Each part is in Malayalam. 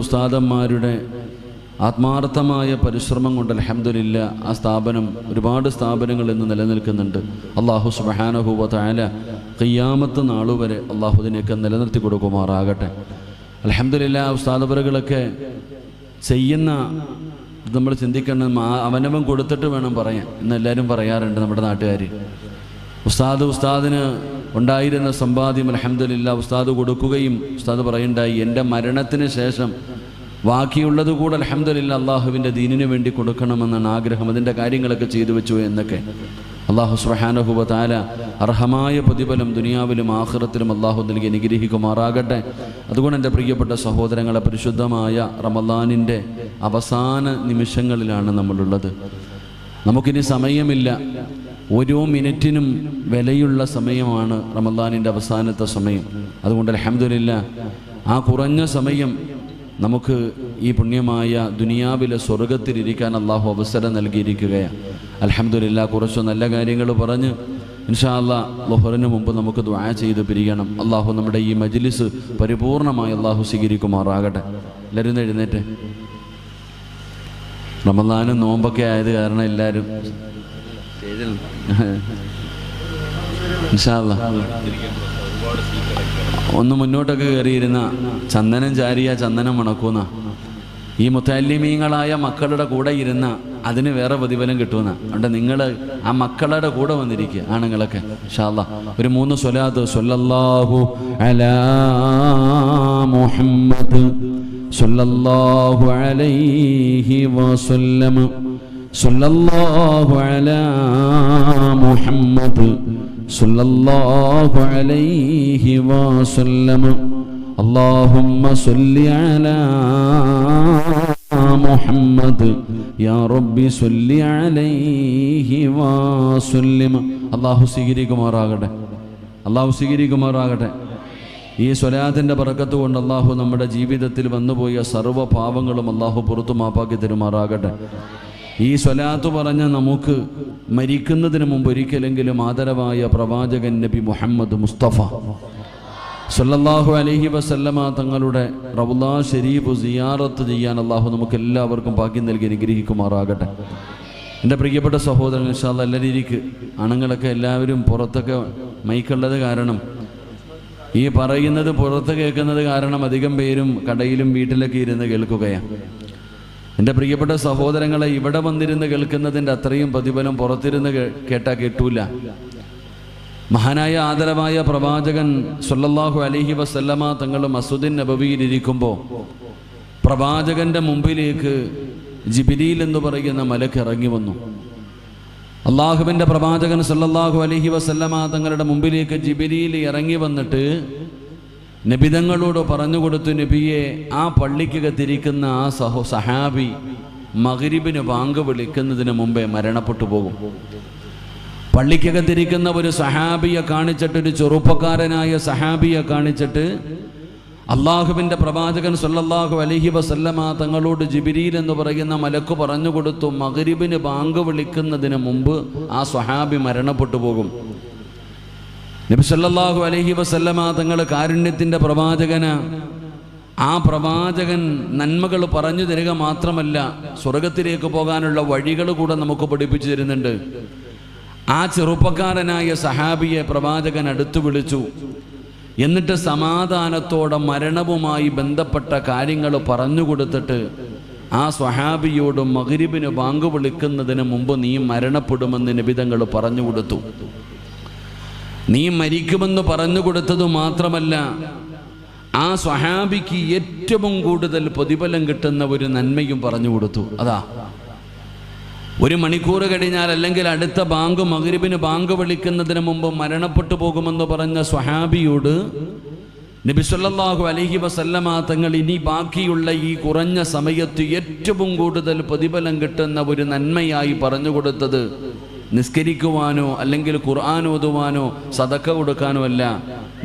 ഉസ്താദന്മാരുടെ ആത്മാർത്ഥമായ പരിശ്രമം കൊണ്ട് അൽഹംദുലില്ലാ ആ സ്ഥാപനം ഒരുപാട് സ്ഥാപനങ്ങൾ ഇന്ന് നിലനിൽക്കുന്നുണ്ട്. അല്ലാഹു സുബ്ഹാനഹു വ തആല ഖിയാമത്ത് നാളുവരെ അല്ലാഹു ഇതിനെയൊക്കെ നിലനിർത്തി കൊടുക്കുമാറാകട്ടെ. അൽഹംദുലില്ലാ ഉസ്താദവറുകളൊക്കെ ചെയ്യുന്ന നമ്മൾ ചിന്തിക്കണം, അവനവൻ കൊടുത്തിട്ട് വേണം പറയാൻ എന്ന് എല്ലാവരും പറയാറുണ്ട് നമ്മുടെ നാട്ടുകാർ. ഉസ്താദിന് ഉണ്ടായിരുന്ന സമ്പാദ്യം അൽഹംദുലില്ലാ ഉസ്താദ് കൊടുക്കുകയും ഉസ്താദ് പറയുണ്ടായി, എൻ്റെ മരണത്തിന് ശേഷം ബാക്കിയുള്ളത് കൂടെ അൽഹംദുലില്ലാ അള്ളാഹുവിൻ്റെ ദീനിന് വേണ്ടി കൊടുക്കണമെന്നാണ് ആഗ്രഹം. അതിൻ്റെ കാര്യങ്ങളൊക്കെ ചെയ്തു വെച്ചു എന്നൊക്കെ. അല്ലാഹു സുബ്ഹാനഹു വ തആല അർഹമായ പ്രതിഫലം ദുനിയാവിലും ആഖിറത്തിലും അല്ലാഹു നൽകി അനുഗ്രഹിക്കുമാറാകട്ടെ. അതുകൊണ്ട് എൻ്റെ പ്രിയപ്പെട്ട സഹോദരങ്ങളെ, പരിശുദ്ധമായ റമളാനിൻ്റെ അവസാന നിമിഷങ്ങളിലാണ് നമ്മളുള്ളത്. നമുക്കിനി സമയമില്ല. ഓരോ മിനിറ്റിനും വിലയുള്ള സമയമാണ് റമളാനിൻ്റെ അവസാനത്തെ സമയം. അതുകൊണ്ട് അൽഹംദുലില്ലാ ആ കുറഞ്ഞ സമയം നമുക്ക് ഈ പുണ്യമായ ദുനിയാവിലെ സ്വർഗത്തിലിരിക്കാൻ അള്ളാഹു അവസരം നൽകിയിരിക്കുകയാണ്. അൽഹംദുലില്ലാ കുറച്ച് നല്ല കാര്യങ്ങൾ പറഞ്ഞ് ഇൻഷാ അല്ലാഹ് ളുഹറിന് മുമ്പ് നമുക്ക് ദുആ ചെയ്ത് പിരിയണം. അള്ളാഹു നമ്മുടെ ഈ മജ്ലിസ് പരിപൂർണമായി അള്ളാഹു സ്വീകരിക്കുമാറാകട്ടെ. എല്ലാവരും എഴുന്നേറ്റ്. റമളാനും നോമ്പൊക്കെ ആയത് കാരണം എല്ലാവരും ഇൻഷാ അല്ലാഹ് ഒന്ന് മുന്നോട്ടൊക്കെ കയറിയിരുന്ന ചന്ദനം ചാരിയ ചന്ദനം മണക്കുന്ന ഈ മുത്തല്ലിമീങ്ങളായ മക്കളുടെ കൂടെ ഇരുന്ന അതിന് വേറെ പ്രതിഫലം കിട്ടുന്ന. അതുകൊണ്ട് നിങ്ങൾ ആ മക്കളുടെ കൂടെ വന്നിരിക്കുക ആണുങ്ങളൊക്കെ. ഇൻഷാ അല്ലാഹ് ഒരു 3 സ്വലാത്ത് സ്വല്ലല്ലാഹു അലാ മുഹമ്മദ് സ്വല്ലല്ലാഹു അലൈഹി വസല്ലം സ്വല്ലല്ലാഹു അലാ മുഹമ്മദ് സ്വല്ലല്ലാഹു അലൈഹി വസല്ലം അല്ലാഹുമ്മ സ്വല്ലി അലാ മുഹമ്മദ് യാ റബ്ബി സ്വല്ലി അലൈഹി വസല്ലം. അല്ലാഹു സ്വീകരിക്കുമാറാകട്ടെ. അല്ലാഹു സ്വീകരിക്കുമാറാകട്ടെ. ഈ സ്വലാത്തിൻ്റെ ബറക്കത്ത് കൊണ്ട് അല്ലാഹു നമ്മുടെ ജീവിതത്തിൽ വന്നുപോയ സർവ്വ പാപങ്ങളും അല്ലാഹു പുറത്തു മാപ്പാക്കി തരുമാറാകട്ടെ. ഈ സ്വലാത്ത് പറഞ്ഞ നമുക്ക് മരിക്കുന്നതിന് മുമ്പ് ഒരിക്കലെങ്കിലും ആദരവായ പ്രവാചകൻ നബി മുഹമ്മദ് മുസ്തഫ സല്ലല്ലാഹു അലൈഹി വസല്ലമ തങ്ങളുടെ റൗള ശരീഫ് സിയാറത്ത് ചെയ്യാൻ അല്ലാഹു നമുക്ക് എല്ലാവർക്കും ഭാഗ്യം നൽകി അനുഗ്രഹിക്കുമാറാകട്ടെ. എൻ്റെ പ്രിയപ്പെട്ട സഹോദരൻ ഇൻഷാ അല്ലാഹ് എല്ലാവരും ഇരിക്ക്. ആണുങ്ങളൊക്കെ എല്ലാവരും പുറത്തൊക്കെ മൈക്കുള്ളത് കാരണം, ഈ പറയുന്നത് പുറത്ത് കേൾക്കുന്നത് കാരണം അധികം പേരും കടയിലും വീട്ടിലൊക്കെ ഇരുന്ന് കേൾക്കുകയാണ്. എൻ്റെ പ്രിയപ്പെട്ട സഹോദരങ്ങളെ, ഇവിടെ വന്നിരുന്ന് കേൾക്കുന്നതിൻ്റെ അത്രയും പ്രതിഫലം പുറത്തിരുന്ന് കേട്ടാൽ കിട്ടൂല. മഹാനായ ആദരവായ പ്രവാചകൻ സ്വല്ലല്ലാഹു അലൈഹി വസല്ലമ തങ്ങൾ മസ്ജിദുൻ നബവിയിലിരിക്കുമ്പോൾ പ്രവാചകന്റെ മുമ്പിലേക്ക് ജിബ്രീൽ എന്ന് പറയുന്ന മലക്ക് ഇറങ്ങി വന്നു. അള്ളാഹുവിൻ്റെ പ്രവാചകൻ സ്വല്ലല്ലാഹു അലൈഹി വസല്ലമ തങ്ങളുടെ മുമ്പിലേക്ക് ജിബ്രീൽ ഇറങ്ങി വന്നിട്ട് നബിതങ്ങളോട് പറഞ്ഞു കൊടുത്തു, നബിയെ, ആ പള്ളിക്കകത്തിരിക്കുന്ന ആ സഹാബി മഗ്രിബിന് ബാങ്ക് വിളിക്കുന്നതിന് മുമ്പേ മരണപ്പെട്ടു പോകും. പള്ളിക്കകത്തിരിക്കുന്ന ഒരു സഹാബിയെ കാണിച്ചിട്ട്, ഒരു ചെറുപ്പക്കാരനായ സഹാബിയെ കാണിച്ചിട്ട് അള്ളാഹുവിൻ്റെ പ്രവാചകൻ സ്വല്ലല്ലാഹു അലൈഹി വസല്ലമ തങ്ങളോട് ജിബ്രീൽ എന്ന് പറയുന്ന മലക്ക് പറഞ്ഞു കൊടുത്തു, മഗ്രിബിന് ബാങ്ക് വിളിക്കുന്നതിന് മുമ്പ് ആ സഹാബി മരണപ്പെട്ടു പോകും. നബി സല്ലല്ലാഹു അലൈഹി വസല്ലമ തങ്ങൾ കാരുണ്യത്തിൻ്റെ പ്രവാചകന. ആ പ്രവാചകൻ നന്മകൾ പറഞ്ഞു തരിക മാത്രമല്ല, സ്വർഗത്തിലേക്ക് പോകാനുള്ള വഴികൾ കൂടെ നമുക്ക് പഠിപ്പിച്ചു തരുന്നുണ്ട്. ആ ചെറുപ്പക്കാരനായ സഹാബിയെ പ്രവാചകൻ അടുത്തു വിളിച്ചു. എന്നിട്ട് സമാധാനത്തോടെ മരണവുമായി ബന്ധപ്പെട്ട കാര്യങ്ങൾ പറഞ്ഞു കൊടുത്തിട്ട് ആ സ്വഹാബിയോട് മഗ്രിബിന് ബാങ്ക് വിളിക്കുന്നതിന് മുമ്പ് നീ മരണപ്പെടുമെന്ന് നബിതങ്ങൾ പറഞ്ഞു കൊടുത്തു. നീ മരിക്കുമെന്ന് പറഞ്ഞു കൊടുത്തത് മാത്രമല്ല, ആ സ്വഹാബിക്ക് ഏറ്റവും കൂടുതൽ പ്രതിഫലം കിട്ടുന്ന ഒരു നന്മയും പറഞ്ഞു കൊടുത്തു. അതാ, 1 മണിക്കൂർ കഴിഞ്ഞാൽ അല്ലെങ്കിൽ അടുത്ത ബാങ്ക് മഗ്രിബിന് ബാങ്ക് വിളിക്കുന്നതിന് മുമ്പ് മരണപ്പെട്ടു പോകുമെന്ന് പറഞ്ഞ സ്വഹാബിയോട് നബി സല്ലല്ലാഹു അലൈഹി വസല്ലമ തങ്ങൾ ഇനി ബാക്കിയുള്ള ഈ കുറഞ്ഞ സമയത്ത് ഏറ്റവും കൂടുതൽ പ്രതിഫലം കിട്ടുന്ന ഒരു നന്മയായി പറഞ്ഞു കൊടുത്തത് നിസ്കരിക്കുവാനോ അല്ലെങ്കിൽ ഖുർആൻ ഓതുവാനോ സദക്ക കൊടുക്കാനോ അല്ല.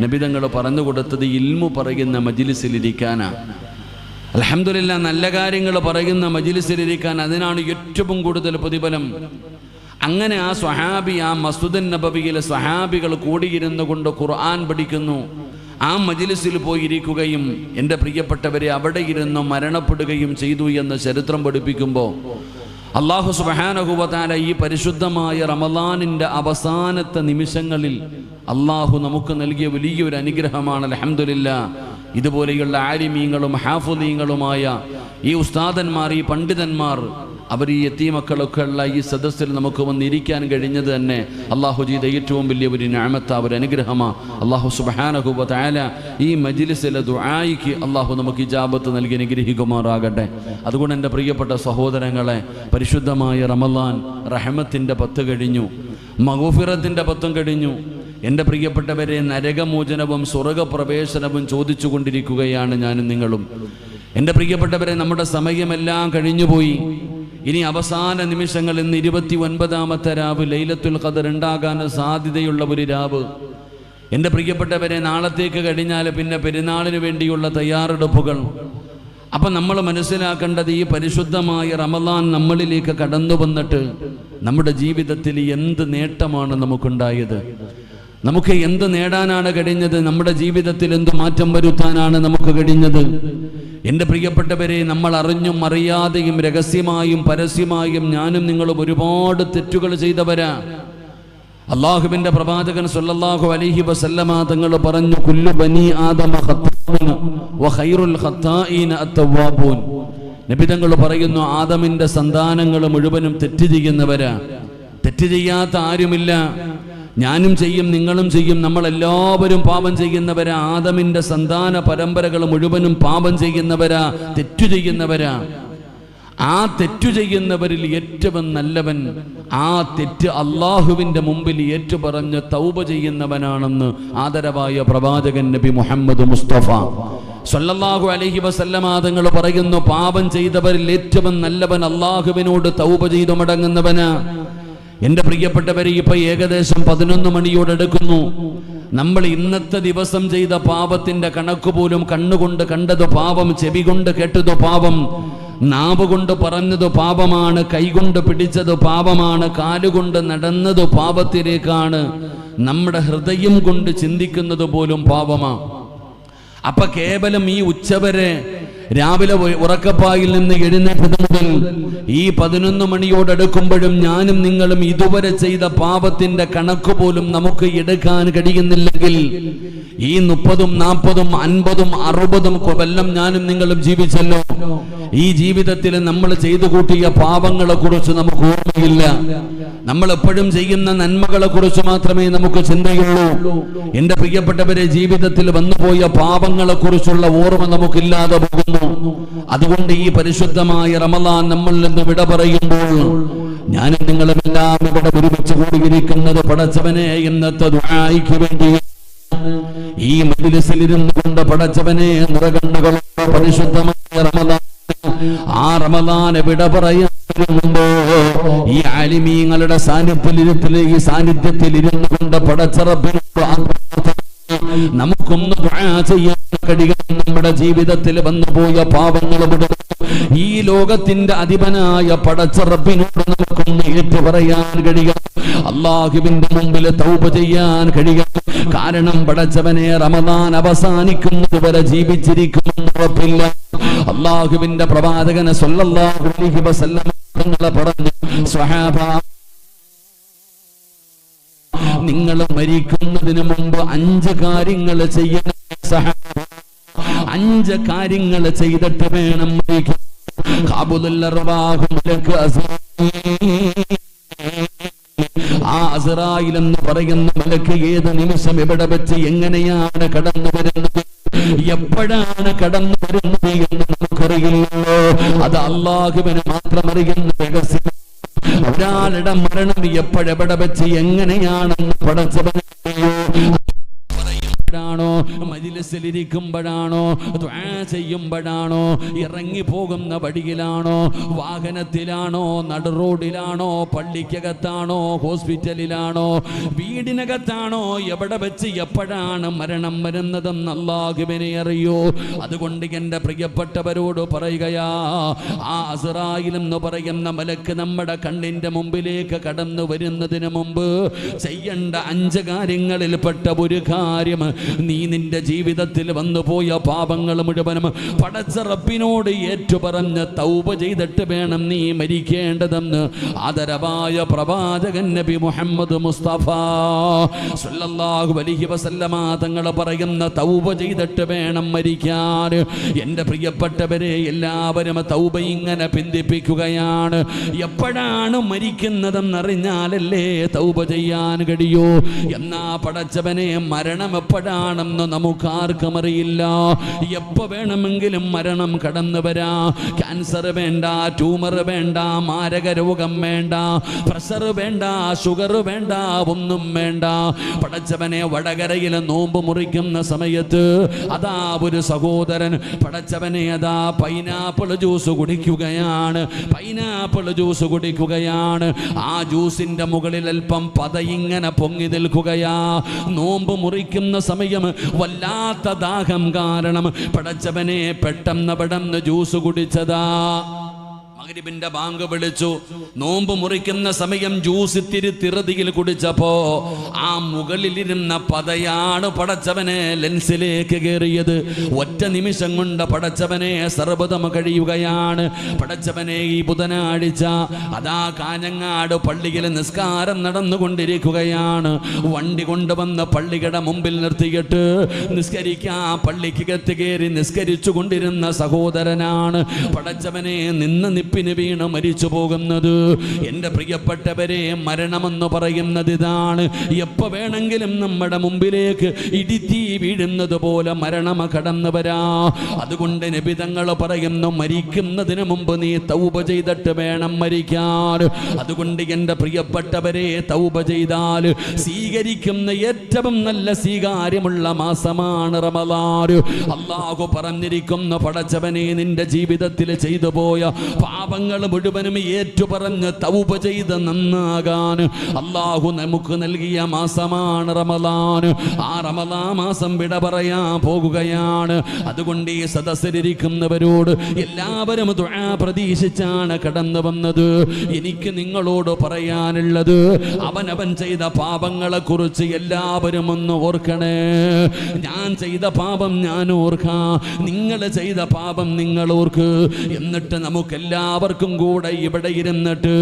നബിതങ്ങൾ പറഞ്ഞു കൊടുത്തത് ഇൽമു പറയുന്ന മജ്ലിസിലിരിക്കാനാണ്. അൽഹംദുലില്ലാ, നല്ല കാര്യങ്ങൾ പറയുന്ന മജ്ലിസിലിരിക്കാൻ, അതിനാണ് ഏറ്റവും കൂടുതൽ പ്രതിഫലം. അങ്ങനെ ആ സ്വഹാബി ആ മസ്ജിദുൻ നബവിയിലെ സ്വഹാബികൾ കൂടിയിരുന്നു കൊണ്ട് ഖുർആൻ പഠിക്കുന്നു. ആ മജ്ലിസിൽ പോയിരിക്കുകയും എൻ്റെ പ്രിയപ്പെട്ടവരെ അവിടെ ഇരുന്ന് മരണപ്പെടുകയും ചെയ്തു എന്ന് ചരിത്രം പഠിപ്പിക്കുമ്പോൾ അല്ലാഹു സുബ്ഹാനഹു വ തആല ഈ പരിശുദ്ധമായ റമളാനിൻ്റെ അവസാനത്തെ നിമിഷങ്ങളിൽ അല്ലാഹു നമുക്ക് നൽകിയ വലിയൊരു അനുഗ്രഹമാണ്. അൽഹംദുലില്ലാഹ്, ഇതുപോലെയുള്ള ആലിമീങ്ങളും ഹാഫിളീങ്ങളുമായ ഈ ഉസ്താദന്മാർ, ഈ പണ്ഡിതന്മാർ, അവർ ഈ യതീമക്കളൊക്കെ ഉള്ള ഈ സദസ്സിൽ നമുക്ക് വന്നിരിക്കാൻ കഴിഞ്ഞത് തന്നെ അല്ലാഹു ചെയ്ത ഏറ്റവും വലിയ ഒരു നിഅമത്ത്, ഒരു അനുഗ്രഹമാണ്. അല്ലാഹു സുബ്ഹാനഹു വ തആല ഈ മജ്ലിസിലെ ദുആയിക്ക് അല്ലാഹു നമുക്ക് ഇജാബത്ത് നൽകി അനുഗ്രഹിക്കുമാറാകട്ടെ. അതുകൊണ്ട് എൻ്റെ പ്രിയപ്പെട്ട സഹോദരങ്ങളെ, പരിശുദ്ധമായ റമളാൻ റഹ്മത്തിൻ്റെ 10 കഴിഞ്ഞു, മഗ്ഫിറത്തിൻ്റെ 10 കഴിഞ്ഞു. എൻ്റെ പ്രിയപ്പെട്ടവരെ, നരകമോചനവും സ്വർഗപ്രവേശനവും ചോദിച്ചു കൊണ്ടിരിക്കുകയാണ് ഞാനും നിങ്ങളും. എൻ്റെ പ്രിയപ്പെട്ടവരെ, നമ്മുടെ സമയമെല്ലാം കഴിഞ്ഞുപോയി. ഇനി അവസാന നിമിഷങ്ങൾ, ഇന്ന് 29ാമത്തെ രാവ്, ലൈലത്തുൽ ഖദർ ഉണ്ടാകാൻ സാധ്യതയുള്ള ഒരു രാവ്. എൻ്റെ പ്രിയപ്പെട്ടവരെ, നാളത്തേക്ക് കഴിഞ്ഞാൽ പിന്നെ പെരുന്നാളിന് വേണ്ടിയുള്ള തയ്യാറെടുപ്പുകൾ. അപ്പം നമ്മൾ മനസ്സിലാക്കേണ്ടത്, ഈ പരിശുദ്ധമായ റമളാൻ നമ്മളിലേക്ക് കടന്നു വന്നിട്ട് നമ്മുടെ ജീവിതത്തിൽ എന്ത് നേട്ടമാണ് നമുക്കുണ്ടായത്, നമുക്ക് എന്ത് നേടാനാണ് കഴിഞ്ഞത്, നമ്മുടെ ജീവിതത്തിൽ എന്ത് മാറ്റം വരുത്താനാണ് നമുക്ക് കഴിഞ്ഞത്. എൻ്റെ പ്രിയപ്പെട്ടവരെ, നമ്മൾ അറിഞ്ഞും അറിയാതെയും രഹസ്യമായും പരസ്യമായും ഞാനും നിങ്ങളും ഒരുപാട് തെറ്റുകൾ ചെയ്തവരാ. അല്ലാഹുവിൻ്റെ പ്രവാചകൻ സ്വല്ലല്ലാഹു അലൈഹി വസല്ലമ തങ്ങൾ പറഞ്ഞു, കുല്ലു ബനി ആദമ ഖത്താഊൻ വ ഖൈറുൽ ഖത്താഈന അത്തവ്വാബൂൻ. നബി തങ്ങൾ പറയുന്നു, ആദമിൻ്റെ സന്താനങ്ങൾ മുഴുവനും തെറ്റ് ചെയ്യുന്നവരാ. തെറ്റ് ചെയ്യാത്ത ആരുമില്ല. ഞാനും ചെയ്യും, നിങ്ങളും ചെയ്യും, നമ്മളെല്ലാവരും പാപം ചെയ്യുന്നവരാ. ആദമിൻ്റെ സന്താന പരമ്പരകൾ മുഴുവനും പാപം ചെയ്യുന്നവരാ, തെറ്റു ചെയ്യുന്നവരാ. ആ തെറ്റു ചെയ്യുന്നവരിൽ ഏറ്റവും നല്ലവൻ, ആ തെറ്റ് അള്ളാഹുവിൻ്റെ മുമ്പിൽ ഏറ്റുപറഞ്ഞ് തൗബ ചെയ്യുന്നവനാണെന്ന് ആദരവായ പ്രവാചകൻ നബി മുഹമ്മദ് മുസ്തഫ സ്വല്ലല്ലാഹു അലൈഹി വസല്ലമ തങ്ങൾ പറയുന്നു, പാപം ചെയ്തവരിൽ ഏറ്റവും നല്ലവൻ അള്ളാഹുവിനോട് തൗബ ചെയ്തു മടങ്ങുന്നവനാ. എൻ്റെ പ്രിയപ്പെട്ടവരെ, ഇപ്പൊ ഏകദേശം 11 മണിയോടടുക്കുന്നു. നമ്മൾ ഇന്നത്തെ ദിവസം ചെയ്ത പാപത്തിന്റെ കണക്ക് പോലും കണ്ണുകൊണ്ട് കണ്ടത് പാപം, ചെവി കൊണ്ട് കേട്ടത് പാപം, നാവ് കൊണ്ട് പറഞ്ഞത് പാപമാണ്, കൈകൊണ്ട് പിടിച്ചത് പാപമാണ്, കാലുകൊണ്ട് നടന്നത് പാപത്തിലേക്കാണ്, നമ്മുടെ ഹൃദയം കൊണ്ട് ചിന്തിക്കുന്നത് പോലും പാപമാണ്. അപ്പൊ കേവലം ഈ ഉച്ചവരെ രാവിലെ ഉറക്കപ്പായിൽ നിന്ന് എഴുന്നേറ്റത് മുതൽ ഈ 11 മണിയോടടുക്കുമ്പോഴും ഞാനും നിങ്ങളും ഇതുവരെ ചെയ്ത പാപത്തിന്റെ കണക്ക് പോലും നമുക്ക് എടുക്കാൻ കഴിയുന്നില്ലെങ്കിൽ ഈ 30ഉം 40ഉം 50ഉം 60ഉം കൊല്ലം ഞാനും നിങ്ങളും ജീവിച്ചല്ലോ. ഈ ജീവിതത്തിൽ നമ്മൾ ചെയ്തു കൂട്ടിയ പാപങ്ങളെ കുറിച്ച് നമുക്ക് ഓർമ്മയില്ല. നമ്മൾ എപ്പോഴും ചെയ്യുന്ന നന്മകളെ കുറിച്ച് മാത്രമേ നമുക്ക് ചിന്തയുള്ളൂ. എന്റെ പ്രിയപ്പെട്ടവരെ, ജീവിതത്തിൽ വന്നുപോയ പാപങ്ങളെ കുറിച്ചുള്ള ഓർമ്മ നമുക്കില്ലാതെ പോകുന്നു. അതുകൊണ്ട് ഈ പരിശുദ്ധമായ റമളാൻ നമ്മളിൽ നിന്ന് വിട പറയുമ്പോൾ ഞാനും നിങ്ങളുമെല്ലാം ഇവിടെ ഒരുമിച്ച് കൂടിയിരിക്കുന്നത് പടച്ചവനെ ഇന്നത്തെ ദുആയിക്ക് വേണ്ടി ഈ മജ്ലിസിൽ ഇരുന്നു കൊണ്ട് പടച്ചവനെ നിറകണ്ണുകളോ പരിശുദ്ധമായ റമളാൻ, ആ റമളാനെ വിട പറയാനുണ്ടോ ഈ ആലിമീങ്ങളുടെ സാന്നിധ്യത്തിൽ ഇരുന്നു കൊണ്ട് പടച്ചറബിനോട് നമുക്കൊന്ന് ദുആ ചെയ്യാൻ കഴിയണം. നമ്മുടെ ജീവിതത്തിൽ വന്നുപോയ പാപങ്ങൾ വിടും. ഈ ലോകത്തിന്റെ അധിപനായ പടച്ച റബ്ബിനോട് നമുക്കൊന്ന് ഏറ്റു പറയാൻ കഴിയണം. അല്ലാഹുവിന്റെ മുമ്പിൽ തൗബ ചെയ്യാൻ കഴിയണം. കാരണം പടച്ചവനെ, റമളാൻ അവസാനിക്കുന്നത് വരെ ജീവിച്ചിരിക്കുമെന്ന് ഉറപ്പില്ല. അല്ലാഹുവിന്റെ പ്രവാചകൻ സ്വല്ലല്ലാഹു അലൈഹി വസല്ലം തങ്ങളെ പറഞ്ഞു, സ്വഹാബ, നിങ്ങൾ മരിക്കുന്നതിന് മുമ്പ് 5 കാര്യങ്ങൾ ചെയ്യണം. 5 കാര്യങ്ങൾ ചെയ്തിട്ട് വേണം മരിക്കാൻ. ആ അസ്റായിൽ എന്ന് പറയുന്ന മലക്ക് ഏത് നിമിഷം എവിടെ വെച്ച് എങ്ങനെയാണ് കടന്നു വരുന്നത്, എപ്പോഴാണ് കടന്നു വരുന്നത് എന്ന് നമുക്കറിയില്ലല്ലോ. അത് അല്ലാഹുവിന് മാത്രം അറിയുന്ന രഹസ്യം. ഒരാളുടെ മരണം എപ്പോഴെവിടെ വെച്ച് എങ്ങനെയാണെന്ന് പടച്ചവനറിയോ. ാണോ മജ്ലിസിലിരിക്കുമ്പോഴാണോ, ദുആ ചെയ്യുമ്പോഴാണോ, ഇറങ്ങി പോകുന്ന വഴിയിലാണോ, വാഹനത്തിലാണോ, നടുറോഡിലാണോ, പള്ളിക്കകത്താണോ, ഹോസ്പിറ്റലിലാണോ, വീടിനകത്താണോ, എവിടെ വെച്ച് എപ്പോഴാണ് മരണം വരുന്നതെന്ന് അല്ലാഹുവിനെ അറിയോ. അതുകൊണ്ട് എൻ്റെ പ്രിയപ്പെട്ടവരോട് പറയുകയാ, ആ അസ്റായിൽ എന്ന് പറയുന്ന മലക്ക് നമ്മുടെ കണ്ണിൻ്റെ മുമ്പിലേക്ക് കടന്നു വരുന്നതിന് മുമ്പ് ചെയ്യേണ്ട 5 കാര്യങ്ങളിൽപ്പെട്ട ഒരു കാര്യം, നീ നിന്റെ ജീവിതം ജീവിതത്തിൽ വന്നുപോയ പാപങ്ങൾ മുഴുവനും പടച്ച റബ്ബിനോട് ഏറ്റുപറഞ്ഞ് തൗബ ചെയ്തിട്ട് വേണം നീ മരിക്കേണ്ടതെന്ന് ആദരവായ പ്രവാചകൻ നബി മുഹമ്മദ് മുസ്തഫ സല്ലല്ലാഹു അലൈഹി വസല്ലമ തങ്ങൾ പറയുന്ന തൗബ ചെയ്തിട്ട് വേണം മരിക്കാൻ. എൻ്റെ പ്രിയപ്പെട്ടവരെ, എല്ലാവരും തൗബ ഇങ്ങനെ പിന്തിപ്പിക്കുകയാണ്. എപ്പോഴാണ് മരിക്കുന്നതെന്നറിഞ്ഞാലല്ലേ തൗബ ചെയ്യാൻ കഴിയൂ. എന്നാ പടച്ചവനെ, മരണം എപ്പോഴാണെന്ന് നമുക്കാർക്കും അറിയില്ല. എപ്പോ വേണമെങ്കിലും മരണം കടന്നു വരാ. ക്യാൻസർ വേണ്ട, ട്യൂമർ വേണ്ട, മാരക രോഗം വേണ്ട, പ്രഷർ വേണ്ട, ഷുഗർ വേണ്ട, ഒന്നും വേണ്ട. പടച്ചവനെ, വടകരയിൽ നോമ്പ് മുറിക്കുന്ന സമയത്ത് അതാ ഒരു സഹോദരൻ പടച്ചവനെ അതാ പൈനാപ്പിൾ ജ്യൂസ് കുടിക്കുകയാണ്. പൈനാപ്പിൾ ജ്യൂസ് കുടിക്കുകയാണ്. ആ ജ്യൂസിന്റെ മുകളിൽ അല്പം പതയിങ്ങനെ പൊങ്ങി നിൽക്കുകയാ. നോമ്പ് മുറിക്കുന്ന സമയം വല്ലാത്ത ദാഹം കാരണം പടച്ചവനെ പെട്ടെന്ന് പെട്ടെന്ന് ജ്യൂസ് കുടിച്ചതാ. മഗ്രിബിന്റെ ബാങ്ക് വിളിച്ചു. നോമ്പ് മുറിക്കുന്ന സമയം ജ്യൂസ് ഇത്തിരി തിറുതിയിൽ കുടിച്ചപ്പോ ആ മുകളിലിരുന്ന പതയാണ് പടച്ചവനെ ലെൻസിലേക്ക് കയറിയത്. ഒറ്റ നിമിഷം കൊണ്ട് പടച്ചവനെ സർവ്വതം കഴിയുകയാണ്. പടച്ചവനെ, ഈ ബുധനാഴ്ച അതാ കാഞ്ഞങ്ങാട് പള്ളിയിൽ നിസ്കാരം നടന്നുകൊണ്ടിരിക്കുകയാണ്. വണ്ടി കൊണ്ടുവന്ന് പള്ളിയുടെ മുമ്പിൽ നിർത്തിയിട്ട് നിസ്കരിക്കാൻ പള്ളിക്കകത്ത് കയറി നിസ്കരിച്ചു കൊണ്ടിരുന്ന സഹോദരനാണ് പടച്ചവനെ നിന്ന് നിപ്പിന് വീണ് മരിച്ചു പോകുന്നത്. എൻ്റെ പ്രിയപ്പെട്ടവരെ, മരണമെന്ന് പറയുന്നത് ഇതാണ്. എപ്പോ വേണമെങ്കിലും നമ്മുടെ മുമ്പിലേക്ക് ഇടിത്തീ വീഴുന്നത് പോലെ മരണം കടന്നു വരാ. അതുകൊണ്ട് നബി തങ്ങൾ പറയുന്നു, മരിക്കുന്നതിന് മുമ്പ് നീ തൗബ ചെയ്തിട്ട് വേണം മരിക്കാൻ. അതുകൊണ്ട് എൻ്റെ പ്രിയപ്പെട്ടവരെ, തൗബ ചെയ്താൽ സ്വീകരിക്കുന്ന ഏറ്റവും നല്ല സ്വീകാര്യമുള്ള മാസമാണ് റമളാൻ. അല്ലാഹു പറഞ്ഞിരിക്കുന്ന പടച്ചവനെ, നിന്റെ ജീവിതത്തിൽ ചെയ്തു പോയ പാപങ്ങൾ മുഴുവനും ഏറ്റുപറഞ്ഞ് തൗബ ചെയ്ത് നന്നാകാൻ അല്ലാഹു നമുക്ക് നൽകിയ മാസമാണ് റമളാൻ. ആ റമളാൻ മാസം വിട പറയാൻ പോകുകയാണ്. അതുകൊണ്ട് ഈ സദസ്സിലിരിക്കുന്നവരോട് എല്ലാവരും ദുആ പ്രതീക്ഷിച്ചാണ് കടന്നു വന്നത്. എനിക്ക് നിങ്ങളോട് പറയാനുള്ളത്, അവനവൻ ചെയ്ത പാപങ്ങളെ കുറിച്ച് എല്ലാവരും ഒന്ന് ഓർക്കണേ. ഞാൻ ചെയ്ത പാപം ഞാൻ ഓർക്കാം, നിങ്ങൾ ചെയ്ത പാപം നിങ്ങൾ ഓർക്ക്. എന്നിട്ട് നമുക്കെല്ലാവർക്കും കൂടെ ഇവിടെ ഇരുന്നിട്ട്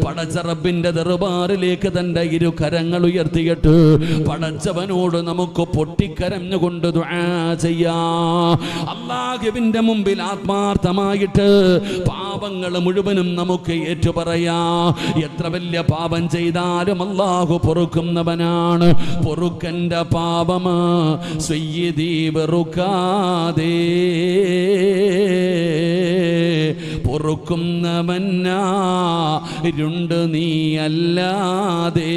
പടച്ച റബ്ബിന്റെ ദർബാറിലേക്ക് തന്റെ ഇരു കരങ്ങൾ ഉയർത്തിയിട്ട് പടച്ചവനോട് നമുക്ക് പൊട്ടിക്കരഞ്ഞുകൊണ്ട് ദുആ ചെയ്യാം. അല്ലാഹുവിന്റെ മുമ്പിൽ ആത്മാർത്ഥമായിട്ട് പാപങ്ങൾ മുഴുവനും നമുക്ക് ഏറ്റുപറയാം. എത്ര വലിയ പാപം ചെയ്താലും അല്ലാഹു പൊറുക്കുന്നവനാണ്. പൊറുക്കന്റെ പാപം സയ്യിദി വെറുക്കാതെ പൊറുക്കുന്നവനാരുണ്ട് നീ അല്ലാതെ.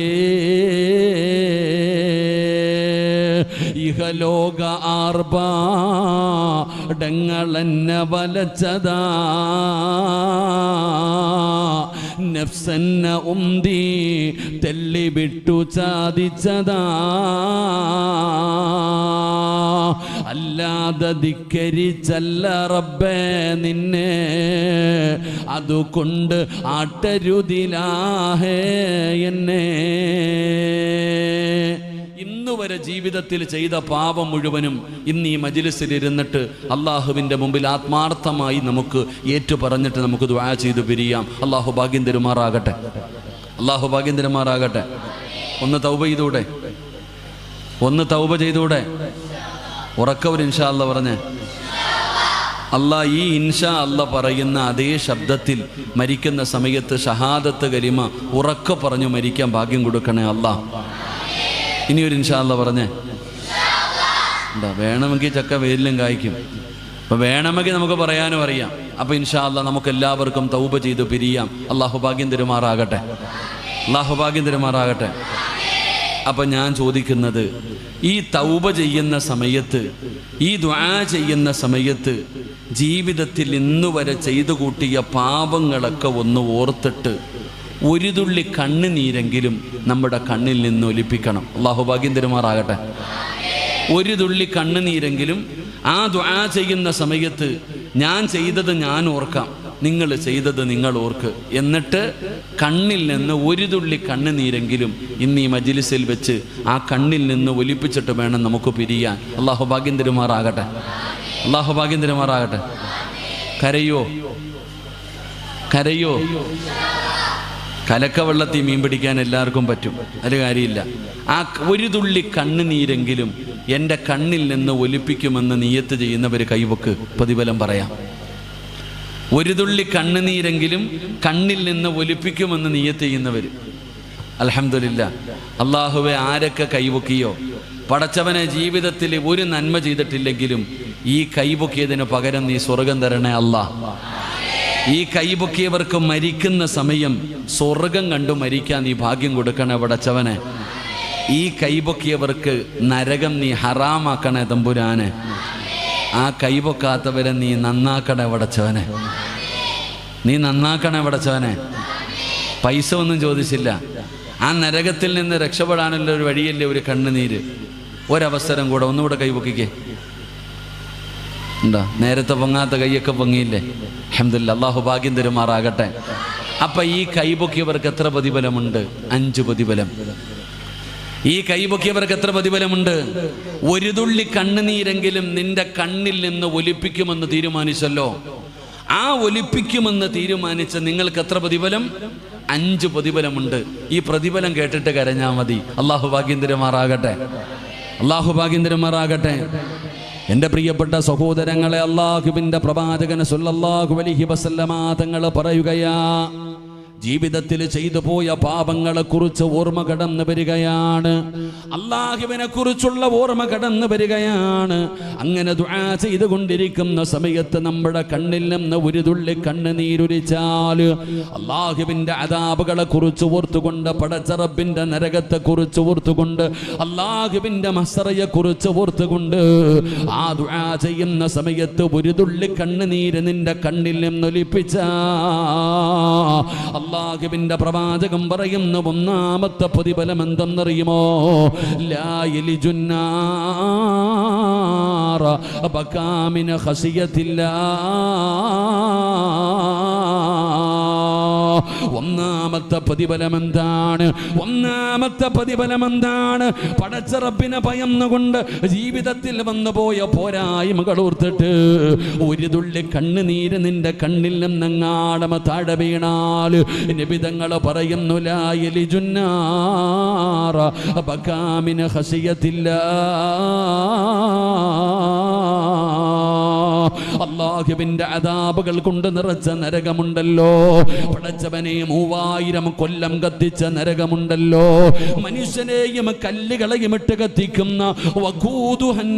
ഇഹലോക ആർഭാടങ്ങളെന്നെ വലച്ചതാ, നഫ്സെന്നെ ഉന്തി തെല്ലിവിട്ടു ചാദിച്ചതാ. അല്ലാതെ ധിക്കരിച്ചല്ല റബ്ബേ നിന്നെ, അതുകൊണ്ട് ആട്ടരുതിലാഹേ എന്നെ. ഇന്നുവരെ ജീവിതത്തിൽ ചെയ്ത പാപം മുഴുവനും ഇന്ന് ഈ മജ്‌ലിസിൽ ഇരുന്നിട്ട് അള്ളാഹുവിൻ്റെ മുമ്പിൽ ആത്മാർത്ഥമായി നമുക്ക് ഏറ്റുപറഞ്ഞിട്ട് നമുക്ക് ദുആ ചെയ്തു പിരിയാം. അള്ളാഹു ഭാഗ്യം തരുമാറാകട്ടെ. അള്ളാഹു ഭാഗ്യം തരുമാറാകട്ടെ. ഒന്ന് തൗബ ചെയ്തൂടെ? ഒന്ന് തൗബ ചെയ്തൂടെ? ഉറക്കവർ ഇൻഷാ അല്ലാ പറഞ്ഞേ. അല്ലാ, ഈ ഇൻഷാ അല്ലാ പറയുന്ന അതേ ശബ്ദത്തിൽ മരിക്കുന്ന സമയത്ത് ഷഹാദത്ത് കലിമ ഉറക്കെ പറഞ്ഞു മരിക്കാൻ ഭാഗ്യം കൊടുക്കണേ അല്ലാ. ഇനിയൊരു ഇൻഷാ അല്ലാ പറഞ്ഞേ. എന്താ വേണമെങ്കിൽ ചക്ക വേരിലും കായ്ക്കും. അപ്പം വേണമെങ്കിൽ നമുക്ക് പറയാനും അറിയാം. അപ്പം ഇൻഷാ അല്ലാ നമുക്ക് എല്ലാവർക്കും തൗബ ചെയ്ത് പിരിയാം. അള്ളാഹു ഭാഗ്യം തരുമാറാകട്ടെ. അള്ളാഹു ഭാഗ്യം തരുമാറാകട്ടെ. അപ്പം ഞാൻ ചോദിക്കുന്നത്, ഈ തൗബ ചെയ്യുന്ന സമയത്ത്, ഈ ദുആ ചെയ്യുന്ന സമയത്ത് ജീവിതത്തിൽ ഇന്നുവരെ ചെയ്തു കൂട്ടിയ പാപങ്ങളൊക്കെ ഒന്ന് ഓർത്തിട്ട് ഒരു തുള്ളി കണ്ണുനീരെങ്കിലും നമ്മുടെ കണ്ണിൽ നിന്ന് ഒലിപ്പിക്കണം. അല്ലാഹു ഭാഗ്യം തരുമാറാകട്ടെ. ഒരു തുള്ളി കണ്ണുനീരെങ്കിലും ആ ദുആ ചെയ്യുന്ന സമയത്ത് ഞാൻ ചെയ്തത് ഞാൻ ഓർക്കാം, നിങ്ങൾ ചെയ്തത് നിങ്ങൾ ഓർക്ക്. എന്നിട്ട് കണ്ണിൽ നിന്ന് ഒരു തുള്ളി കണ്ണുനീരെങ്കിലും ഇന്ന് ഈ മജ്ലിസിൽ വെച്ച് ആ കണ്ണിൽ നിന്ന് ഒലിപ്പിച്ചിട്ട് വേണം നമുക്ക് പിരിയാൻ. അള്ളാഹു ഭാഗ്യം തരുമാറാകട്ടെ, അള്ളാഹു ഭാഗ്യം തരുമാറാകട്ടെ. കരയോ? കരയോ? കലക്കവെള്ളത്തിൽ മീൻ പിടിക്കാൻ എല്ലാവർക്കും പറ്റും, അതിൽ കാര്യമില്ല. ആ ഒരു തുള്ളി കണ്ണുനീരെങ്കിലും എൻ്റെ കണ്ണിൽ നിന്ന് ഒലിപ്പിക്കുമെന്ന് നിയത്ത് ചെയ്യുന്നവർ കൈവക്ക്, പ്രതിഫലം പറയാം. ഒരു തുള്ളി കണ്ണുനീരെങ്കിലും കണ്ണിൽ നിന്ന് ഒലിപ്പിക്കുമെന്ന് നിയത്ത് ചെയ്യുന്നവർ, അൽഹംദുലില്ലാഹ്. അള്ളാഹുവെ, ആരൊക്കെ കൈവക്കിയോ പടച്ചവനെ ജീവിതത്തിൽ ഒരു നന്മ ചെയ്തിട്ടില്ലെങ്കിലും ഈ കൈവക്കിയതിന് പകരം നീ സ്വർഗം തരണേ അല്ലാ. ഈ കൈപൊക്കിയവർക്ക് മരിക്കുന്ന സമയം സ്വർഗം കണ്ടു മരിക്കാൻ നീ ഭാഗ്യം കൊടുക്കണേ പടച്ചവനെ. ഈ കൈപൊക്കിയവർക്ക് നരകം നീ ഹറാമാക്കണേ തമ്പുരാനെ. ആ കൈപൊക്കാത്തവരെ നീ നന്നാക്കണേ പടച്ചവനെ, നീ നന്നാക്കണേ പടച്ചവനെ. പൈസ ഒന്നും ചോദിച്ചില്ല, ആ നരകത്തിൽ നിന്ന് രക്ഷപ്പെടാനുള്ള ഒരു വഴിയല്ലേ ഒരു കണ്ണുനീര്. ഒരവസരം കൂടെ ഒന്നുകൂടെ കൈപൊക്കിക്കേ. എന്താ നേരത്തെ പൊങ്ങാത്ത കൈയൊക്കെ പൊങ്ങിയില്ലേ? അൽഹംദുലില്ലാഹ്, അല്ലാഹു ഭാഗ്യം തരുമാറാകട്ടെ. അപ്പൊ ഈ കൈപൊക്കിയവർക്ക് എത്ര പ്രതിഫലമുണ്ട്? 5 പ്രതിഫലം. ഈ കൈപൊക്കിയവർക്ക് എത്ര പ്രതിഫലമുണ്ട്? ഒരു തുള്ളി കണ്ണുനീരെങ്കിലും നിന്റെ കണ്ണിൽ നിന്ന് ഒലിപ്പിക്കുമെന്ന് തീരുമാനിച്ചല്ലോ. ആ ഒലിപ്പിക്കുമെന്ന് തീരുമാനിച്ച നിങ്ങൾക്ക് എത്ര പ്രതിഫലം? 5 പ്രതിഫലമുണ്ട്. ഈ പ്രതിഫലം കേട്ടിട്ട് കരഞ്ഞാ മതി. അല്ലാഹു ഭാഗ്യം തരുമാറാകട്ടെ, അല്ലാഹു ഭാഗ്യം തരുമാറാകട്ടെ. എൻ്റെ പ്രിയപ്പെട്ട സഹോദരങ്ങളെ, അല്ലാഹുവിൻ്റെ പ്രവാചകൻ സല്ലല്ലാഹു അലൈഹി വസല്ലമ തങ്ങൾ പറയുകയാ, ജീവിതത്തിൽ ചെയ്തു പോയ പാപങ്ങളെ കുറിച്ച് ഓർമ്മ കടന്നു വരികയാണ്, അല്ലാഹുവിനെ കുറിച്ചുള്ള ഓർമ്മ കടന്നു വരികയാണ്. അങ്ങനെ ദുആ ചെയ്തുകൊണ്ടിരിക്കുന്ന സമയത്ത് നമ്മുടെ കണ്ണിൽ നിന്ന് ഒരു തുള്ളി കണ്ണുനീരൊലിച്ചാൽ അല്ലാഹുവിൻ്റെ അദാബുകളെ കുറിച്ച് ഓർത്തുകൊണ്ട്, പടച്ച റബ്ബിൻ്റെ നരകത്തെ കുറിച്ച് ഓർത്തുകൊണ്ട്, അല്ലാഹുവിൻ്റെ മഹ്ശറയെ കുറിച്ച് ഓർത്തുകൊണ്ട് ആ ദുആ ചെയ്യുന്ന സമയത്ത് ഒരു തുള്ളി കണ്ണുനീര് നിന്റെ കണ്ണിൽ നിന്നൊലിപ്പിച്ച അല്ലാഹുവിന്റെ പ്രവാചകം പറയുന്ന ഒന്നാമത്തെ പ്രതിഫലം എന്തെന്നറിയുമോ? ലാ യലിജുന്നാറ ബകാമിന ഖശിയത്തില്ലാഹ്. ഒന്നാമത്തെ പ്രതിഫലം എന്താണ്? ഒന്നാമത്തെ പ്രതിഫലം എന്താണ്? പടച്ച റബ്ബിനെ ഭയന്നുകൊണ്ട് ജീവിതത്തിൽ വന്നുപോയ പോരായ്മകൾ ഓർത്തിട്ട് ഒരു തുള്ളി കണ്ണുനീര് നിന്റെ കണ്ണിൽ നിന്നെങ്ങാടമ താഴെ വീണാൽ നബി തങ്ങൾ പറയുന്നു, ലാ യലിജുന്നാറ ബകാമിന ഖശിയത്തില്ലാഹ്. അല്ലാഹുവിന്റെ അദാബുകൾ കൊണ്ട് നിറച്ച നരകമുണ്ടല്ലോ, പടച്ചവനെ 3000 കൊല്ലം കത്തിച്ച നരകമുണ്ടല്ലോ, മനുഷ്യനെയും കല്ലുകളെയും ഇട്ട് കത്തിക്കുന്ന വഖൂദുഹന്നാസു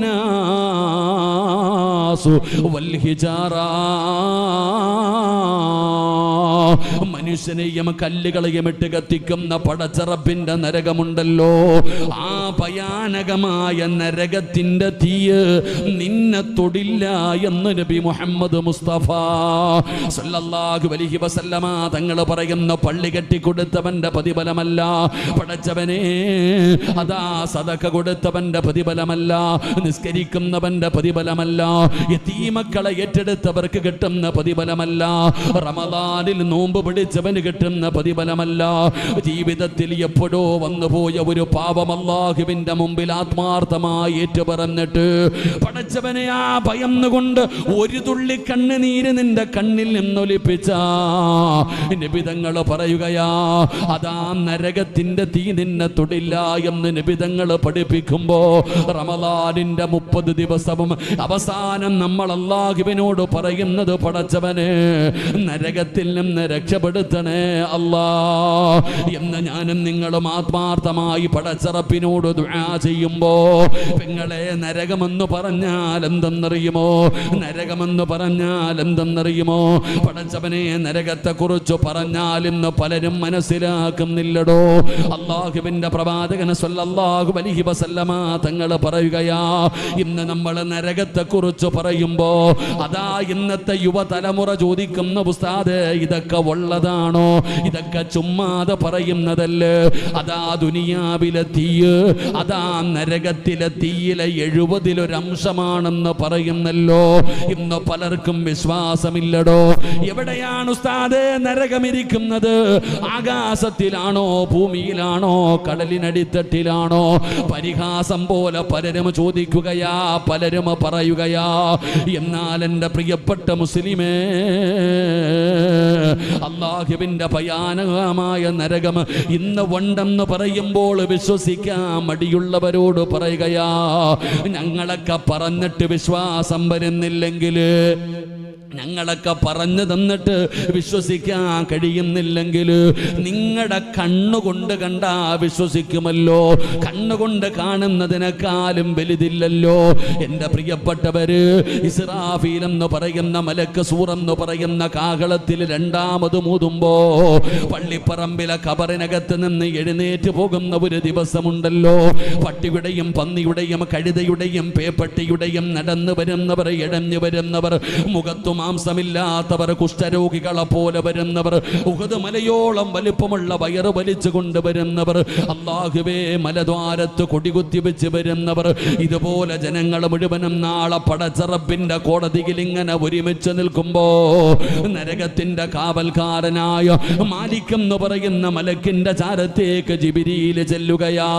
വൽഹിജാറ. മനുഷ്യനെയും കല്ലുകളെയും ഇട്ട് കത്തിക്കുന്ന പടച്ച റബ്ബിന്റെ നരകമുണ്ടല്ലോ, ആ ഭയാനകമായ നരകത്തിന്റെ തീയ് നിന്നെ തൊടില്ല എന്ന് നബി മുഹമ്മദ് മുസ്തഫ സല്ലല്ലാഹു അലൈഹി വസല്ലമ തങ്ങൾ പറയുന്ന പള്ളി കെട്ടിക്കൊടുത്തവന്റെ പ്രതിഫലമല്ല പടച്ചവനെ, അതാ സദഖ കൊടുത്തവന്റെ പ്രതിഫലമല്ല, നിസ്കരിക്കുന്നവന്റെ പ്രതിഫലമല്ല, യതീമക്കളെ ഏറ്റെടുത്തവർക്ക് കിട്ടുന്ന പ്രതിഫലമല്ല, റമദാനിൽ നോമ്പ് പിടിച്ചവന് കിട്ടുന്ന പ്രതിഫലമല്ല, ജീവിതത്തിൽ എപ്പോഴോ വന്നുപോയ ഒരു പാപം അല്ലാഹുവിന്റെ മുമ്പിൽ ആത്മാർത്ഥമായി ഏറ്റുപറഞ്ഞിട്ട് പടച്ചവനെ ആ ഭയന്നുകൊണ്ട് ഒരു തുള്ളി കണ്ണുനീര് നിന്റെ കണ്ണിൽ നിന്നൊലിപ്പിച്ച നബി തങ്ങൾ പറയുകയാ, അതാ നരകത്തിന്റെ തീ നിന്നെ തൊടില്ല എന്ന് നബി തങ്ങൾ പഠിപ്പിക്കുമ്പോ റമദാനിന്റെ 30 ദിവസവും അവസാനം നമ്മൾ അല്ലാഹുവിനോട് പറയുന്നത്, പടച്ചവനെ നരകത്തിൽ നിന്ന് രക്ഷപ്പെടുത്തണേ അല്ലാ എന്ന് ഞാനും നിങ്ങളും ആത്മാർത്ഥമായി പടച്ച റബ്ബിനോട് ദുആ ചെയ്യുമ്പോ, പെങ്ങളെ നരകമെന്ന് പറഞ്ഞാൽ എന്തെന്നറിയുമോ? നരകമെന്ന് പറഞ്ഞാൽ എന്തെന്നറിയുമോ? പടച്ചവനെ നരകത്തെ കുറിച്ച് പറഞ്ഞാൽ ഇന്ന് പലരും മനസ്സിലാക്കുന്നില്ലടോ. അല്ലാഹുവിന്റെ പ്രവാചകൻ സല്ലല്ലാഹു അലൈഹി വസല്ലമ തങ്ങൾ പറയുകയാ, ഇന്ന് നമ്മൾ നരകത്തെ കുറിച്ച് പറയുമ്പോ അതാ ഇന്നത്തെ യുവതലമുറ ചോദിക്കുന്ന, ഉസ്താദേ ഇതൊക്കെ ഉള്ളതാ? പറയുകയാണോ? ഇതൊക്കെ ചുമ്മാതെ പറയുന്നതല്ലേ? അതാ ദുനിയാവിലെ തീയ്, അതാ നരകത്തിലെ തീയിലെ 70% പറയുന്നല്ലോ. ഇന്ന് പലർക്കും വിശ്വാസമില്ലടോ. എവിടെയാണ് ഉസ്താദേ നരകമിരിക്കുന്നത്? ആകാശത്തിലാണോ, ഭൂമിയിലാണോ, കടലിനടിത്തട്ടിലാണോ? പരിഹാസം പോലെ പലരും ചോദിക്കുകയാ, പലരും പറയുകയാ. എന്നാൽ എൻ്റെ പ്രിയപ്പെട്ട മുസ്ലിമേ, അല്ലാഹുവിൻ്റെ ഭയാനകമായ നരകം ഇന്ന് ഉണ്ടെന്ന് പറയുമ്പോൾ വിശ്വസിക്കാൻ മടിയുള്ളവരോട് പറയുകയാ, ഞങ്ങളൊക്കെ പറഞ്ഞിട്ട് വിശ്വാസം വരുന്നില്ലെങ്കിൽ, ഞങ്ങളൊക്കെ പറഞ്ഞു തന്നിട്ട് വിശ്വസിക്കാൻ കഴിയുന്നില്ലെങ്കിൽ നിങ്ങളുടെ കണ്ണുകൊണ്ട് കണ്ടാ വിശ്വസിക്കുമല്ലോ. കണ്ണുകൊണ്ട് കാണുന്നതിനേക്കാളും വലുതില്ലല്ലോ. എൻ്റെ പ്രിയപ്പെട്ടവര്, ഇസ്രാഫീൽ എന്ന് പറയുന്ന മലക്ക് സൂറെന്ന് പറയുന്ന കാഹളത്തിൽ രണ്ടാമത് മൂതുമ്പോ പള്ളിപ്പറമ്പിലെ കബറിനകത്ത് നിന്ന് എഴുന്നേറ്റ് പോകുന്ന ഒരു ദിവസമുണ്ടല്ലോ. പട്ടിയുടെയും പന്നിയുടെയും കഴുതയുടെയും പേപ്പട്ടിയുടെയും നടന്നു വരുന്നവർ, ഇഴഞ്ഞു വരുന്നവർ, മുഖത്തു മാംസമില്ലാത്തവർ, കുഷ്ഠരോഗികളെ പോലെ വരുന്നവർ, ഉഹദ് മലയോളം വലിപ്പമുള്ള വയറ് വലിച്ചു കൊണ്ടുവരുന്നവർ, അല്ലാഹുവേ മലദ്വാരത്ത് കൊടികുത്തി വെച്ച് വരുന്നവർ, ഇതുപോലെ ജനങ്ങൾ മുഴുവനും നാളെ പടച്ച റബ്ബിന്റെ കോടതിയിൽ ഇങ്ങനെ ഒരുമിച്ച് നിൽക്കുമ്പോ നരകത്തിന്റെ കാവൽക്കാരനായ മാലിക് എന്ന് പറയുന്ന മലക്കിന്റെ ചാരത്തേക്ക് ജിബ്രീൽ ചെല്ലുകയാ.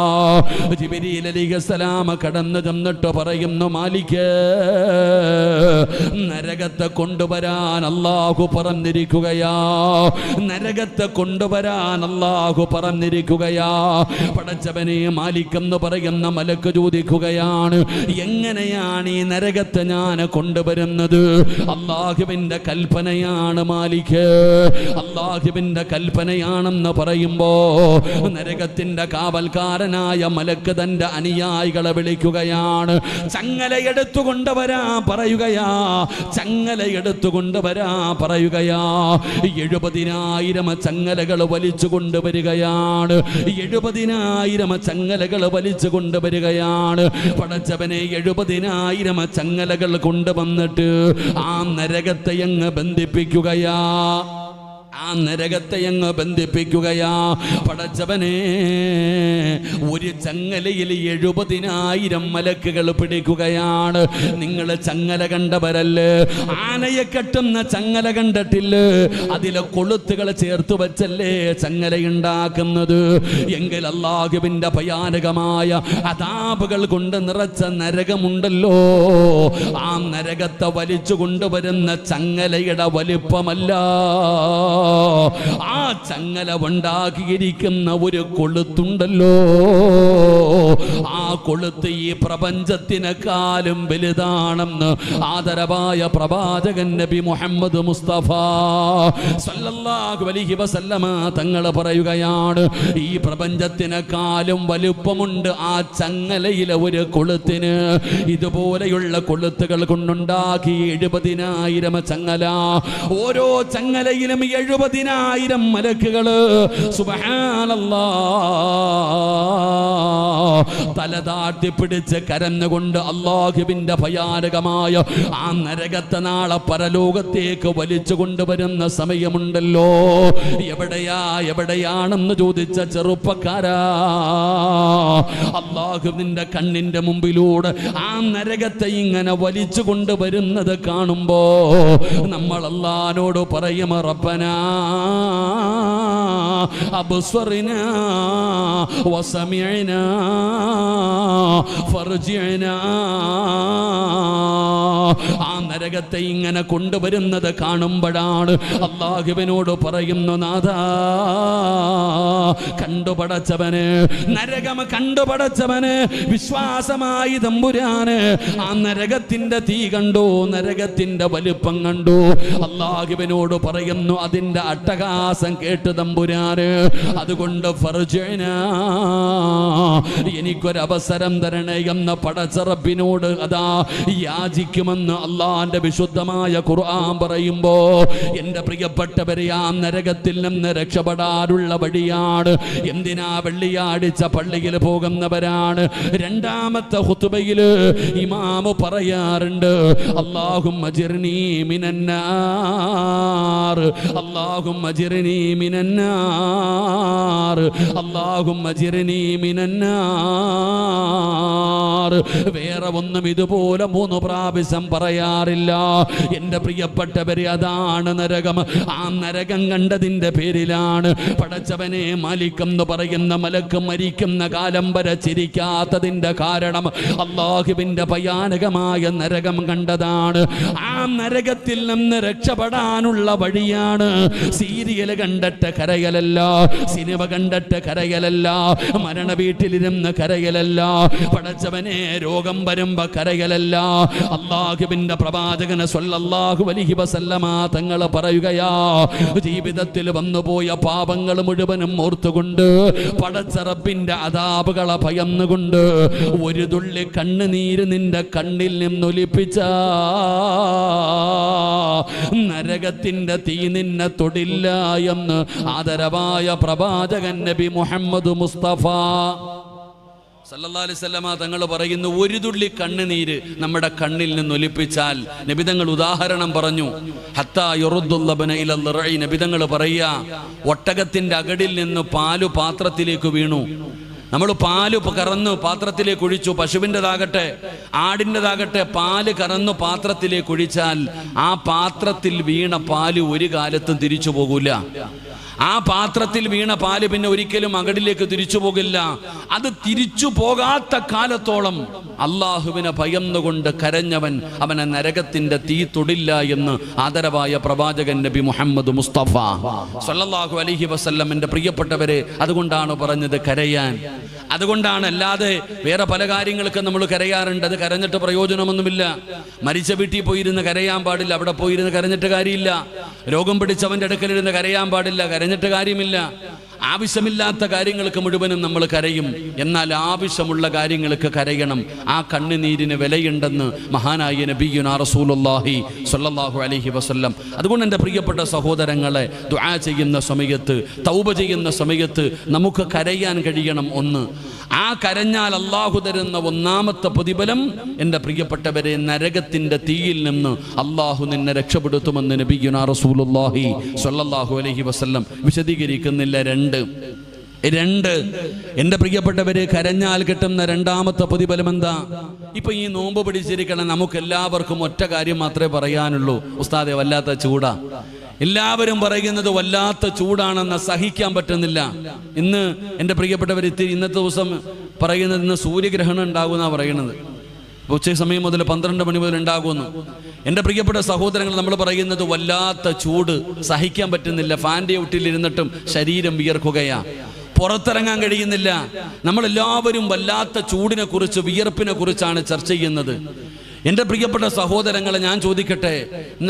ജിബ്രീൽ അലൈഹിസ്സലാം കടന്നു ചെന്നിട്ട് പറയുന്നു, മാലിക്, നരകത്തെ കൊണ്ടുവരാൻ അല്ലാഹു പറഞ്ഞിരിക്കുകയാ, നരകത്തെ കൊണ്ടുവരാൻ അല്ലാഹു പറഞ്ഞിരിക്കുകയാ. പടച്ചവനെ, മാലിക് എന്ന് പറയുന്ന മലക്ക് ചോദിക്കുകയാണ്, എങ്ങനെയാണ് ഈ നരകത്തെ ഞാൻ കൊണ്ടുവരുന്നത്? അല്ലാഹുവിന്റെ കൽപ്പനയാണ് മാലിക്, അല്ലാഹുവിന്റെ കൽപ്പനയാണെന്ന് പറയുമ്പോ നരകത്തിന്റെ കാവൽക്കാരനായ മലക്ക് തന്റെ അനുയായികളെ വിളിക്കുകയാണ്. ചങ്ങല എടുത്തു കൊണ്ടുവരാൻ പറയുകയാ, ചങ്ങല എടുത്തു കൊണ്ടുവരാ പറയുകയാ. 70,000 ചങ്ങലകൾ വലിച്ചു കൊണ്ടുവരികയാണ്. 70,000 ചങ്ങലകൾ വലിച്ചു കൊണ്ടുവരികയാണ്. പടച്ചവനെ, 70,000 ചങ്ങലകൾ കൊണ്ടുവന്നിട്ട് ആ നരകത്തെ അങ്ങ് ബന്ധിപ്പിക്കുകയാ, ആ നരകത്തെ അങ്ങ് ബന്ധിപ്പിക്കുകയാ. പടച്ചവനെ, ഒരു ചങ്ങലയിൽ 70,000 മലക്കുകൾ പിടിക്കുകയാണ്. നിങ്ങൾ ചങ്ങല കണ്ടവരല്ലേ? ആനയെ കെട്ടുന്ന ചങ്ങല കണ്ടിട്ടില്ലേ? അതിലെ കൊളുത്തുകൾ ചേർത്ത് വെച്ചല്ലേ ചങ്ങലയുണ്ടാക്കുന്നത്? എങ്കിൽ അല്ലാഹുവിന്റെ ഭയാനകമായ അദാബുകൾ കൊണ്ട് നിറച്ച നരകമുണ്ടല്ലോ, ആ നരകത്തെ വലിച്ചു കൊണ്ടുവരുന്ന ചങ്ങലയുടെ വലിപ്പമല്ല, ആ ചങ്ങല ഉണ്ടാക്കിയിരിക്കുന്ന ഒരു കൊളുത്തുണ്ടല്ലോ, ആ കൊളുത്ത് ഈ പ്രപഞ്ചത്തിനെക്കാളും വലുതാണെന്ന് ആദരവായ പ്രവാചകൻ നബി മുഹമ്മദ് മുസ്തഫ സല്ലല്ലാഹു അലൈഹി വസല്ലമ തങ്ങൾ പറയുകയാണ്, ഈ പ്രപഞ്ചത്തിനെക്കാളും വലുപ്പമുണ്ട് ആ ചങ്ങലയിലെ ഒരു കൊളുത്തിന്. ഇതുപോലെയുള്ള കൊളുത്തുകൾ കൊണ്ടുണ്ടാക്കി 70,000 ചങ്ങല, ഓരോ ചങ്ങലയിലും 70,000 മലക്കുകള്. സുബ്ഹാനല്ലാഹ്, തല താഴ്ത്തി പിടിച്ച് കരഞ്ഞുകൊണ്ട് അല്ലാഹുവിന്റെ ഭയാനകമായ ആ നരകത്തെ നാളെ പരലോകത്തേക്ക് വലിച്ചു കൊണ്ടുവരുന്ന സമയമുണ്ടല്ലോ. എവിടെയാണെന്ന് ചോദിച്ച ചെറുപ്പക്കാരാ, അല്ലാഹുവിന്റെ കണ്ണിന്റെ മുമ്പിലൂടെ ആ നരകത്തെ ഇങ്ങനെ വലിച്ചു കൊണ്ടുവരുന്നത് കാണുമ്പോ നമ്മൾ അല്ലാഹുവോട് പറയും, റബ്ബനാ അബ്സർനാ വസമിഅനാ ഫർജിഅനാ. ആ നരകത്തെ ഇങ്ങനെ കൊണ്ടുവരുന്നത് കാണുമ്പോഴാണ് അല്ലാഹുവിനോട് പറയുന്നു, നാഥാ, കണ്ടുപടച്ചവന്, നരകം കണ്ടുപടച്ചവന്, വിശ്വാസമായി തമ്പുരാന് ആ നരകത്തിന്റെ തീ കണ്ടു, നരകത്തിന്റെ വലുപ്പം കണ്ടു. അല്ലാഹുവിനോട് പറയുന്നു, അതിന്റെ അട്ടഹാസം കേട്ട് തമ്പുരാന്, അതുകൊണ്ട് ഫർജിഅനാ, എനിക്കൊരവസരം തരണേ എന്ന പടച്ച റബ്ബിനോട് അതാ യാചിക്കുമെന്ന് അള്ളാന്റെ വിശുദ്ധമായ ഖുർആൻ പറയുമ്പോ, എന്റെ പ്രിയപ്പെട്ടവരെ, ആ നരകത്തിൽ നിന്ന് രക്ഷപ്പെടാനുള്ള വഴിയാണ്. എന്തിനാ വെള്ളിയാഴ്ച പള്ളിയിൽ പോകുന്നവരാണ്. രണ്ടാമത്തെ ഖുതുബയില് ഇമാമ് പറയാറുണ്ട്, അല്ലാഹുമ്മ ജിർനീ മിനന്നാർ, അല്ലാഹുമ്മ അജിർനി മിനന്നാർ, അല്ലാഹുമ്മ അജിർനി മിനന്നാർ. വേറെ ഒന്നും ഇതുപോലെ 3 പ്രാവശ്യം പറയാറില്ല എൻ്റെ പ്രിയപ്പെട്ടവരെ. അതാണ് നരകം. ആ നരകം കണ്ടതിൻ്റെ പേരിലാണ് പടച്ചവനെ മാലിക്കെന്ന് പറയുന്ന മലക്ക് മരിക്കുന്ന കാലം വരെ ചിരിക്കാത്തതിൻ്റെ കാരണം അല്ലാഹുവിൻ്റെ ഭയാനകമായ നരകം കണ്ടതാണ്. ആ നരകത്തിൽ നിന്ന് രക്ഷപ്പെടാനുള്ള വഴിയാണ് സീരിയൽ കണ്ടിട്ട് കരയലല്ല, സിനിമ കണ്ടിട്ട് കരയലല്ല, മരണ വീട്ടിലിരുന്ന് കരയലല്ല, പടച്ചവനെ രോഗം വരുമ്പോ കരയലല്ല. അല്ലാഹുവിൻ്റെ പ്രവാചകൻ സ്വല്ലല്ലാഹു അലൈഹി വസല്ലമ തങ്ങൾ പറയുകയാ, ജീവിതത്തിൽ വന്നുപോയ പാപങ്ങൾ മുഴുവനും ഓർത്തുകൊണ്ട് പടച്ച റബ്ബിന്റെ അദാബുകളെ ഭയന്നുകൊണ്ട് ഒരു തുള്ളി കണ്ണുനീര് നിന്റെ കണ്ണിൽ നിന്നൊലിപ്പിച്ച നരകത്തിന്റെ തീ നിന്നെ തൊടില്ല എന്ന് ആദരവായ പ്രവാചകൻ നബി മുഹമ്മദ് മുസ്തഫ സല്ലല്ലാഹു അലൈഹി വസല്ലമ തങ്ങൾ പറയുന്നു, ഒരു തുള്ളി കണ്ണുനീര് നമ്മുടെ കണ്ണിൽ നിന്ന് ഒലിപ്പിച്ചാൽ, നബി തങ്ങൾ ഉദാഹരണം പറഞ്ഞു, ഹത്താ യുറദ്ദുൽ ലബന ഇലൽ റഈ. നബി തങ്ങൾ പറയാ, ഒട്ടകത്തിന്റെ അകടിൽ നിന്ന് പാല് പാത്രത്തിലേക്ക് വീണു. നമ്മൾ പാല് കറന്നു പാത്രത്തിലേക്ക് ഒഴിച്ചു, പശുവിൻ്റെതാകട്ടെ ആടിൻ്റെതാകട്ടെ പാല് കറന്നു പാത്രത്തിലേക്ക് ഒഴിച്ചാൽ ആ പാത്രത്തിൽ വീണ പാല് ഒരു കാലത്തും തിരിച്ചു പോകൂല. ആ പാത്രത്തിൽ വീണ പാല് പിന്നെ ഒരിക്കലും അകടിലേക്ക് തിരിച്ചു പോകില്ല. അത് തിരിച്ചു പോകാത്ത കാലത്തോളം അള്ളാഹുവിനെ ഭയന്നുകൊണ്ട് കരഞ്ഞവൻ അവനെ നരകത്തിന്റെ തീ തൊടില്ല എന്ന് ആദരവായ പ്രവാചകൻ നബി മുഹമ്മദ് മുസ്തഫ സല്ലല്ലാഹു അലൈഹി വസല്ലമിന്റെ പ്രിയപ്പെട്ടവരെ, അതുകൊണ്ടാണ് പറഞ്ഞത് കരയാൻ. അതുകൊണ്ടാണ്, അല്ലാതെ വേറെ പല കാര്യങ്ങൾക്ക് നമ്മൾ കരയാറുണ്ട്. അത് കരഞ്ഞിട്ട് പ്രയോജനമൊന്നുമില്ല. മരിച്ച വീട്ടിൽ പോയിരുന്ന് കരയാൻ പാടില്ല, അവിടെ പോയിരുന്ന് കരഞ്ഞിട്ട് കാര്യമില്ല. രോഗം പിടിച്ചവന്റെ അടുക്കലിരുന്ന് കരയാൻ പാടില്ല, കരഞ്ഞിട്ട് കാര്യമില്ല. ആവശ്യമില്ലാത്ത കാര്യങ്ങൾക്ക് മുഴുവനും നമ്മൾ കരയും. എന്നാൽ ആവശ്യമുള്ള കാര്യങ്ങൾക്ക് കരയണം. ആ കണ്ണുനീരിന് വിലയുണ്ടെന്ന് മഹാനായ നബിയുനാ റസൂലുള്ളാഹി സ്വല്ലല്ലാഹു അലൈഹി വസല്ലം. അതുകൊണ്ട് എൻ്റെ പ്രിയപ്പെട്ട സഹോദരങ്ങളെ, ദുആ ചെയ്യുന്ന സമയത്ത്, തൗബ ചെയ്യുന്ന സമയത്ത് നമുക്ക് കരയാൻ കഴിയണം. ഒന്ന്, ആ കരഞ്ഞാൽ അള്ളാഹു തരുന്ന ഒന്നാമത്തെ പ്രതിഫലം, എൻ്റെ പ്രിയപ്പെട്ടവരെ, നരകത്തിൻ്റെ തീയിൽ നിന്ന് അള്ളാഹു നിന്നെ രക്ഷപ്പെടുത്തുമെന്ന് നബിയുനാ റസൂലുള്ളാഹി സ്വല്ലല്ലാഹു അലൈഹി വസല്ലം വിശദീകരിക്കുന്നില്ല. രണ്ട്, എൻ്റെ പ്രിയപ്പെട്ടവരെ, കരഞ്ഞാൽ കിട്ടുന്ന രണ്ടാമത്തെ പ്രതിഫലം എന്താ? ഇപ്പൊ ഈ നോമ്പ് പിടിച്ചിരിക്കണം, നമുക്ക് എല്ലാവർക്കും ഒറ്റ കാര്യം മാത്രമേ പറയാനുള്ളൂ, ഉസ്താദെ വല്ലാത്ത ചൂടാ. എല്ലാവരും പറയുന്നത് വല്ലാത്ത ചൂടാണെന്ന്, സഹിക്കാൻ പറ്റുന്നില്ല. ഇന്ന് എൻ്റെ പ്രിയപ്പെട്ടവർ ഇന്നത്തെ ദിവസം പറയുന്നത് ഇന്ന് സൂര്യഗ്രഹണം ഉണ്ടാകുമെന്നാണ് പറയുന്നത്. ഉച്ച സമയം മുതൽ 12 മണി മുതൽ ഉണ്ടാകുമെന്ന്. എൻ്റെ പ്രിയപ്പെട്ട സഹോദരങ്ങൾ, നമ്മൾ പറയുന്നത് വല്ലാത്ത ചൂട്, സഹിക്കാൻ പറ്റുന്നില്ല. ഫാൻ്റെ ഔട്ടിലിരുന്നിട്ടും ശരീരം വിയർക്കുകയാ, പുറത്തിറങ്ങാൻ കഴിയുന്നില്ല. നമ്മളെല്ലാവരും വല്ലാത്ത ചൂടിനെ കുറിച്ച്, വിയർപ്പിനെ കുറിച്ചാണ് ചർച്ച ചെയ്യുന്നത്. എൻ്റെ പ്രിയപ്പെട്ട സഹോദരങ്ങളെ, ഞാൻ ചോദിക്കട്ടെ,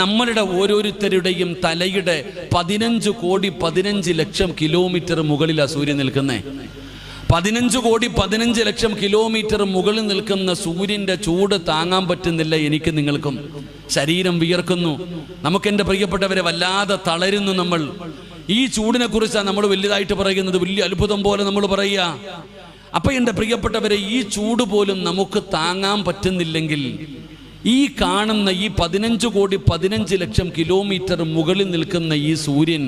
നമ്മളുടെ ഓരോരുത്തരുടെയും തലയുടെ 15 കോടി 15 ലക്ഷം കിലോമീറ്റർ മുകളിലാണ് സൂര്യൻ നിൽക്കുന്നേ. 15 കോടി 15 ലക്ഷം കിലോമീറ്റർ മുകളിൽ നിൽക്കുന്ന സൂര്യൻ്റെ ചൂട് താങ്ങാൻ പറ്റുന്നില്ല എനിക്ക് നിങ്ങൾക്കും. ശരീരം വിയർക്കുന്നു. നമുക്ക് എൻ്റെ പ്രിയപ്പെട്ടവരെ വല്ലാതെ തളരുന്നു. നമ്മൾ ഈ ചൂടിനെ കുറിച്ചാണ് നമ്മൾ വലുതായിട്ട് പറയുന്നത്, വലിയ അത്ഭുതം പോലെ നമ്മൾ പറയുക. അപ്പൊ എൻ്റെ പ്രിയപ്പെട്ടവരെ, ഈ ചൂട് പോലും നമുക്ക് താങ്ങാൻ പറ്റുന്നില്ലെങ്കിൽ ഈ കാണുന്ന ഈ 15 കോടി 15 ലക്ഷം കിലോമീറ്റർ മുകളിൽ നിൽക്കുന്ന ഈ സൂര്യൻ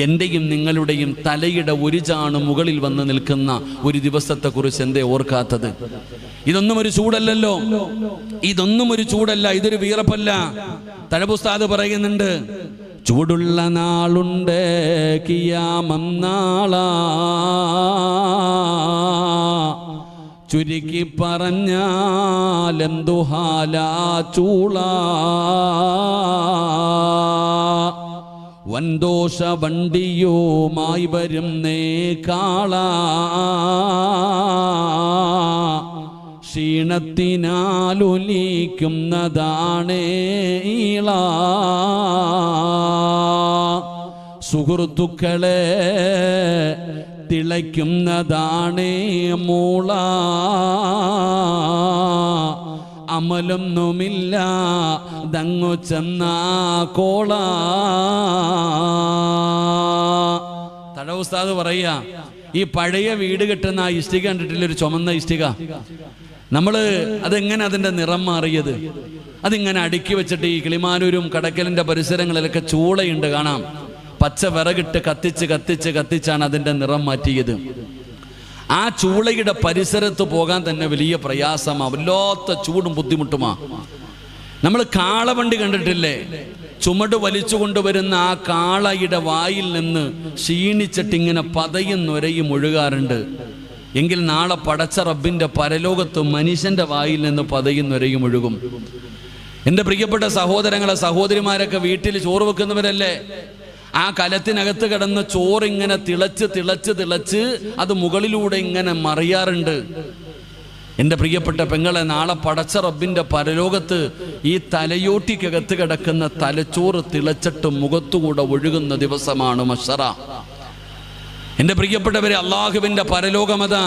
എൻ്റെയും നിങ്ങളുടെയും തലയുടെ ഒരു ചാണ് മുകളിൽ വന്ന് നിൽക്കുന്ന ഒരു ദിവസത്തെക്കുറിച്ച് എന്തേ ഓർക്കാത്തത്? ഇതൊന്നും ഒരു ചൂടല്ലല്ലോ, ഇതൊന്നും ഒരു ചൂടല്ല, ഇതൊരു വിയർപ്പല്ല. തഴബുസ്താദ് പറയുന്നുണ്ട്, ചൂടുള്ള നാളുണ്ട് കിയാമം നാളാ, ചുരുക്കി പറഞ്ഞാലെന്തു ഹാലാ ചൂള, വൻദോഷ വണ്ടിയുമായി വരുന്നേ കാള, ക്ഷീണത്തിനാലൊലിക്കുന്നതാണേ ഈള, സുഹൃത്തുക്കളെ തിളയ്ക്കുന്നതാണേ മൂള, അമലൊന്നുമില്ല ദങ്ങു ചെന്ന കോള. തഴവുസ്താദ് പറയാ, ഈ പഴയ വീട് കെട്ടുന്ന ആ ഇഷ്ടിക കണ്ടിട്ടില്ല, ഒരു ചുമന്ന ഇഷ്ടിക. നമ്മള് അതെങ്ങനെ അതിന്റെ നിറം മാറിയത്? അതിങ്ങനെ അടുക്കി വെച്ചിട്ട് ഈ കിളിമാനൂരും കടക്കലിൻ്റെ പരിസരങ്ങളിലൊക്കെ ചൂളയുണ്ട് കാണാം. പച്ച വിറകിട്ട് കത്തിച്ചാണ് അതിൻ്റെ നിറം മാറ്റിയത്. ആ ചൂളയുടെ പരിസരത്ത് പോകാൻ തന്നെ വലിയ പ്രയാസമാണ്, വല്ലാത്ത ചൂടും ബുദ്ധിമുട്ടുമാ. നമ്മൾ കാളവണ്ടി കണ്ടിട്ടില്ലേ? ചുമട് വലിച്ചു കൊണ്ടുവരുന്ന ആ കാളയുടെ വായിൽ നിന്ന് ക്ഷീണിച്ചിട്ട് ഇങ്ങനെ പതയും നൊരയും ഒഴുകാറുണ്ട്. എങ്കിൽ നാളെ പടച്ച റബ്ബിൻ്റെ പരലോകത്ത് മനുഷ്യൻ്റെ വായിൽ നിന്ന് പതയും നൊരയും ഒഴുകും. എൻ്റെ പ്രിയപ്പെട്ട സഹോദരങ്ങളെ, സഹോദരിമാരൊക്കെ വീട്ടിൽ ചോറ് വെക്കുന്നവരല്ലേ? ആ കലത്തിനകത്ത് കിടന്ന് ചോറിങ്ങനെ തിളച്ച് അത് മുകളിലൂടെ ഇങ്ങനെ മറിയാറുണ്ട്. എൻ്റെ പ്രിയപ്പെട്ട പെങ്ങളെ, നാളെ പടച്ച റബ്ബിൻ്റെ പരലോകത്ത് ഈ തലയോട്ടിക്കകത്ത് കിടക്കുന്ന തലച്ചോറ് തിളച്ചിട്ട് മുഖത്തുകൂടെ ഒഴുകുന്ന ദിവസമാണ് മഹ്ശറ. എൻ്റെ പ്രിയപ്പെട്ടവരെ, അള്ളാഹുവിൻ്റെ പരലോകമതാ.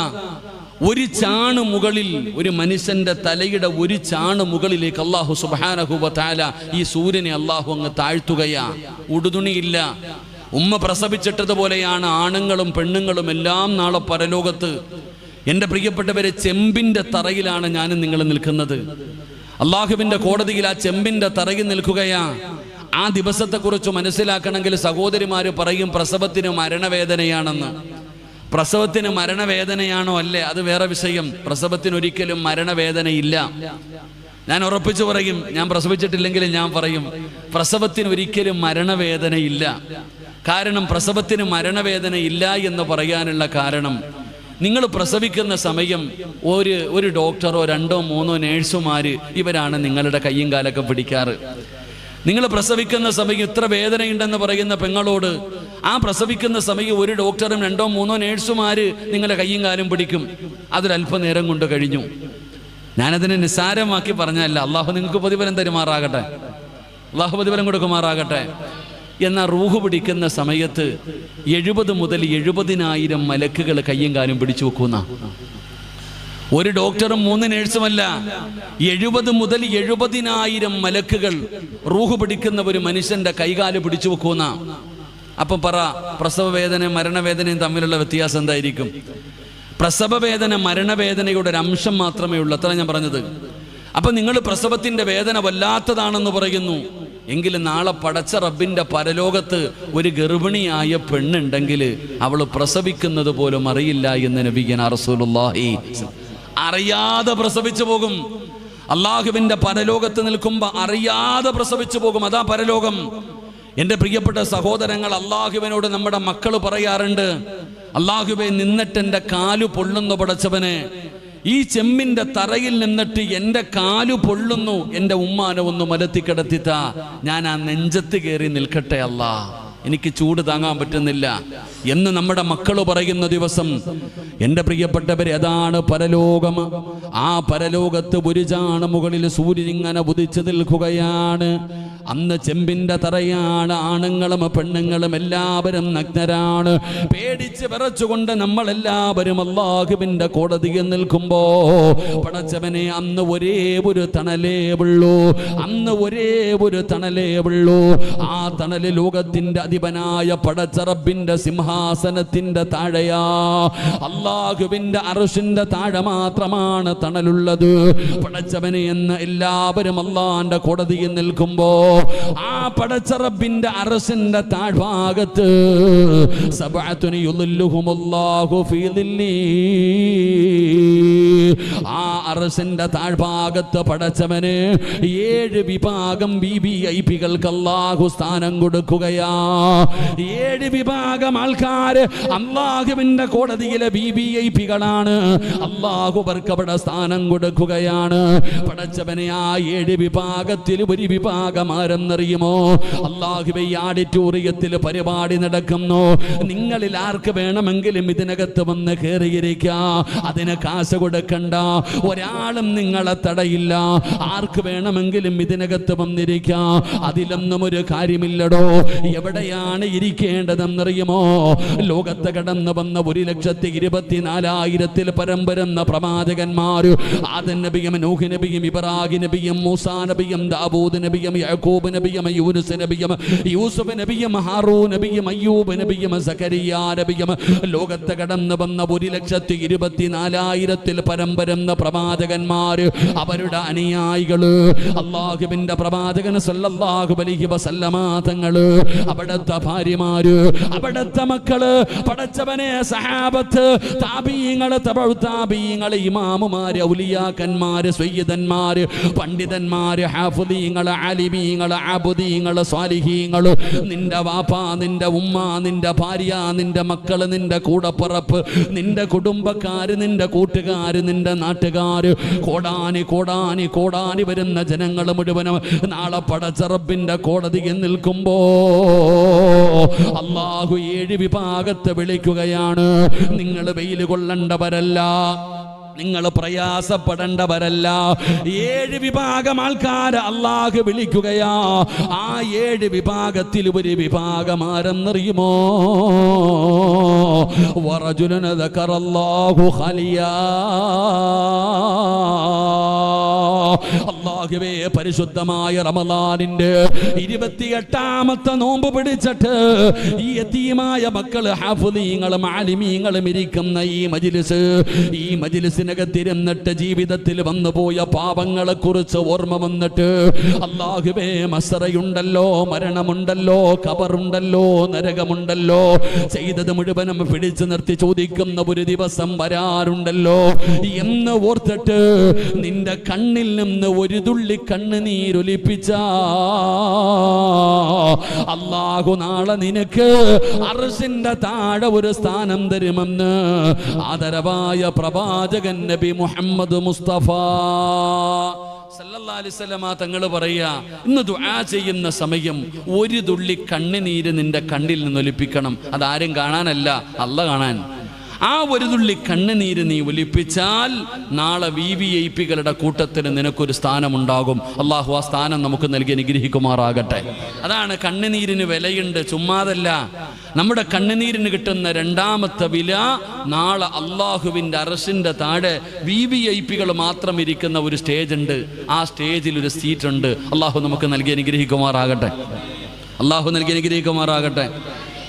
ഒരു ചാണ് മുകളിൽ, ഒരു മനുഷ്യന്റെ തലയുടെ ഒരു ചാണ് മുകളിലേക്ക് അള്ളാഹു സുബ്ഹാനഹു വ തആല ഈ സൂര്യനെ അള്ളാഹു അങ്ങ് താഴ്ത്തുകയാ. ഉടുതുണിയില്ല. ഉമ്മ പ്രസവിച്ചിട്ടതുപോലെയാണ് ആണുങ്ങളും പെണ്ണുങ്ങളും എല്ലാം നാളെ പരലോകത്ത്. എൻ്റെ പ്രിയപ്പെട്ടവരെ, ചെമ്പിൻ്റെ തറയിലാണ് ഞാനും നിങ്ങൾ നിൽക്കുന്നത്. അള്ളാഹുവിൻ്റെ കോടതിയിൽ ആ ചെമ്പിൻ്റെ തറയിൽ നിൽക്കുകയാ. ആ ദിവസത്തെക്കുറിച്ച് മനസ്സിലാക്കണമെങ്കിൽ സഹോദരിമാർ പറയും പ്രസവത്തിന് മരണവേദനയാണെന്ന്. പ്രസവത്തിന് മരണവേദനയാണോ? അല്ലേ, അത് വേറെ വിഷയം. പ്രസവത്തിന് ഒരിക്കലും മരണവേദനയില്ല. ഞാൻ ഉറപ്പിച്ചു പറയും, ഞാൻ പ്രസവിച്ചിട്ടില്ലെങ്കിൽ ഞാൻ പറയും പ്രസവത്തിന് ഒരിക്കലും മരണവേദനയില്ല. കാരണം പ്രസവത്തിന് മരണവേദനയില്ല എന്ന് പറയാനുള്ള കാരണം, നിങ്ങൾ പ്രസവിക്കുന്ന സമയം ഒരു ഡോക്ടറോ 2 or 3 നേഴ്സുമാർ ഇവരാണ് നിങ്ങളുടെ കയ്യും കാലൊക്കെ പിടിക്കാറ്. നിങ്ങൾ പ്രസവിക്കുന്ന സമയം ഇത്ര വേദനയുണ്ടെന്ന് പറയുന്ന പെങ്ങളോട് ആ പ്രസവിക്കുന്ന സമയം ഒരു ഡോക്ടറും 2 or 3 നേഴ്സുമാർ നിങ്ങളുടെ കയ്യും കാലും പിടിക്കും. അതൊരല്പനേരം കൊണ്ട് കഴിഞ്ഞു. ഞാനതിനെ നിസ്സാരമാക്കി പറഞ്ഞല്ല. അള്ളാഹു നിങ്ങൾക്ക് പ്രതിഫലം തരുമാറാകട്ടെ, അള്ളാഹു പ്രതിഫലം കൊടുക്കുമാറാകട്ടെ. എന്നാൽ റൂഹ് പിടിക്കുന്ന സമയത്ത് 70 മുതൽ 70,000 മലക്കുകൾ കയ്യും കാലും പിടിച്ചു വെക്കുന്ന, ഒരു ഡോക്ടറും 3 നേഴ്സുമല്ല, 70 മുതൽ 70,000 മലക്കുകൾ റൂഹ് പിടിക്കുന്ന ഒരു മനുഷ്യന്റെ കൈകാല് പിടിച്ചു വെക്കുന്ന. അപ്പം പറ, പ്രസവവേദനയും മരണവേദനയും തമ്മിലുള്ള വ്യത്യാസം എന്തായിരിക്കും? പ്രസവവേദന മരണവേദനയുടെ ഒരു അംശം മാത്രമേ ഉള്ളൂ, അത്ര ഞാൻ പറഞ്ഞത്. അപ്പം നിങ്ങൾ പ്രസവത്തിന്റെ വേദന വല്ലാത്തതാണെന്ന് പറയുന്നു. എങ്കിലും നാളെ പടച്ച റബ്ബിന്റെ പരലോകത്ത് ഒരു ഗർഭിണിയായ പെണ്ണുണ്ടെങ്കിൽ അവൾ പ്രസവിക്കുന്നത് പോലും അറിയില്ല എന്ന് നബിയനാ റസൂലുള്ളാഹി. അറിയാതെ പ്രസവിച്ചു പോകും. അള്ളാഹുവിന്റെ പരലോകത്ത് നിൽക്കുമ്പോൾ അറിയാതെ പ്രസവിച്ചു പോകും. അതാ പരലോകം. എൻ്റെ പ്രിയപ്പെട്ട സഹോദരങ്ങൾ, അള്ളാഹുവിനോട് നമ്മുടെ മക്കൾ പറയാറുണ്ട്, അള്ളാഹുവെ നിന്നിട്ട് എൻ്റെ കാലു പൊള്ളുന്നു പടച്ചവനെ, ഈ ചെമ്മിന്റെ തറയിൽ നിന്നിട്ട് എൻ്റെ കാലു പൊള്ളുന്നു, എൻ്റെ ഉമ്മാനെ ഒന്ന് മലത്തിക്കിടത്തിത്താ, ഞാൻ ആ നെഞ്ചത്ത് കയറി നിൽക്കട്ടെ അല്ലാ, എനിക്ക് ചൂട് താങ്ങാൻ പറ്റുന്നില്ല എന്ന് നമ്മുടെ മക്കൾ പറയുന്ന ദിവസം. എൻ്റെ പ്രിയപ്പെട്ടവരെ, അതാണ് പരലോകം. ആ പരലോകത്ത് ഒരു ചാണ് മുകളിൽ സൂര്യൻ ഇങ്ങനെ ഉദിച്ചു നിൽക്കുകയാണ്. അന്ന് ചെമ്പിന്റെ തറയാണ്. ആണുങ്ങളും പെണ്ണുങ്ങളും എല്ലാവരും നഗ്നരാണ്. പേടിച്ച് വിറച്ചുകൊണ്ട് നമ്മളെല്ലാവരും അല്ലാഹുവിന്റെ കോടതിയിൽ നിൽക്കുമ്പോ പടച്ചവനെ, അന്ന് ഒരേ ഒരു തണലേ ഉള്ളൂ. അന്ന് ഒരേ ഒരു തണലേ ഉള്ളൂ. ആ തണല് ലോകത്തിന്റെ അധിപനായ പടച്ച റബ്ബിന്റെ സിംഹാസനത്തിന്റെ താഴെയാ. അല്ലാഹുവിന്റെ അർശിന്റെ താഴെ മാത്രമാണ് തണലുള്ളത്. പടച്ചവനെ എന്ന് എല്ലാവരും അല്ലാഹുവിന്റെ കോടതിയിൽ നിൽക്കുമ്പോ ആ പടച്ച റബ്ബിന്റെ അർശിന്റെ താഴ്ഭാഗത്ത് സബഅത്തുൻ യുളില്ലുഹുമുല്ലാഹു ഫീ ദില്ലി, ആ അർശിന്റെ താഴ്ഭാഗത്ത് പടച്ചവന് 7 വിഭാഗം വിവിഐപികൾക്ക് അല്ലാഹു സ്ഥാനം കൊടുക്കുകയാ. 7 വിഭാഗം ആൾക്കാര് അല്ലാഹുവിന്റെ കോടതിയിലെ വിവിഐപികളാണ്. അല്ലാഹു അവർക്ക് അവിടെ സ്ഥാനം കൊടുക്കുകയാണ്. പടച്ചവനെ, ആ 7 വിഭാഗത്തിൽ ഒരു വിഭാഗം ആരെന്നറിയുമോ? അല്ലാഹുവേ, ഓഡിറ്റോറിയത്തിൽ പരിപാടി നടക്കുന്നു. നിങ്ങളിൽ ആർക്ക് വേണമെങ്കിലും ഇതിനകത്ത് വന്ന് കയറിയിരിക്കാം. അതിന് കാശ് കൊടുക്കണ്ട, ഒരാളും നിങ്ങളെ തടയില്ല. ആർക്ക് വേണമെങ്കിലും ഇതിനകത്ത് വന്നിരിക്കാം. അതിലൊന്നും ഒരു കാര്യമില്ലടോ. എവിടെയാണ് ഇരിക്കേണ്ടതെന്നറിയുമോ? ലോകത്ത് കടന്നു വന്ന 1,24,000 പരം വരുന്ന പ്രവാചകന്മാർ, ആദം നബിയും നൂഹ് നബിയും ഇബ്രാഹിം നബിയും മൂസാ നബിയും ദാവൂദ് നബിയും യാക്കൂബ് നബിയും യൂനുസ് നബിയും യൂസുഫ് നബിയും ഹാറൂൻ നബിയും അയ്യൂബ് നബിയും സകരിയ നബിയും ലോകത്ത് കടന്നു വന്ന 1,24,000 പരം വരുന്ന പ്രവാചകന്മാര്, അവരുടെ അനുയായികള്, അല്ലാഹുവിന്റെ പ്രവാചകൻ സല്ലല്ലാഹു അലൈഹി വസല്ലമ തങ്ങള്, അവിടുത്തെ ഭാര്യമാര്, അവിടുത്തെ മക്കള്, പടച്ചവനെ സഹാബത്ത്, താബീങ്ങള്, തബഉ താബീങ്ങള്, ഇമാമുമാര്, ഔലിയാക്കന്മാര്, സയ്യിദന്മാര്, പണ്ഡിതന്മാര്, ഹാഫിളീങ്ങള്, ആലിമീങ്ങള്, ആബുദീങ്ങള്, സ്വാലിഹീങ്ങള്, നിന്റെ വാപ്പ, നിന്റെ ഉമ്മ, നിന്റെ ഭാര്യ, നിന്റെ മക്കള്, നിന്റെ കൂടപ്പിറപ്പ്, നിന്റെ കുടുംബക്കാര്, നിന്റെ കൂട്ടുകാര്, നിന്റെ നാട്ടുകാര്, കോടാനി കോടാനി കോടാനി വരുന്ന ജനങ്ങൾ മുഴുവനും നാളെ പടച്ച റബ്ബിന്റെ കോടതിയിൽ നിൽക്കുമ്പോ അല്ലാഹു 7 വിഭാഗത്തെ വിളിക്കുകയാണ്. നിങ്ങൾ വെയിൽ കൊള്ളേണ്ടവരല്ല, നിങ്ങൾ പ്രയാസപ്പെടേണ്ടവരല്ല. 7 വിഭാഗം ആൾക്കാരെ അല്ലാഹു വിളിക്കുകയാ. ആ 7 വിഭാഗത്തിൽ ഒരു വിഭാഗം ആരെന്നറിയുമോ? വറജുലുൻ ദക്കറല്ലാഹു ഖലിയാ. അല്ലാഹുവേ, പരിശുദ്ധമായ റമളാനിന്റെ 28ാമത്തെ നോമ്പ് പിടിച്ചിട്ട് ഈ യതീമായ മക്കള്, ഹാഫിളീങ്ങളും ആലിമീങ്ങളും ഇരിക്കുന്ന ഈ മജ്ലിസിനകത്തിരുന്നിട്ട് ജീവിതത്തിൽ വന്നുപോയ പാപങ്ങളെ കുറിച്ച് ഓർമ്മ വന്നിട്ട്, അല്ലാഹുവേ, മസറയുണ്ടല്ലോ, മരണമുണ്ടല്ലോ, ഖബറുണ്ടല്ലോ, നരകമുണ്ടല്ലോ, ചെയ്തത് മുഴുവനും പിടിച്ചു നിർത്തി ചോദിക്കുന്ന ഒരു ദിവസം വരാറുണ്ടല്ലോ എന്ന് ഓർത്തിട്ട് നിന്റെ കണ്ണിൽ നിന്ന് ഒരു തുള്ളി കണ്ണുനീരൊലിപ്പിച്ച അല്ലാഹു നാളെ നിനക്ക് അർശിന്റെ താഴെ ഒരു സ്ഥാനം തരുമെന്ന് ആദരവായ പ്രവാചകൻ നബി മുഹമ്മദ് മുസ്തഫ സല്ലല്ലാഹു അലൈഹി വസല്ലമ തങ്ങൾ പറയാ, ഇന്ന് ദുആ ചെയ്യുന്ന സമയം ഒരു തുള്ളി കണ്ണുനീര് നിന്റെ കണ്ണിൽ നിന്ന് ഒലിപ്പിക്കണം. അതാരും കാണാനല്ല, അല്ലാഹ് കാണാൻ. ആ ഒരു തുള്ളി കണ്ണുനീര് നീ ഒലിപ്പിച്ചാൽ നാളെ വിവിഐപികളുടെ കൂട്ടത്തിന് നിനക്കൊരു സ്ഥാനമുണ്ടാകും. അള്ളാഹു ആ സ്ഥാനം നമുക്ക് നൽകി അനുഗ്രഹിക്കുമാറാകട്ടെ. അതാണ് കണ്ണുനീരിന് വിലയുണ്ട്, ചുമ്മാതല്ല. നമ്മുടെ കണ്ണുനീരിന് കിട്ടുന്ന 2ാമത്തെ വില നാളെ അള്ളാഹുവിൻ്റെ അർശിൻ്റെ താഴെ വിവിഐപികൾ മാത്രം ഇരിക്കുന്ന ഒരു സ്റ്റേജ് ഉണ്ട്. ആ സ്റ്റേജിൽ ഒരു സീറ്റ് ഉണ്ട്. അള്ളാഹു നമുക്ക് നൽകി അനുഗ്രഹിക്കുമാറാകട്ടെ. അള്ളാഹു നൽകി അനുഗ്രഹിക്കുമാറാകട്ടെ.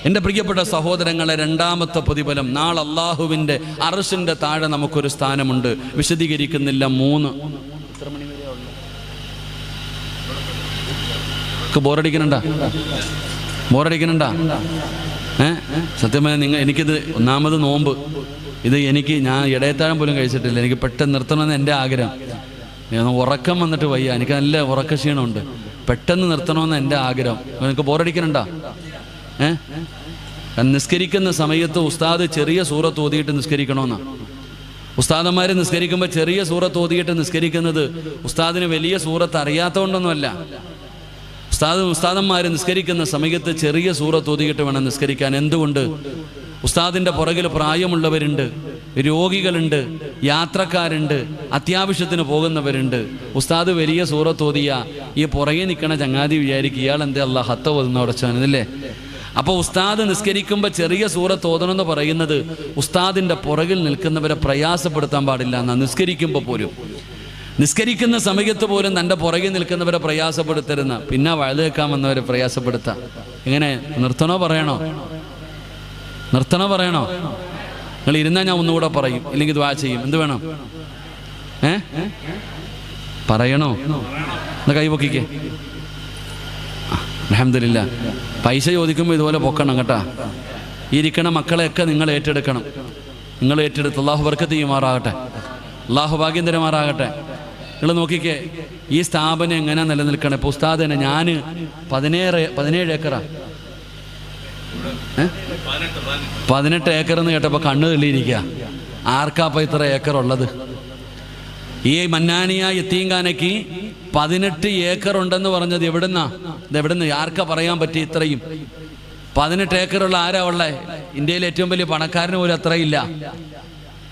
എൻ്റെ പ്രിയപ്പെട്ട സഹോദരങ്ങളെ, 2ാമത്തെ പ്രതിഫലം നാളെ അള്ളാഹുവിൻ്റെ അർശിൻ്റെ താഴെ നമുക്കൊരു സ്ഥാനമുണ്ട്. വിശദീകരിക്കുന്നില്ല. 3 ബോറടിക്കണണ്ട? സത്യമായി എനിക്കിത് ഒന്നാമത് നോമ്പ്, ഇത് ഞാൻ ഇടയത്താഴം പോലും കഴിച്ചിട്ടില്ല. എനിക്ക് പെട്ടെന്ന് നിർത്തണമെന്ന് എൻ്റെ ആഗ്രഹം. ഉറക്കം വന്നിട്ട് വയ്യ, എനിക്ക് നല്ല ഉറക്ക ക്ഷീണമുണ്ട്. പെട്ടെന്ന് നിർത്തണമെന്ന് എൻ്റെ ആഗ്രഹം. എനിക്ക് ബോറടിക്കണണ്ട? നിസ്കരിക്കുന്ന സമയത്ത് ഉസ്താദ് ചെറിയ സൂറത്ത് ഓതിയിട്ട് നിസ്കരിക്കണമെന്നാ. ഉസ്താദന്മാർ നിസ്കരിക്കുമ്പോൾ ചെറിയ സൂറത്ത് ഓതിയിട്ട് നിസ്കരിക്കുന്നത് ഉസ്താദിന് വലിയ സൂറത്ത് അറിയാത്തതുകൊണ്ടൊന്നുമല്ല. ഉസ്താദന്മാർ നിസ്കരിക്കുന്ന സമയത്ത് ചെറിയ സൂറത്ത് ഓതിയിട്ട് വേണം നിസ്കരിക്കാൻ. എന്തുകൊണ്ട്? ഉസ്താദിൻ്റെ പുറകിൽ പ്രായമുള്ളവരുണ്ട്, രോഗികളുണ്ട്, യാത്രക്കാരുണ്ട്, അത്യാവശ്യത്തിന് പോകുന്നവരുണ്ട്. ഉസ്താദ് വലിയ സൂറത്ത് ഓതിയ ഈ പുറകെ നിൽക്കണ ചങ്ങാതി വിചാരിക്കും ഇയാൾ എന്തേ അല്ലാഹ് ഹത്ത ഓതുന്ന ഉടച്ചാനല്ലേ. അപ്പോൾ ഉസ്താദ് നിസ്കരിക്കുമ്പോൾ ചെറിയ സൂറത്ത് ഓതണമെന്ന് പറയുന്നത് ഉസ്താദിൻ്റെ പുറകിൽ നിൽക്കുന്നവരെ പ്രയാസപ്പെടുത്താൻ പാടില്ല എന്നാണ്. നിസ്കരിക്കുന്ന സമയത്ത് പോലും തൻ്റെ പുറകിൽ നിൽക്കുന്നവരെ പ്രയാസപ്പെടുത്തരുന്ന, പിന്നെ വഴുത് വെക്കാൻ വന്നവരെ പ്രയാസപ്പെടുത്താം. എങ്ങനെ? നിർത്തണോ പറയണോ? നിങ്ങൾ ഇരുന്നാൽ ഞാൻ ഒന്നുകൂടെ പറയും, ഇല്ലെങ്കിൽ ദുആ ചെയ്യും. എന്ത് വേണം? പറയണോ? എന്നാ കൈപൊക്കിക്കേ. അൽഹംദുലില്ലാ. പൈസ ചോദിക്കുമ്പോൾ ഇതുപോലെ പൊക്കണം കേട്ടാ. ഇരിക്കണ മക്കളെയൊക്കെ നിങ്ങൾ ഏറ്റെടുക്കണം. നിങ്ങൾ ഏറ്റെടുത്ത് അള്ളാഹു ബർക്കത്ത് ചെയ്യുമാറാകട്ടെ, അള്ളാഹു ഭാഗ്യം തരുമാറാകട്ടെ. നിങ്ങൾ നോക്കിക്കേ, ഈ സ്ഥാപനം എങ്ങനെ നിലനിൽക്കണം? ഇപ്പോൾ ഉസ്താദിനെ ഞാൻ 17 ഏക്കറാ 18 ഏക്കർ എന്ന് കേട്ടപ്പോൾ കണ്ണു തെളിയിരിക്കുക. ആർക്കാപ്പം ഇത്ര ഏക്കർ ഉള്ളത്? ഈ മന്നാനിയ യത്തീംഖാനയ്ക്ക് 18 ഏക്കർ ഉണ്ടെന്ന് പറഞ്ഞത് ഇതെവിടുന്ന് ആർക്കാ പറയാൻ പറ്റി? ഇത്രയും 18 ഏക്കറുള്ള ആരാ ഉള്ളത്? ഇന്ത്യയിലെ ഏറ്റവും വലിയ പണക്കാരന് പോലും അത്രയില്ല.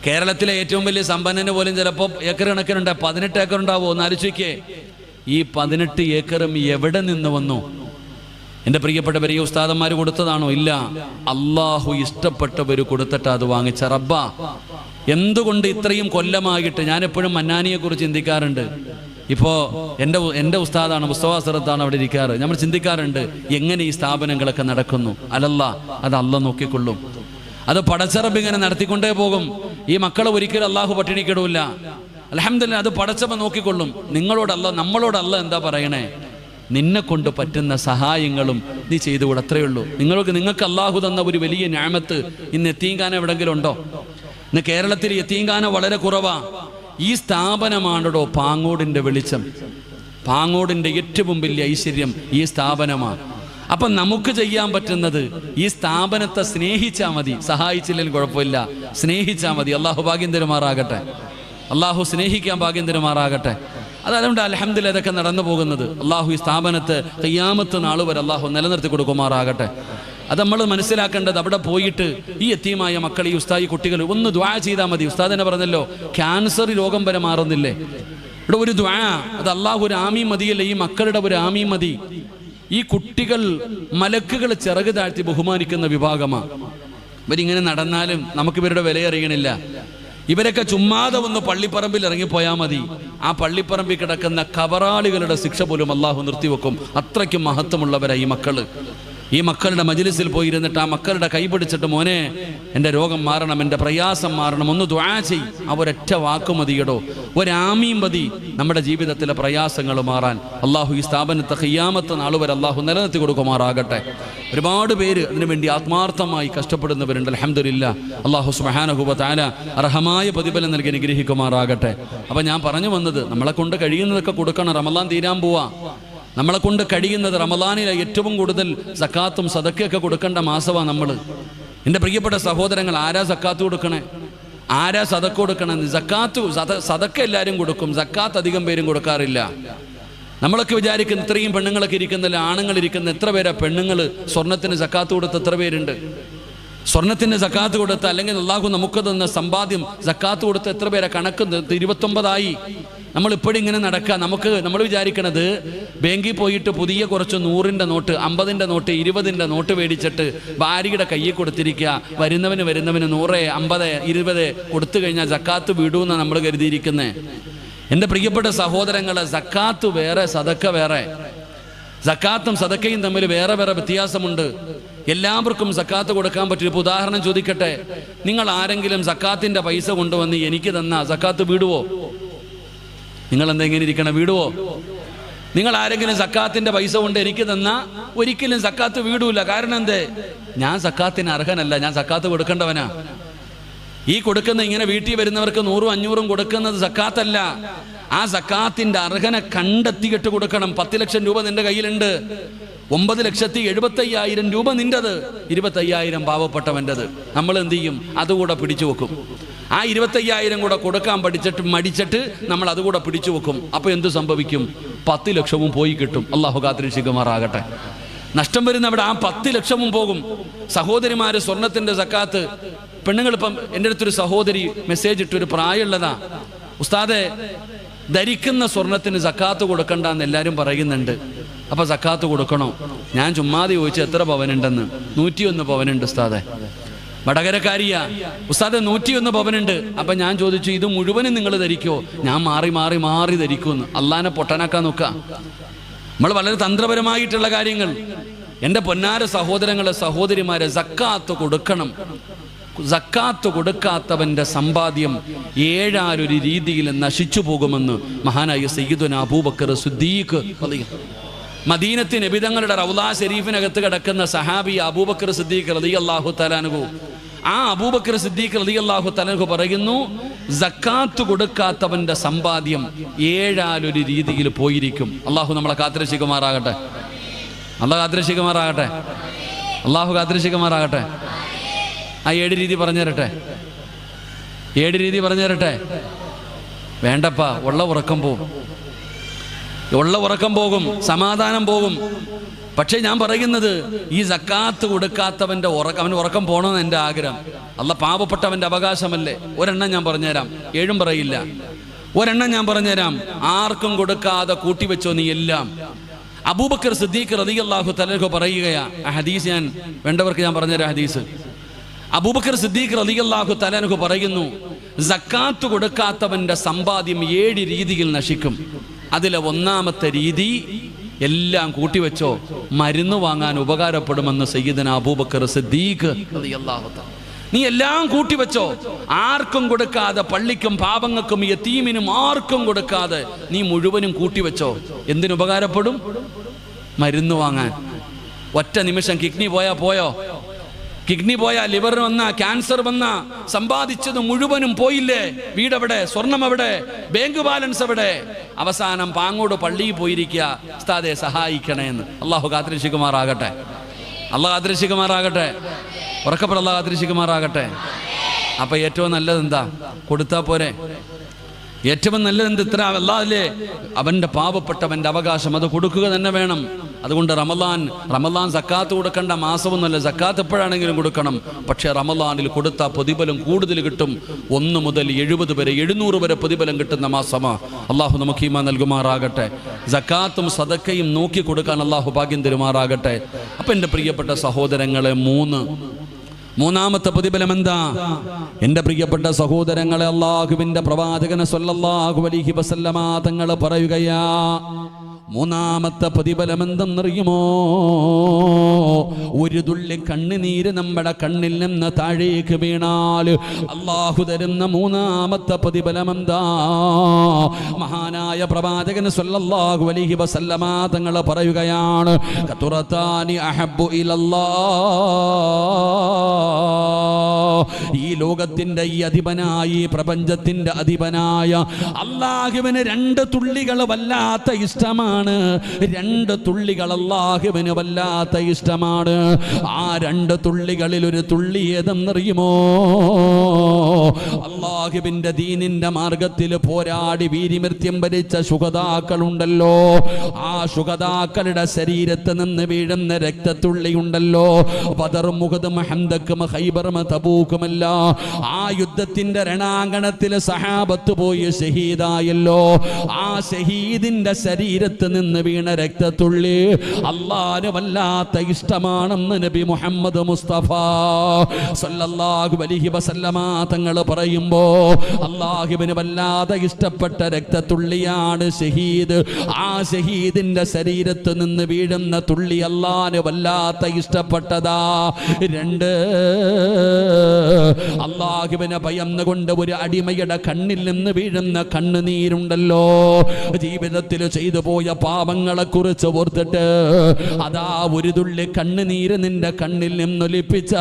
കേരളത്തിലെ ഏറ്റവും വലിയ സമ്പന്നന് പോലും ചിലപ്പോൾ ഏക്കർ കണക്കിനുണ്ട്. 18 ഏക്കർ ഉണ്ടാവുമോ? ഒന്ന് ആലോചിക്കേ. ഈ 18 ഏക്കറും എവിടെ നിന്ന് വന്നു? എൻ്റെ പ്രിയപ്പെട്ടവർ, ഈ ഉസ്താദന്മാർ കൊടുത്തതാണോ? ഇല്ല, അള്ളാഹു ഇഷ്ടപ്പെട്ടവർ കൊടുത്തിട്ട് അത് വാങ്ങിച്ച റബ്ബ. എന്തുകൊണ്ട് ഇത്രയും കൊല്ലമായിട്ട് ഞാനെപ്പോഴും മന്നാനിയെക്കുറിച്ച് ചിന്തിക്കാറുണ്ട്. ഇപ്പോൾ എൻ്റെ ഉസ്താദാണ്, മുസ്തഫ സറത്താണ് അവിടെ ഇരിക്കാറ്. നമ്മൾ ചിന്തിക്കാറുണ്ട് എങ്ങനെ ഈ സ്ഥാപനങ്ങളൊക്കെ നടക്കുന്നു. അലല്ലാ, അത് അള്ളാഹ് നോക്കിക്കൊള്ളും. അത് പടച്ചറബ് ഇങ്ങനെ നടത്തിക്കൊണ്ടേ പോകും. ഈ മക്കളെ ഒരിക്കലും അള്ളാഹു പട്ടിണിക്കിടൂല. അൽഹംദുലില്ലാഹ്, അത് പടച്ചവൻ നോക്കിക്കൊള്ളും. നിങ്ങളോടല്ല, നമ്മളോടല്ല എന്താ പറയണേ? നിന്നെ കൊണ്ട് പറ്റുന്ന സഹായങ്ങളും നീ ചെയ്തുകൂടെ, അത്രയേ ഉള്ളൂ. നിങ്ങൾക്ക് അള്ളാഹു തന്ന ഒരു വലിയ നിഅമത്ത് ഇന്ന് യതീംഖാന എവിടെങ്കിലും ഉണ്ടോ? ഇന്ന് കേരളത്തിൽ യതീംഖാന വളരെ കുറവാ. ഈ സ്ഥാപനമാണോ പാങ്ങോടിൻ്റെ വെളിച്ചം. പാങ്ങോടിൻ്റെ ഏറ്റവും വലിയ ഐശ്വര്യം ഈ സ്ഥാപനമാണ്. അപ്പം നമുക്ക് ചെയ്യാൻ പറ്റുന്നത് ഈ സ്ഥാപനത്തെ സ്നേഹിച്ചാൽ മതി. സഹായിച്ചില്ലെങ്കിൽ കുഴപ്പമില്ല, സ്നേഹിച്ചാൽ മതി. അള്ളാഹു ഭാഗ്യം തരുമാറാകട്ടെ. അള്ളാഹു സ്നേഹിക്കാൻ ഭാഗ്യം തരുമാറാകട്ടെ. അതുകൊണ്ട് അൽഹംദുലില്ലാഹ് ഇതൊക്കെ നടന്നു പോകുന്നത്. അള്ളാഹു ഈ സ്ഥാപനത്തെ ഖിയാമത്ത് നാൾ വരെ അള്ളാഹു നിലനിർത്തി കൊടുക്കുമാറാകട്ടെ. അത് നമ്മൾ മനസ്സിലാക്കേണ്ടത്, അവിടെ പോയിട്ട് ഈ യതീമായ മക്കൾ, ഈ ഉസ്താദ്, ഈ കുട്ടികൾ ഒന്ന് ദുആ ചെയ്താൽ മതി. ഉസ്താദ് തന്നെ പറഞ്ഞല്ലോ, ക്യാൻസർ രോഗം വരെ മാറുന്നില്ലേ? ഇവിടെ ഒരു ദുആ, അത് അള്ളാഹു ഒരു ആമീൻ മതിയല്ലേ? ഈ മക്കളുടെ ഒരു ആമീൻ മതി. ഈ കുട്ടികൾ മലക്കുകൾ ചിറക് താഴ്ത്തി ബഹുമാനിക്കുന്ന വിഭാഗമാണ്. ഇവരിങ്ങനെ നടന്നാലും നമുക്ക് ഇവരുടെ വില അറിയണില്ല. ഇവരൊക്കെ ചുമ്മാതെ ഒന്ന് പള്ളിപ്പറമ്പിൽ ഇറങ്ങിപ്പോയാൽ മതി, ആ പള്ളിപ്പറമ്പിൽ കിടക്കുന്ന കബറാളികളുടെ ശിക്ഷ പോലും അള്ളാഹു നിർത്തിവെക്കും. അത്രയ്ക്കും മഹത്വമുള്ളവരായി ഈ മക്കള്. ഈ മക്കളുടെ മജ്ലിസിൽ പോയിരുന്നിട്ട് ആ മക്കളുടെ കൈ പിടിച്ചിട്ട്, മോനെ എൻ്റെ രോഗം മാറണം, എൻ്റെ പ്രയാസം മാറണം, ഒന്ന് ദുആ ചെയ്. ആ ഒരൊറ്റ വാക്ക് മതിയടോ, ഒരാമീൻ മതി നമ്മുടെ ജീവിതത്തിലെ പ്രയാസങ്ങൾ മാറാൻ. അള്ളാഹു ഈ സ്ഥാപനത്തെ ഖിയാമത്ത് നാൾ വരെ അള്ളാഹു നിലനിർത്തി കൊടുക്കുമാറാകട്ടെ. ഒരുപാട് പേര് അതിനുവേണ്ടി ആത്മാർത്ഥമായി കഷ്ടപ്പെടുന്നവരുണ്ട്. അൽഹംദുലില്ലാഹ്, അള്ളാഹു സുബ്ഹാനഹു വ തആല അർഹമായ പ്രതിഫലം നൽകി അനുഗ്രഹിക്കുമാറാകട്ടെ. അപ്പം ഞാൻ പറഞ്ഞു വന്നത്, നമ്മളെ കൊണ്ട് കഴിയുന്നതൊക്കെ കൊടുക്കണം. റമളാൻ തീരാൻ പോവാ. നമ്മളെ കൊണ്ട് കഴിയുന്നത്, റമളാനിലെ ഏറ്റവും കൂടുതൽ സക്കാത്തും സദക്കയൊക്കെ കൊടുക്കേണ്ട മാസമാണ് നമ്മൾ. എൻ്റെ പ്രിയപ്പെട്ട സഹോദരങ്ങൾ, ആരാ സക്കാത്ത് കൊടുക്കണേ? ആരാ സദക്ക കൊടുക്കണം? സദക്ക എല്ലാവരും കൊടുക്കും, സക്കാത്ത് അധികം പേരും കൊടുക്കാറില്ല. നമ്മളൊക്കെ വിചാരിക്കുന്ന ഇത്രയും പെണ്ണുങ്ങളൊക്കെ ഇരിക്കുന്നില്ല, ആണുങ്ങൾ ഇരിക്കുന്ന എത്ര പേരാ പെണ്ണുങ്ങൾ സ്വർണത്തിന് സക്കാത്ത് കൊടുത്ത് എത്ര പേരുണ്ട്? സ്വർണത്തിന് സക്കാത്ത് കൊടുത്ത്, അല്ലെങ്കിൽ അള്ളാഹു നമുക്ക് തന്ന സമ്പാദ്യം സക്കാത്ത് കൊടുത്ത് എത്ര പേരാ? കണക്ക് 29 നമ്മളിപ്പോഴും ഇങ്ങനെ നടക്കുക. നമ്മൾ വിചാരിക്കണത് ബാങ്കിൽ പോയിട്ട് പുതിയ കുറച്ച് 100-ൻ്റെ നോട്ട്, 50-ൻ്റെ നോട്ട്, 20-ൻ്റെ നോട്ട് മേടിച്ചിട്ട് ഭാര്യയുടെ കയ്യിൽ കൊടുത്തിരിക്കുക. വരുന്നവന് 100, 50, 20 കൊടുത്തു കഴിഞ്ഞാൽ സക്കാത്ത് വിടൂന്നാണ് നമ്മൾ കരുതിയിരിക്കുന്നത്. എൻ്റെ പ്രിയപ്പെട്ട സഹോദരങ്ങളെ, സക്കാത്ത് വേറെ, സദക്ക വേറെ. സക്കാത്തും സദക്കയും തമ്മിൽ വേറെ വേറെ വ്യത്യാസമുണ്ട്. എല്ലാവർക്കും സക്കാത്ത് കൊടുക്കാൻ പറ്റില്ല. ഇപ്പോൾ ഉദാഹരണം ചോദിക്കട്ടെ, നിങ്ങൾ ആരെങ്കിലും സക്കാത്തിൻ്റെ പൈസ കൊണ്ടുവന്ന് എനിക്ക് തന്ന സക്കാത്ത് വീടുവോ? നിങ്ങൾ എന്തെങ്കിലും ഇരിക്കണം, വീടുവോ? നിങ്ങൾ ആരെങ്കിലും സക്കാത്തിൻ്റെ പൈസ കൊണ്ട് എനിക്ക് തന്ന ഒരിക്കലും സക്കാത്ത് വീടൂല. കാരണം എന്തേ? ഞാൻ സക്കാത്തിന് അർഹനല്ല, ഞാൻ സക്കാത്ത് കൊടുക്കേണ്ടവനാ. ഈ കൊടുക്കുന്ന ഇങ്ങനെ വീട്ടിൽ വരുന്നവർക്ക് 100, 500 കൊടുക്കുന്നത് സക്കാത്തല്ല. ആ സക്കാത്തിന്റെ അർഹനെ കണ്ടെത്തിയിട്ട് കൊടുക്കണം. 10 ലക്ഷം രൂപ നിന്റെ കയ്യിലുണ്ട്, 9,75,000 രൂപ നിന്റേത്, 25,000 പാവപ്പെട്ടവൻ്റെത്. നമ്മൾ എന്ത് ചെയ്യും? അതുകൂടെ പിടിച്ചു വെക്കും. ആ 25,000 കൂടെ കൊടുക്കാൻ മടിച്ചിട്ട് നമ്മൾ അതുകൂടെ പിടിച്ചു വെക്കും. അപ്പോൾ എന്ത് സംഭവിക്കും? 10 ലക്ഷവും പോയി കിട്ടും. അള്ളാഹു കാത്തിരക്ഷിക്കുമാറാകട്ടെ. നഷ്ടം വരുന്ന അവിടെ ആ 10 ലക്ഷവും പോകും. സഹോദരിമാര് സ്വർണത്തിന്റെ സക്കാത്ത്, പെണ്ണുങ്ങളിപ്പം എൻ്റെ അടുത്തൊരു സഹോദരി മെസ്സേജ് ഇട്ടൊരു പ്രായമുള്ളതാ, ഉസ്താദെ ധരിക്കുന്ന സ്വർണത്തിന് സക്കാത്ത് കൊടുക്കണ്ടെന്ന് എല്ലാവരും പറയുന്നുണ്ട്, അപ്പം സക്കാത്ത് കൊടുക്കണോ? ഞാൻ ചുമ്മാതെ ചോദിച്ചു എത്ര പവനുണ്ടെന്ന്. 101 പവനുണ്ട് ഉസ്താദെ. വടകരക്കാരിയാ, ഉസ്താദെ 101 പവനുണ്ട്. അപ്പം ഞാൻ ചോദിച്ചു, ഇത് മുഴുവനും നിങ്ങൾ ധരിക്കോ? ഞാൻ മാറി മാറി മാറി ധരിക്കുമെന്ന്. അള്ളാനെ പൊട്ടനാക്കാൻ നോക്കാം. നമ്മൾ വളരെ തന്ത്രപരമായിട്ടുള്ള കാര്യങ്ങൾ. എൻ്റെ പൊന്നാര സഹോദരങ്ങളെ, സഹോദരിമാരെ, സക്കാത്ത് കൊടുക്കണം. സക്കാത്ത് കൊടുക്കാത്തവൻ്റെ സമ്പാദ്യം 7 രീതിയിൽ നശിച്ചു പോകുമെന്ന് മഹാനായ സയ്യിദുനാ അബൂബക്കർ സിദ്ദീഖ്. മദീനത്തെ നബി തങ്ങളുടെ റൗളാ ശരീഫിനകത്ത് കിടക്കുന്ന സഹാബി അബൂബക്കർ സിദ്ദീഖ് റളിയല്ലാഹു തആല അൻഹു, ആ അബൂബക്കർ സിദ്ദീഖ് റളിയല്ലാഹു തആല അൻഹു പറയുന്നു, സക്കാത്ത് കൊടുക്കാത്തവൻ്റെ സമ്പാദ്യം 7 രീതിയിൽ പോയിരിക്കും. അള്ളാഹു നമ്മളെ കാത്തിരക്ഷിക്കുമാറാകട്ടെ. അള്ളാഹു കാത്തിരക്ഷിക്കുമാറാകട്ടെ. അള്ളാഹു കാത്തിരക്ഷിക്കുമാറാകട്ടെ. ആ 7 രീതി പറഞ്ഞു തരട്ടെ. 7 രീതി പറഞ്ഞു തരട്ടെ. വേണ്ടപ്പാ, ഉള്ള ഉറക്കം പോകും, സമാധാനം പോകും. പക്ഷേ ഞാൻ പറയുന്നത്, ഈ സക്കാത്ത് കൊടുക്കാത്തവൻ്റെ അവന് ഉറക്കം പോകണമെന്ന് എൻ്റെ ആഗ്രഹം. അല്ല, പാവപ്പെട്ടവൻ്റെ അവകാശമല്ലേ. ഒരെണ്ണം ഞാൻ പറഞ്ഞുതരാം, 7 പറയില്ല. ഒരെണ്ണം ഞാൻ പറഞ്ഞുതരാം. ആർക്കും കൊടുക്കാതെ കൂട്ടിവെച്ചോ നീ എല്ലാം. അബൂബക്കർ സിദ്ദീഖ് റളിയല്ലാഹു തആല പറയുകയാ. ആ ഹദീസ് ഞാൻ വേണ്ടവർക്ക് ഞാൻ പറഞ്ഞുതരാം. ഹദീസ് അബൂബക്കർ സിദ്ദീഖ് റളിയല്ലാഹു തആല അൻഹു പറയുന്നു, സക്കാത്ത് കൊടുക്കാത്തവൻ്റെ സമ്പാദ്യം 7 രീതിയിൽ നശിക്കും. അതിലെ 1ാമത്തെ രീതി, എല്ലാം കൂട്ടിവെച്ചോ, മരുന്ന് വാങ്ങാൻ ഉപകാരപ്പെടുമെന്ന് സയ്യിദുനാ അബൂബക്കർ സിദ്ദീഖ് റളിയല്ലാഹു തആല. നീ എല്ലാം കൂട്ടിവെച്ചോ, ആർക്കും കൊടുക്കാതെ, പള്ളിക്കും പാപങ്ങൾക്കും യതീമിനും ആർക്കും കൊടുക്കാതെ നീ മുഴുവനും കൂട്ടിവെച്ചോ. എന്തിനുപകാരപ്പെടും? മരുന്ന് വാങ്ങാൻ. ഒറ്റ നിമിഷം കിഡ്നി പോയാ പോയോ? കിഡ്നി പോയാ, ലിവർ വന്ന, ക്യാൻസർ വന്ന, സമ്പാദിച്ചത് മുഴുവനും പോയില്ലേ? വീടെവിടെ? സ്വർണം എവിടെ? ബാങ്ക് ബാലൻസ് എവിടെ? അവസാനം പാങ്ങോട് പള്ളിയിൽ പോയിരിക്കുക, ഉസ്താദെ സഹായിക്കണേന്ന്. അള്ളാഹു കാത്തിരക്ഷിക്കുമാറാകട്ടെ, അള്ളാഹ് കാത്തിരക്ഷിക്കുമാറാകട്ടെ, ഉറക്കപ്പോൾ അള്ളാഹ് കാത്തിരക്ഷിക്കുമാറാകട്ടെ. അപ്പൊ ഏറ്റവും നല്ലത് എന്താ? കൊടുത്താ പോരെ? ഏറ്റവും നല്ലത് ഇത്ര അല്ലാതെ അവന്റെ പാവപ്പെട്ടവന്റെ അവകാശം അത് കൊടുക്കുക തന്നെ വേണം. അതുകൊണ്ട് റമദാൻ സക്കാത്ത് കൊടുക്കേണ്ട മാസമൊന്നുമല്ല, സക്കാത്ത് എപ്പോഴാണെങ്കിലും കൊടുക്കണം. പക്ഷേ റമദാനിൽ കൊടുത്ത പ്രതിഫലം കൂടുതൽ കിട്ടും. 1 മുതൽ 70 വരെ 700 വരെ പ്രതിഫലം കിട്ടുന്ന മാസമാ. അള്ളാഹു നമുക്ക് ഈമാൻ നൽകുമാറാകട്ടെ. സക്കാത്തും സദക്കയും നോക്കി കൊടുക്കാൻ അള്ളാഹു ഭാഗ്യം തരുമാറാകട്ടെ. അപ്പം എൻ്റെ പ്രിയപ്പെട്ട സഹോദരങ്ങളെ, മൂന്നാമത്തെ പ്രതിഫലം എന്താ? എൻ്റെ പ്രിയപ്പെട്ട സഹോദരങ്ങളെ, അള്ളാഹുവിൻ്റെ പ്രവാചകൻ സ്വല്ലല്ലാഹു അലൈഹി വസല്ലമ തങ്ങൾ പറയുകയാ, മൂന്നാമത്തെ പ്രതിഫലം എന്തെന്നറിയുമോ? ഒരു തുള്ളി കണ്ണുനീര് നമ്മുടെ കണ്ണിൽ നിന്ന് താഴേക്ക് വീണാൽ അള്ളാഹു തരുന്ന മൂന്നാമത്തെ പ്രതിഫലം എന്താ? മഹാനായ പ്രവാചകൻ സ്വല്ലല്ലാഹു അലൈഹി വസല്ലമ തങ്ങൾ പറയുകയാണ്, ഖതുറതാനി അഹബ്ബു ഇലല്ലാഹ്. ഈ ലോകത്തിന്റെ ഈ അധിപനായ, ഈ പ്രപഞ്ചത്തിന്റെ അധിപനായ അള്ളാഹുവിന് 2 തുള്ളികൾ വല്ലാത്ത ഇഷ്ടമാണ്. 2 തുള്ളികൾ അല്ലാഹുവിന് വല്ലാത്ത ഇഷ്ടമാണ്. ആ 2 തുള്ളികളിൽ ഒരു തുള്ളി ഏതെന്നറിയുമോ? അല്ലാഹുവിന്റെ ദീനിന്റെ മാർഗത്തിൽ പോരാടി വീരമൃത്യം വരിച്ച ശുഹദാക്കളുണ്ടല്ലോ, ആ ശുഹദാക്കളുടെ ശരീരത്ത് നിന്ന് വീഴുന്ന രക്തത്തുള്ളിയുണ്ടല്ലോ, ബദറും മുഹദും ഹന്തക്കും ഖൈബറും തബൂക്കുമല്ല, ആ യുദ്ധത്തിന്റെ രണാങ്കണത്തിൽ സഹാബത്ത് പോയി ഷഹീദായല്ലോ, ആ ഷഹീദിന്റെ ശരീരത്ത് നിന്ന് വീണ രക്തത്തുള്ളി അല്ലാഹുവിന് വല്ലാത്ത ഇഷ്ടമാണെന്ന് നബി മുഹമ്മദ് മുസ്തഫ സല്ലല്ലാഹു അലൈഹി വസല്ലമ തങ്ങൾ പറയുമ്പോ, അല്ലാഹുവിന് വല്ലാതെ ഇഷ്ടപ്പെട്ട രക്തത്തുള്ളിയാണ് ഷഹീദ്. ആ ഷഹീദിന്റെ ശരീരത്ത് നിന്ന് വീഴുന്ന തുള്ളി അല്ലാഹുവിന് വല്ലാത്ത ഇഷ്ടപ്പെട്ടതാ. 2, അല്ലാഹുവിനെ ഭയന്നുകൊണ്ട് ഒരു അടിമയുടെ കണ്ണിൽ നിന്ന് വീഴുന്ന കണ്ണുനീരുണ്ടല്ലോ, ജീവിതത്തിൽ ചെയ്തു പോയ പാപങ്ങളെ കുറിച്ച് ഓർത്തിട്ട് അതാ ഒരു തുള്ളി കണ്ണുനീര് നിന്റെ കണ്ണിൽ നിന്നൊലിപ്പിച്ച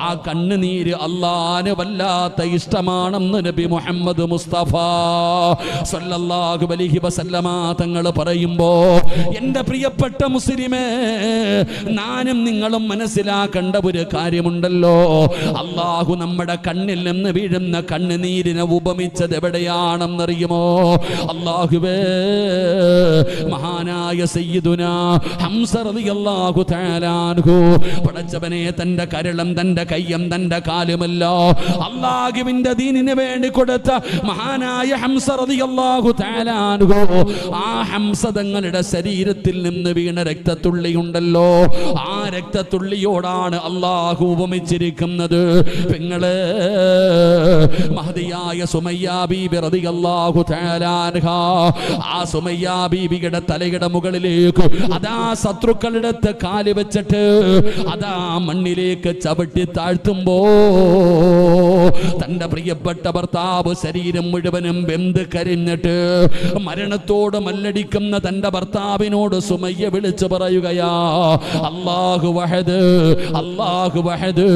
ആ കണ്ണുനീര് അല്ലാഹുവിന് വല്ലാത്ത ഇഷ്ടമാണെന്ന് നബി മുഹമ്മദ് മുസ്തഫ സല്ലല്ലാഹു അലൈഹി വസല്ലമ തങ്ങൾ പറയുമ്പോ, എൻ്റെ പ്രിയപ്പെട്ട മുസ്ലിമേ, ഞാനും നിങ്ങളും മനസ്സിലാക്കേണ്ട ഒരു കാര്യമുണ്ടല്ലോ, അല്ലാഹു നമ്മുടെ കണ്ണിൽ നിന്ന് വീഴുന്ന കണ്ണുനീരിനെ ഉപമിച്ചത് എവിടെയാണെന്നറിയുമോ? അല്ലാഹുവേ, മഹാനായ സയ്യിദുനാ ഹംസ റളിയല്ലാഹു തആല അൻഹു, പടച്ചവനെ, തന്റെ കരളും തന്റെ കയ്യും തന്റെ കാലുമല്ല അല്ലാഹുവിന്റെ ദീനിന് വേണ്ടി കൊടുത്ത മഹാനായ ഹംസ റളിയല്ലാഹു തആല അൻഹു, ആ ഹംസ തങ്ങളുടെ ശരീരത്തിൽ നിന്ന് വീണ രക്തത്തുള്ളിയുണ്ടല്ലോ, ആ രക്തത്തുള്ളിയോടാണ് അല്ലാഹു ഉപമിച്ചിരിക്കുന്നത്. പെങ്ങളെ, മഹദിയായ സുമയ്യ ബീബി റളിയല്ലാഹു തആല അൻഹാ, ആ സുമയ്യ ബീബിയുടെ തലയുടെ മുകളിലേക്ക് അതാ ശത്രുക്കളുടെ കാല് വെച്ചിട്ട് അതാ മണ്ണിലേക്ക് ചവിട്ടി താഴ്ത്തുമ്പോ തന്റെ പ്രിയപ്പെട്ട ഭർത്താവ് ശരീരം മുഴുവനും വെന്ത് കരിഞ്ഞിട്ട് മരണത്തോട് മല്ലടിക്കുന്ന തന്റെ ഭർത്താവിനോട് സുമയ്യ വിളിച്ചു പറയുകയാ, അല്ലാഹു വഹദ്, അല്ലാഹു വഹദ്.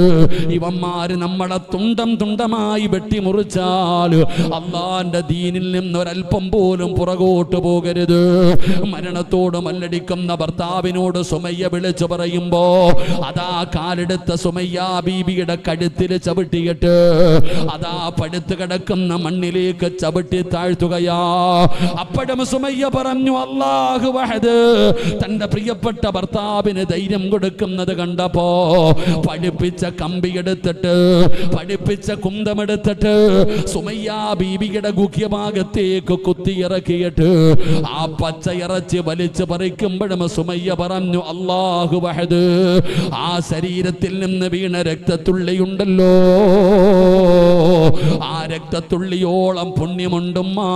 ഇവന്മാര് നമ്മളെ തുണ്ടം തുണ്ടമായി വെട്ടിമുറിച്ചാൽ അള്ളാന്റെ ദീനിൽ നിന്നൊരൽപ്പം പോലും പുറകോട്ട് പോകരുത്. മരണത്തോട് മല്ലടിക്കുന്ന ഭർത്താവിനോട് സുമയ്യ വിളിച്ചു പറയുമ്പോ അതാ കാലെടുത്ത സുമയ്യ ബീബിയുടെ കഴുത്തിൽ ചവിട്ടിയിട്ട് അതാ പടുത്തു കിടക്കുന്ന മണ്ണിലേക്ക് ചവിട്ടി താഴ്ത്തുകയാ. അപ്പോഴും സുമയ്യ പറഞ്ഞു, അല്ലാഹു വഹദ്. തന്റെ പ്രിയപ്പെട്ട ഭർത്താവിന് ധൈര്യം കൊടുക്കുന്നത് കണ്ടപ്പോ പഠിപ്പിച്ച കമ്പിയെടുത്തിട്ട്, പഠിപ്പിച്ച കുന്തമെടുത്തിട്ട് സുമയ്യ ബീബിയുടെ ഗുഹ്യഭാഗത്തേക്ക് കുത്തിയിറക്കിയിട്ട് ആ പച്ച ഇറച്ചി വലിച്ചു പറിക്കുമ്പോഴും സുമയ്യ പറഞ്ഞു, അല്ലാഹു വഹദ്. ആ ശരീരത്തിൽ നിന്ന് വീണ രക്തത്തുള്ളിയുണ്ടല്ലോ, ആ രക്തത്തുള്ളിയോളം പുണ്യമുണ്ടുമ്മാ.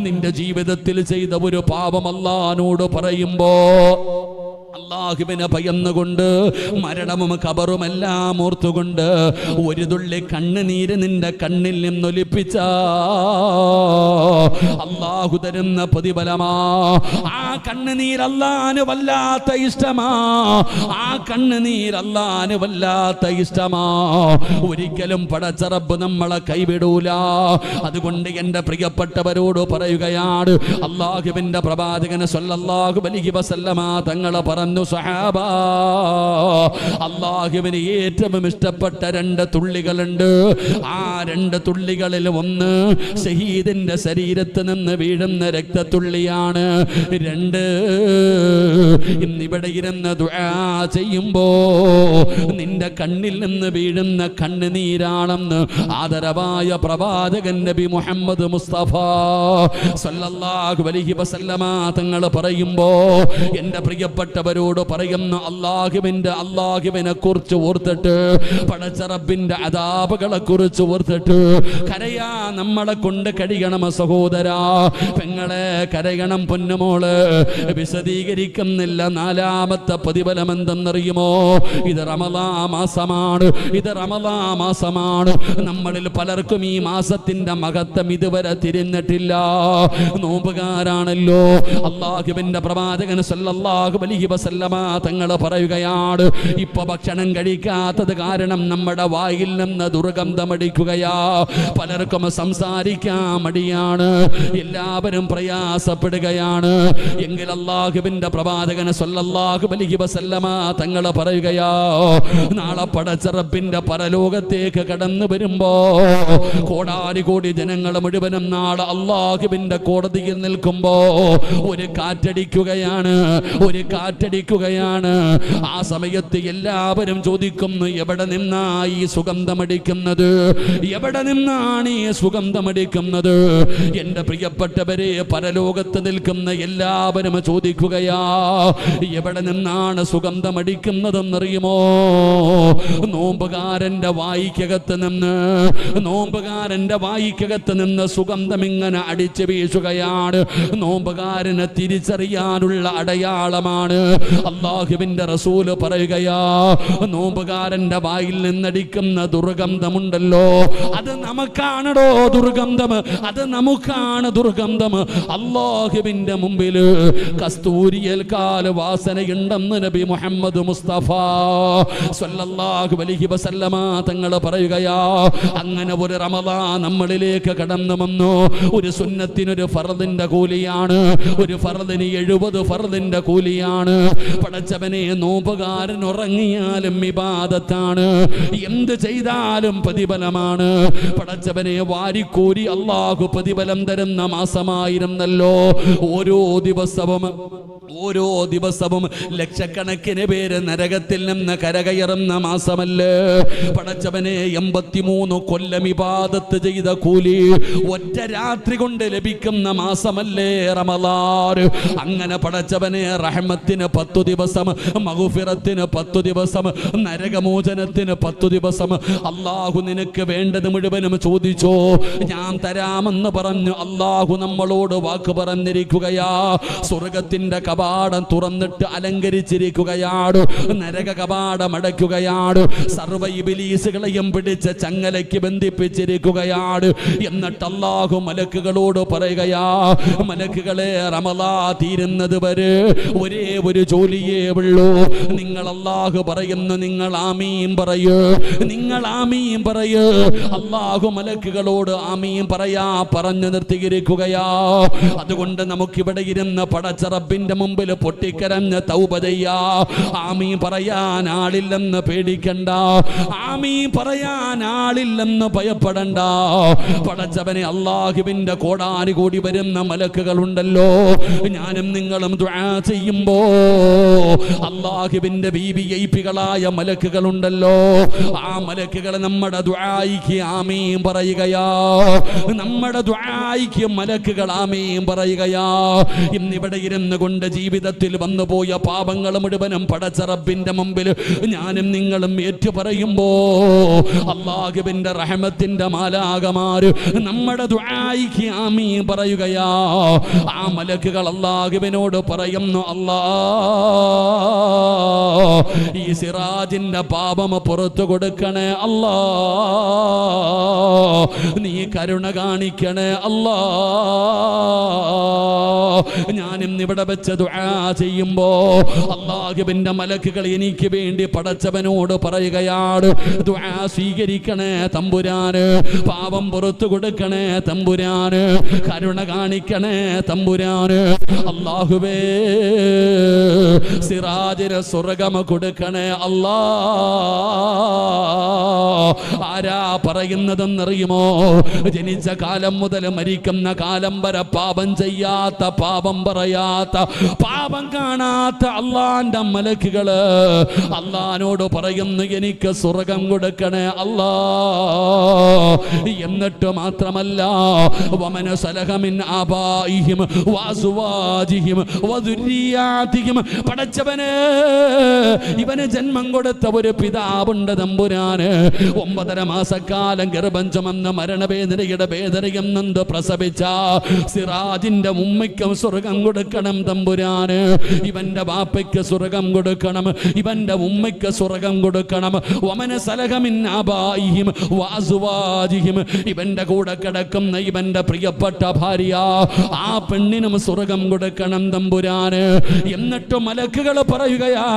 നിന്റെ ജീവിതത്തിൽ ചെയ്ത ഒരു പാപം അല്ലാഹുവോട് പറയുമ്പോ അല്ലാഹുവിനെ ഭയന്നുകൊണ്ട് മരണവും ഖബറുമെല്ലാം ഓർത്തുകൊണ്ട് ഒരു തുള്ളി കണ്ണുനീര് നിന്റെ കണ്ണിൽ നിന്നൊലിപ്പിച്ച അല്ലാഹു തരുന്ന പ്രതിഫലമാ. ആ കണ്ണുനീർ അല്ലാഹുവിന് വല്ലാത്ത ഇഷ്ടമാ. ആ കണ്ണുനീർ അല്ലാഹുവിന് വല്ലാത്ത ഇഷ്ടമാ. ഒരിക്കലും പടച്ച റബ്ബ് നമ്മളെ കൈവിടൂല. അതുകൊണ്ട് എൻ്റെ പ്രിയപ്പെട്ടവരോട് പറയുകയാണ്, അല്ലാഹുവിൻ്റെ പ്രവാചകൻ സല്ലല്ലാഹു അലൈഹി വസല്ലമ തങ്ങൾ പറഞ്ഞു, സഹാബാ, അല്ലാഹുവിന് ഏറ്റവും ഇഷ്ടപ്പെട്ട 2 തുള്ളികളുണ്ട്. ആ 2 തുള്ളികളിൽ ഒന്ന് ഷഹീദിന്റെ ശരീരത്ത് നിന്ന് വീഴുന്ന രക്തത്തുള്ളിയാണ്. 2 ഇന്നിവിടെ ഇരുന്ന് ദുആ ചെയ്യുമ്പോ നിന്റെ കണ്ണിൽ നിന്ന് വീഴുന്ന കണ്ണുനീരാണെന്ന് ആദരവായ പ്രവാചകൻ നബി മുഹമ്മദ് മുസ്തഫ സല്ലല്ലാഹു അലൈഹി വസല്ലമ തങ്ങൾ പറയുമ്പോ എൻ്റെ പ്രിയപ്പെട്ടവരോട് പറയുന്ന അല്ലാഹുവിനെ കുറിച്ച് ഓർത്തിട്ട്, പടച്ച റബ്ബിന്റെ അദാബുകളെ കുറിച്ച് ഓർത്തിട്ട് കരയാ നമ്മളെ കൊണ്ട് കഴിയണം സഹോദരാ, പെങ്ങളെ കരയണം പൊന്നുമോള്. വിശദീകരിക്കുന്നില്ല. 4ാമത്തെ പ്രതിഫലം എന്തെന്നറിയുമോ? ഇത് റമളാൻ മാസമാണ്. ഇത് റമളാൻ മാസമാണ്. നമ്മളിൽ പലർക്കും ഈ മാസത്തിന്റെ മഹത്വം ഇതുവരെ തിരിഞ്ഞിട്ടില്ല. നോമ്പുകാരാണല്ലോ. അല്ലാഹുവിന്റെ പ്രവാചകൻ സല്ലല്ലാഹു അലൈഹി വസല്ലമ തങ്ങൾ പറയുകയാണ്, ഇപ്പൊ ഭക്ഷണം കഴിക്കാത്തത് കാരണം നമ്മുടെ വായിൽ നിന്ന് ദുർഗന്ധമടിക്കുകയാ. പലർക്കും സംസാരിക്കാൻ മടിയാണ്. എല്ലാവരും പ്രയാസപ്പെടുകയാണ്. എങ്കിൽ അല്ലാഹുവിന്റെ പ്രവാചകൻ സല്ലല്ലാഹു അലൈഹി വസല്ലമ തങ്ങൾ പറയുകയാ, നാളെ പടച്ച റബ്ബിന്റെ പരലോകത്തേക്ക് കടന്നു വരുമ്പോ കോടാനുകോടി ജനങ്ങൾ മുഴുവനും നാളെ അല്ലാഹുവിന്റെ കോടതിയിൽ നിൽക്കുമ്പോ ഒരു കാറ്റടിക്കുകയാണ്. ആ സമയത്ത് എല്ലാവരും ചോദിക്കുന്നു, എവിടെ നിന്നാണ് ഈ സുഗന്ധമടിക്കുന്നത്? എവിടെ നിന്നാണ് ഈ സുഗന്ധമടിക്കുന്നത്? എൻ്റെ പ്രിയപ്പെട്ടവരെ, പരലോകത്ത് നിൽക്കുന്ന എല്ലാവരും ചോദിക്കുകയാ, എവിടെ നിന്നാണ് സുഗന്ധമടിക്കുന്നതെന്നറിയുമോ? നോമ്പുകാരന്റെ വായിക്കകത്ത് നിന്ന് സുഗന്ധം ഇങ്ങനെ അടിച്ചു വീശുകയാണ്. നോമ്പുകാരനെ തിരിച്ചറിയാനുള്ള അടയാളമാണ്. അല്ലാഹുവിന്റെ റസൂല് പറയുകയാ, നോമ്പുകാരന്റെ വായിൽ നിന്നടിക്കുന്ന ദുർഗന്ധമുണ്ടല്ലോ, അത് നമുക്കാണോ ദുർഗന്ധം? അത് നമുക്കാണ് ദുർഗന്ധം. അല്ലാഹുവിന്റെ മുമ്പിൽ കസ്തൂരിയേൽക്കാൽ വാസനയുണ്ടെന്ന് നബി മുഹമ്മദ് മുസ്തഫ സല്ലല്ലാഹു അലൈഹി വസല്ലമ തങ്ങൾ പറയുകയാ. അങ്ങനെ ഒരു റമളാൻ നമ്മളിലേക്ക് കടന്നു വന്നു. ഒരു സുന്നത്തിനൊരു ഫർദിന്റെ കൂലിയാണ്, ഒരു ഫർദിന് 70 ഫർദിന്റെ കൂലിയാണ്. പടച്ചവനെ, നോമ്പുകാരൻ ഉറങ്ങിയാലും ഇബാദത്താണ്, എന്ത് ചെയ്താലും പ്രതിഫലമാണ്. പടച്ചവനെ, വാരിക്കോരി അല്ലാഹു പ്രതിഫലം തരുന്ന മാസമായിരുന്നല്ലോ. ഓരോ ദിവസവും ലക്ഷക്കണക്കിന് പേര് നരകത്തിൽ നിന്ന് കരകയറുന്ന മാസമല്ലേ പടച്ചവനെ? 83 കൊല്ലം ഇബാദത്ത് ചെയ്ത കൂലി ഒറ്റ രാത്രി കൊണ്ട് ലഭിക്കുന്ന മാസമല്ലേ റമളാൻ? അങ്ങനെ പടച്ചവനെ, റഹ്മത്തിന് 10 ദിവസം, മഗ്ഫിറത്തിന് 10 ദിവസം, നരകമോചനത്തിന് 10 ദിവസം. അല്ലാഹു നിനക്ക് വേണ്ടത് മുഴുവനും ചോദിച്ചോ, ഞാൻ തരാമെന്ന് പറഞ്ഞു അല്ലാഹു നമ്മളോട് വാക്ക് പറഞ്ഞിരിക്കുകയാ. സ്വർഗത്തിന്റെ കവാടം തുറന്നിട്ട് അലങ്കരിച്ചിരിക്കുകയാണ്, നരക കവാടം അടയ്ക്കുകയാണ്, സർവ്വ ഇബ്ലീസുകളെയും പിടിച്ച് ചങ്ങലയ്ക്ക് ബന്ധിപ്പിച്ചിരിക്കുകയാണ്. എന്നിട്ട് അല്ലാഹു മലക്കുകളോട് പറയുകയാ, മലക്കുകളെ, റമളാൻ തീരുന്നത് വരെ ഒരേ ഒരു ജോലിയേ ഉള്ളൂ. നിങ്ങൾ അല്ലാഹു പറയുന്നു, നിങ്ങൾ ആമീൻ പറയൂ, നിങ്ങൾ ആമീൻ പറയൂ. അല്ലാഹു മലക്കുകളോട് ആമീൻ പറഞ്ഞു നിർത്തിയിരിക്കുകയാ. അതുകൊണ്ട് നമുക്കിവിടെ ഇരുന്ന് പടച്ച റബ്ബിന്റെ മുമ്പിൽ പൊട്ടിക്കരഞ്ഞ് തൗബ ചെയ്യാ. ആമീൻ പറയാൻ ആളില്ലെന്ന് പേടിക്കണ്ട, ആമീൻ പറയാൻ ആളില്ലെന്ന് ഭയപ്പെടണ്ട. പടച്ചവനെ, അല്ലാഹുവിന്റെ കോടാനുകൂടി വരുന്ന മലക്കുകളുണ്ടല്ലോ. ഞാനും നിങ്ങളും ദുആ ചെയ്യുമ്പോ അല്ലാഹുവിന്റെ വിഐപികളായ മലക്കുകളുണ്ടല്ലോ. ആ മലക്കുകൾ നമ്മുടെ ദുആയിക്ക് ആമീൻ പറയുകയാ. നമ്മുടെ ദുആയിക്ക് മലക്കുകൾ ആമീൻ പറയുകയാ. ഇന്നിവിടെ ഇരുന്ന് കൊണ്ട് ജീവിത ജീവിതത്തിൽ വന്നുപോയ പാപങ്ങൾ മുഴുവനും പടച്ച റബ്ബിന്റെ മുമ്പിൽ ഞാനും നിങ്ങളും ഏറ്റുപറയുമ്പോ അല്ലാഹുവിന്റെ റഹ്മത്തിന്റെ മാലാകമാര് നമ്മുടെ ദുആയിക്ക് ആമീൻ പറയുകയാ. ആ മലക്കുകൾ അല്ലാഹുവിനോട് പറയുന്നു, അല്ലാഹ് ഈ സിറാജിന്റെ പാപം പുറത്തു കൊടുക്കണേ അല്ലാഹ്, നീ കരുണ കാണിക്കണേ അല്ലാഹ്. ഞാനിന്നിവിടെ വെച്ച് ദുആ ചെയ്യുമ്പോ അല്ലാഹുവിന്റെ മലക്കുകൾ എനിക്ക് വേണ്ടി പടച്ചവനോട് പറയുകയാണ്, ദുആ സ്വീകരിക്കണേ തമ്പുരാന്, പാപം പുറത്തു കൊടുക്കണേ തമ്പുരാന്, കരുണ കാണിക്കണേ തമ്പുരാന്. അല്ലാഹുവേ സിറാജിന് സ്വർഗ്ഗം കൊടുക്കണേ അല്ലാഹ്. ആരാ പറയുന്നതെന്നറിയുമോ? ജനിച്ച കാലം മുതൽ മരിക്കുന്ന കാലം വരെ പാപം ചെയ്യാത്ത, പാപം പറയാത്ത, പാപം കാണാത്ത അള്ളാന്റെ മലക്കുകള് അള്ളാനോട് പറയുന്നു, എനിക്ക് സ്വർഗ്ഗം കൊടുക്കണേ അല്ലാഹ്. എന്നിട്ട് മാത്രമല്ല, വമന സലഹ മിൻ ആബായിഹിം വഅസ്വാജിഹിം വദുരിയാതിഹിം, പടച്ചവനെ ഇവന് ജന്മം കൊടുത്ത ഒരു പിതാവുണ്ട് തമ്പുരാന്, 9.5 മാസക്കാലം ഗർഭം ചുമന്ന് മരണവേദനയുടെ വേദനയും നൊന്ത് പ്രസവിച്ച സിറാജിന്റെ ഉമ്മയ്ക്കും സ്വർഗ്ഗം കൊടുക്കണം തമ്പുരാന്, ഇവന്റെ ബാപ്പയ്ക്ക് സ്വർഗ്ഗം കൊടുക്കണം, ഇവന്റെ ഉമ്മയ്ക്ക് സ്വർഗ്ഗം കൊടുക്കണം. വമന സലഹ മിൻ ആബായിഹിം വഅസ്വാജിഹിം, ഇവന്റെ കൂടെ കിടക്കുന്ന ഇവന്റെ പ്രിയപ്പെട്ട ഭാര്യ, ആ പെണ്ണിനും സ്വർഗ്ഗം കൊടുക്കണം തമ്പുരാന്. എന്നിട്ട് മലക്കുകൾ പറയുകയാ,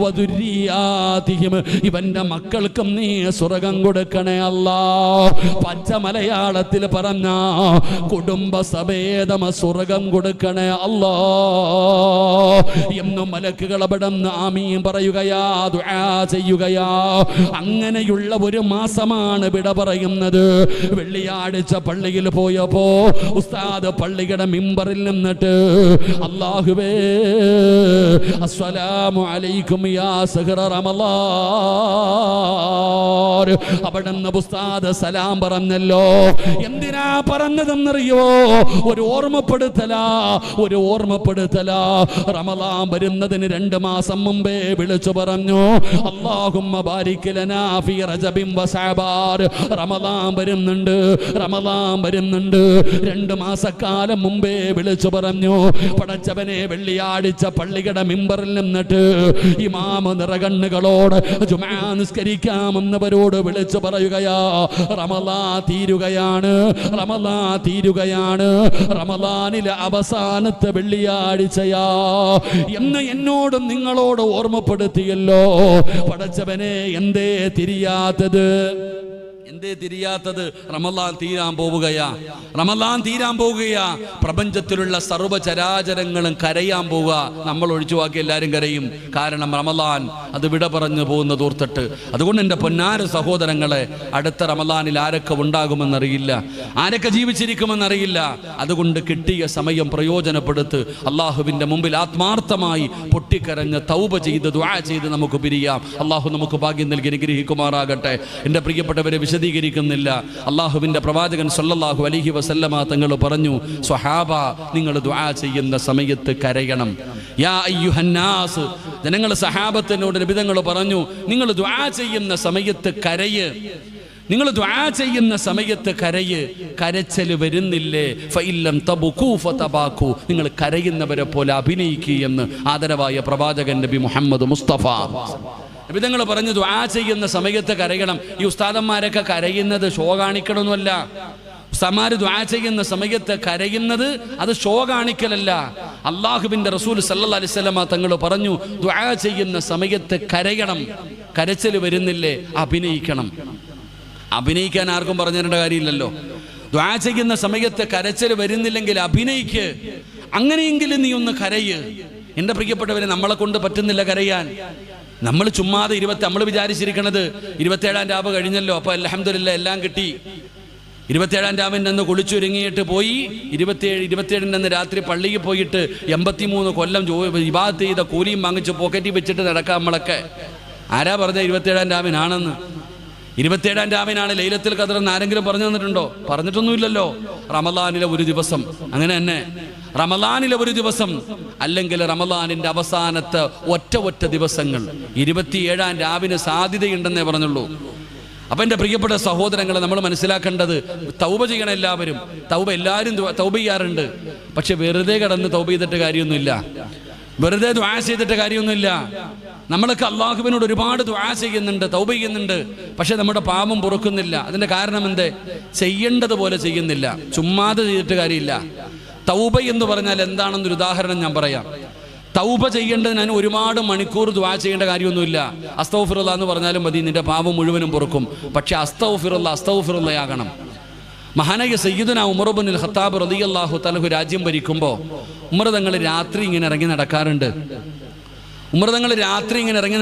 വദുരിയാതിഹിം, ഇവന്റെ മക്കൾക്കും നീ സ്വർഗ്ഗം കൊടുക്കണേ അല്ലാഹ്. പച്ച മലയാളത്തിൽ പറഞ്ഞ കുടുംബസമേതം സ്വർഗ്ഗം കൊടുക്കണേ അല്ലാഹ് എന്നും മലക്കുകൾ അവിടുന്ന് ആമീൻ പറയുകയാ, ദുആ ചെയ്യുകയാ. അങ്ങനെയുള്ള ഒരു മാസമാണ് വിട പറയുന്നത്. വെള്ളിയാഴ്ച പള്ളിയിൽ പോയപ്പോ ഉസ്താദ് പള്ളിയുടെ മിമ്പറിൽ നിന്നിട്ട്, അല്ലാഹുവേ അസ്സലാമു അലൈക്കും യാ സഹറ റമളാൻ, അവിടുന്ന് ഉസ്താദ് സലാം പറഞ്ഞല്ലോ. എന്തിനാ പറഞ്ഞതെന്നറിയോ? ഒരു ഓർമ്മപ്പെടുത്തലാ, ഒരു ഓർമ്മപ്പെടുത്തലാ. റമളാൻ വരുന്നതിന് 2 മാസം മുമ്പേ വിളിച്ചു പറഞ്ഞു, അല്ലാഹുമ്മ ബാരിക് ലനാ ഫീ റജബിൻ വ ശഅബാൻ, റമളാൻ വരുന്നുണ്ട്, റമളാൻ വരുന്നുണ്ട്. 2 മാസക്കാലം മുമ്പേ വിളിച്ചു പറഞ്ഞു. പടച്ചവനെ വെള്ളിയാഴ്ച പള്ളിയുടെ മിമ്പറിൽ നിന്നിട്ട് ഇമാമ നിറകണ്ണുകളോട് ജുമാ നിസ്കരിക്കാമെന്നവരോട് വിളിച്ചു പറയുകയാ, റമളാൻ തീരുകയാണ്, റമളാൻ തീരുകയാണ്, റമളാനിലെ അവസാനത്തെ വെള്ളിയാഴ്ചയാ എന്ന് എന്നോടും നിങ്ങളോട് ഓർമ്മപ്പെടുത്തിയല്ലോ. പടച്ചവനെ എന്തേ തിരിയാത്തത്? എന്തേ തിരിയാത്തത്? റമളാൻ തീരാൻ പോവുകയാ, റമളാൻ തീരാൻ പോവുകയാ. പ്രപഞ്ചത്തിലുള്ള സർവ്വചരാചരങ്ങളും കരയാൻ പോവുക. നമ്മൾ ഒഴിച്ചു ബാക്കി എല്ലാവരും കരയും. കാരണം റമളാൻ അത് വിട പറഞ്ഞു പോകുന്നത് ഓർത്തിട്ട്. അതുകൊണ്ട് എൻ്റെ പൊന്നാര സഹോദരങ്ങളെ, അടുത്ത റമളാനിൽ ആരൊക്കെ ഉണ്ടാകുമെന്നറിയില്ല, ആരൊക്കെ ജീവിച്ചിരിക്കുമെന്നറിയില്ല. അതുകൊണ്ട് കിട്ടിയ സമയം പ്രയോജനപ്പെടുത്ത്. അള്ളാഹുവിൻ്റെ മുമ്പിൽ ആത്മാർത്ഥമായി പൊട്ടിക്കരഞ്ഞ് തൗബ ചെയ്ത് ദുആ ചെയ്ത് നമുക്ക് പിരിയാം. അള്ളാഹു നമുക്ക് ഭാഗ്യം നൽകി അനുഗ്രഹിക്കുമാറാകട്ടെ. എൻ്റെ പ്രിയപ്പെട്ടവരെ, വിശദീകരിക്കുന്നില്ല. അള്ളാഹുവിൻ്റെ പ്രവാചകൻ സല്ലല്ലാഹു അലൈഹി വസല്ലമ തങ്ങൾ പറഞ്ഞു, സ്വഹാബ നിങ്ങൾ ദുആ ചെയ്യുന്ന സമയത്ത് കരയണം. യാ അയ്യുഹന്നാസ്, ജനങ്ങൾ സഹാബത്തിനോട് നബി തങ്ങൾ പറഞ്ഞു, നിങ്ങൾ ദുആ ചെയ്യുന്ന സമയത്ത് കരയ്, നിങ്ങൾ ദുആ ചെയ്യുന്ന സമയത്ത് കരയ്. കരച്ചൽ വരുന്നില്ലേ? ഫഇല്ലം തബുകൂ ഫതബാകൂ, നിങ്ങൾ കരയുന്നവരെ പോലെ അഭിനയിക്കുകയെന്ന് ആദരവായ പ്രവാചകൻ നബി മുഹമ്മദ് മുസ്തഫ നബിതങ്ങൾ പറഞ്ഞു, ദുആ ചെയ്യുന്ന സമയത്ത് കരയണം. ഈ ഉസ്താദന്മാരൊക്കെ കരയുന്നത് ഷോ കാണിക്കണമെന്നല്ല. ഉസ്താദന്മാർ ദുആ ചെയ്യുന്ന സമയത്ത് കരയുന്നത് അത് ഷോ കാണിക്കലല്ല. അള്ളാഹുവിൻ്റെ റസൂൽ സല്ലല്ലാഹു അലൈഹി വസല്ലമ തങ്ങൾ പറഞ്ഞു, ദുആ ചെയ്യുന്ന സമയത്ത് കരയണം. കരച്ചൽ വരുന്നില്ലേ? അഭിനയിക്കണം. അഭിനയിക്കാൻ ആർക്കും പറഞ്ഞു തരേണ്ട കാര്യമില്ലല്ലോ. ദുആ ചെയ്യുന്ന സമയത്ത് കരച്ചൽ വരുന്നില്ലെങ്കിൽ അഭിനയിക്ക്. അങ്ങനെയെങ്കിലും നീ ഒന്ന് കരയ്. എൻ്റെ പ്രിയപ്പെട്ടവരെ, നമ്മളെ കൊണ്ട് പറ്റുന്നില്ല കരയാൻ. നമ്മൾ ചുമ്മാതെ നമ്മൾ വിചാരിച്ചിരിക്കണത് 27-ാം രാവ് കഴിഞ്ഞല്ലോ, അപ്പോൾ അൽഹംദുലില്ലാ എല്ലാം കിട്ടി. 27-ാം രാവിൻ്റെ അന്ന് കുളിച്ചൊരുങ്ങിയിട്ട് പോയി 27-ൻ്റെ അന്ന് രാത്രി പള്ളിയിൽ പോയിട്ട് 83 കൊല്ലം ഇബാദത്ത് ചെയ്ത കൂലിയും വാങ്ങിച്ച് പോക്കറ്റിൽ വെച്ചിട്ട് നടക്കാം നമ്മളൊക്കെ. ആരാ പറഞ്ഞ 27-ാം രാവിനാണെന്ന്? 27-ാം രാവിനാണ് ലൈലത്തുൽ ഖദർ എന്ന് ആരെങ്കിലും പറഞ്ഞു തന്നിട്ടുണ്ടോ? പറഞ്ഞിട്ടൊന്നുമില്ലല്ലോ. റമളാനിലെ ഒരു ദിവസം, അങ്ങനെ തന്നെ റമളാനിലെ ഒരു ദിവസം, അല്ലെങ്കിൽ റമളാനിന്റെ അവസാനത്തെ ഒറ്റ ദിവസങ്ങൾ 27-ാം രാവിന് സാധ്യതയുണ്ടെന്നേ പറഞ്ഞുള്ളൂ. അപ്പൊ എൻ്റെ പ്രിയപ്പെട്ട സഹോദരങ്ങളെ, നമ്മൾ മനസ്സിലാക്കേണ്ടത്, തൗബ ചെയ്യണം എല്ലാവരും. എല്ലാവരും തൗബ ചെയ്യാറുണ്ട്. പക്ഷെ വെറുതെ കിടന്ന് തൗബ ചെയ്തിട്ട് കാര്യമൊന്നുമില്ല, വെറുതെ ദുആ ചെയ്തിട്ട് കാര്യമൊന്നുമില്ല. നമ്മളൊക്കെ അള്ളാഹുവിനോട് ഒരുപാട് ദുആ ചെയ്യുന്നുണ്ട്, തൗബ ചെയ്യുന്നുണ്ട്, പക്ഷെ നമ്മുടെ പാപം പൊറുക്കുന്നില്ല. അതിന്റെ കാരണം എന്തേ? ചെയ്യേണ്ടതുപോലെ ചെയ്യുന്നില്ല. ചുമ്മാതെ ചെയ്തിട്ട് കാര്യമില്ല. തൗബ എന്ന് പറഞ്ഞാൽ എന്താണെന്നൊരു ഉദാഹരണം ഞാൻ പറയാം. തൗബ ചെയ്യേണ്ടതിന് ഒരുപാട് മണിക്കൂർ ദുആ ചെയ്യേണ്ട കാര്യമൊന്നുമില്ല. അസ്തഗ്ഫിറുല്ലാഹ് എന്ന് പറഞ്ഞാലും മതി, നിന്റെ പാപം മുഴുവനും പൊറുക്കും. പക്ഷെ അസ്തഗ്ഫിറുല്ലാഹ് മഹാനായ സയ്യിദുനാ ഉമർ ഇബ്നുൽ ഖത്താബ് റളിയല്ലാഹു തആല രാജ്യം ഭരിക്കുമ്പോൾ ഉമർ തങ്ങൾ രാത്രി ഇങ്ങനെ ഇറങ്ങി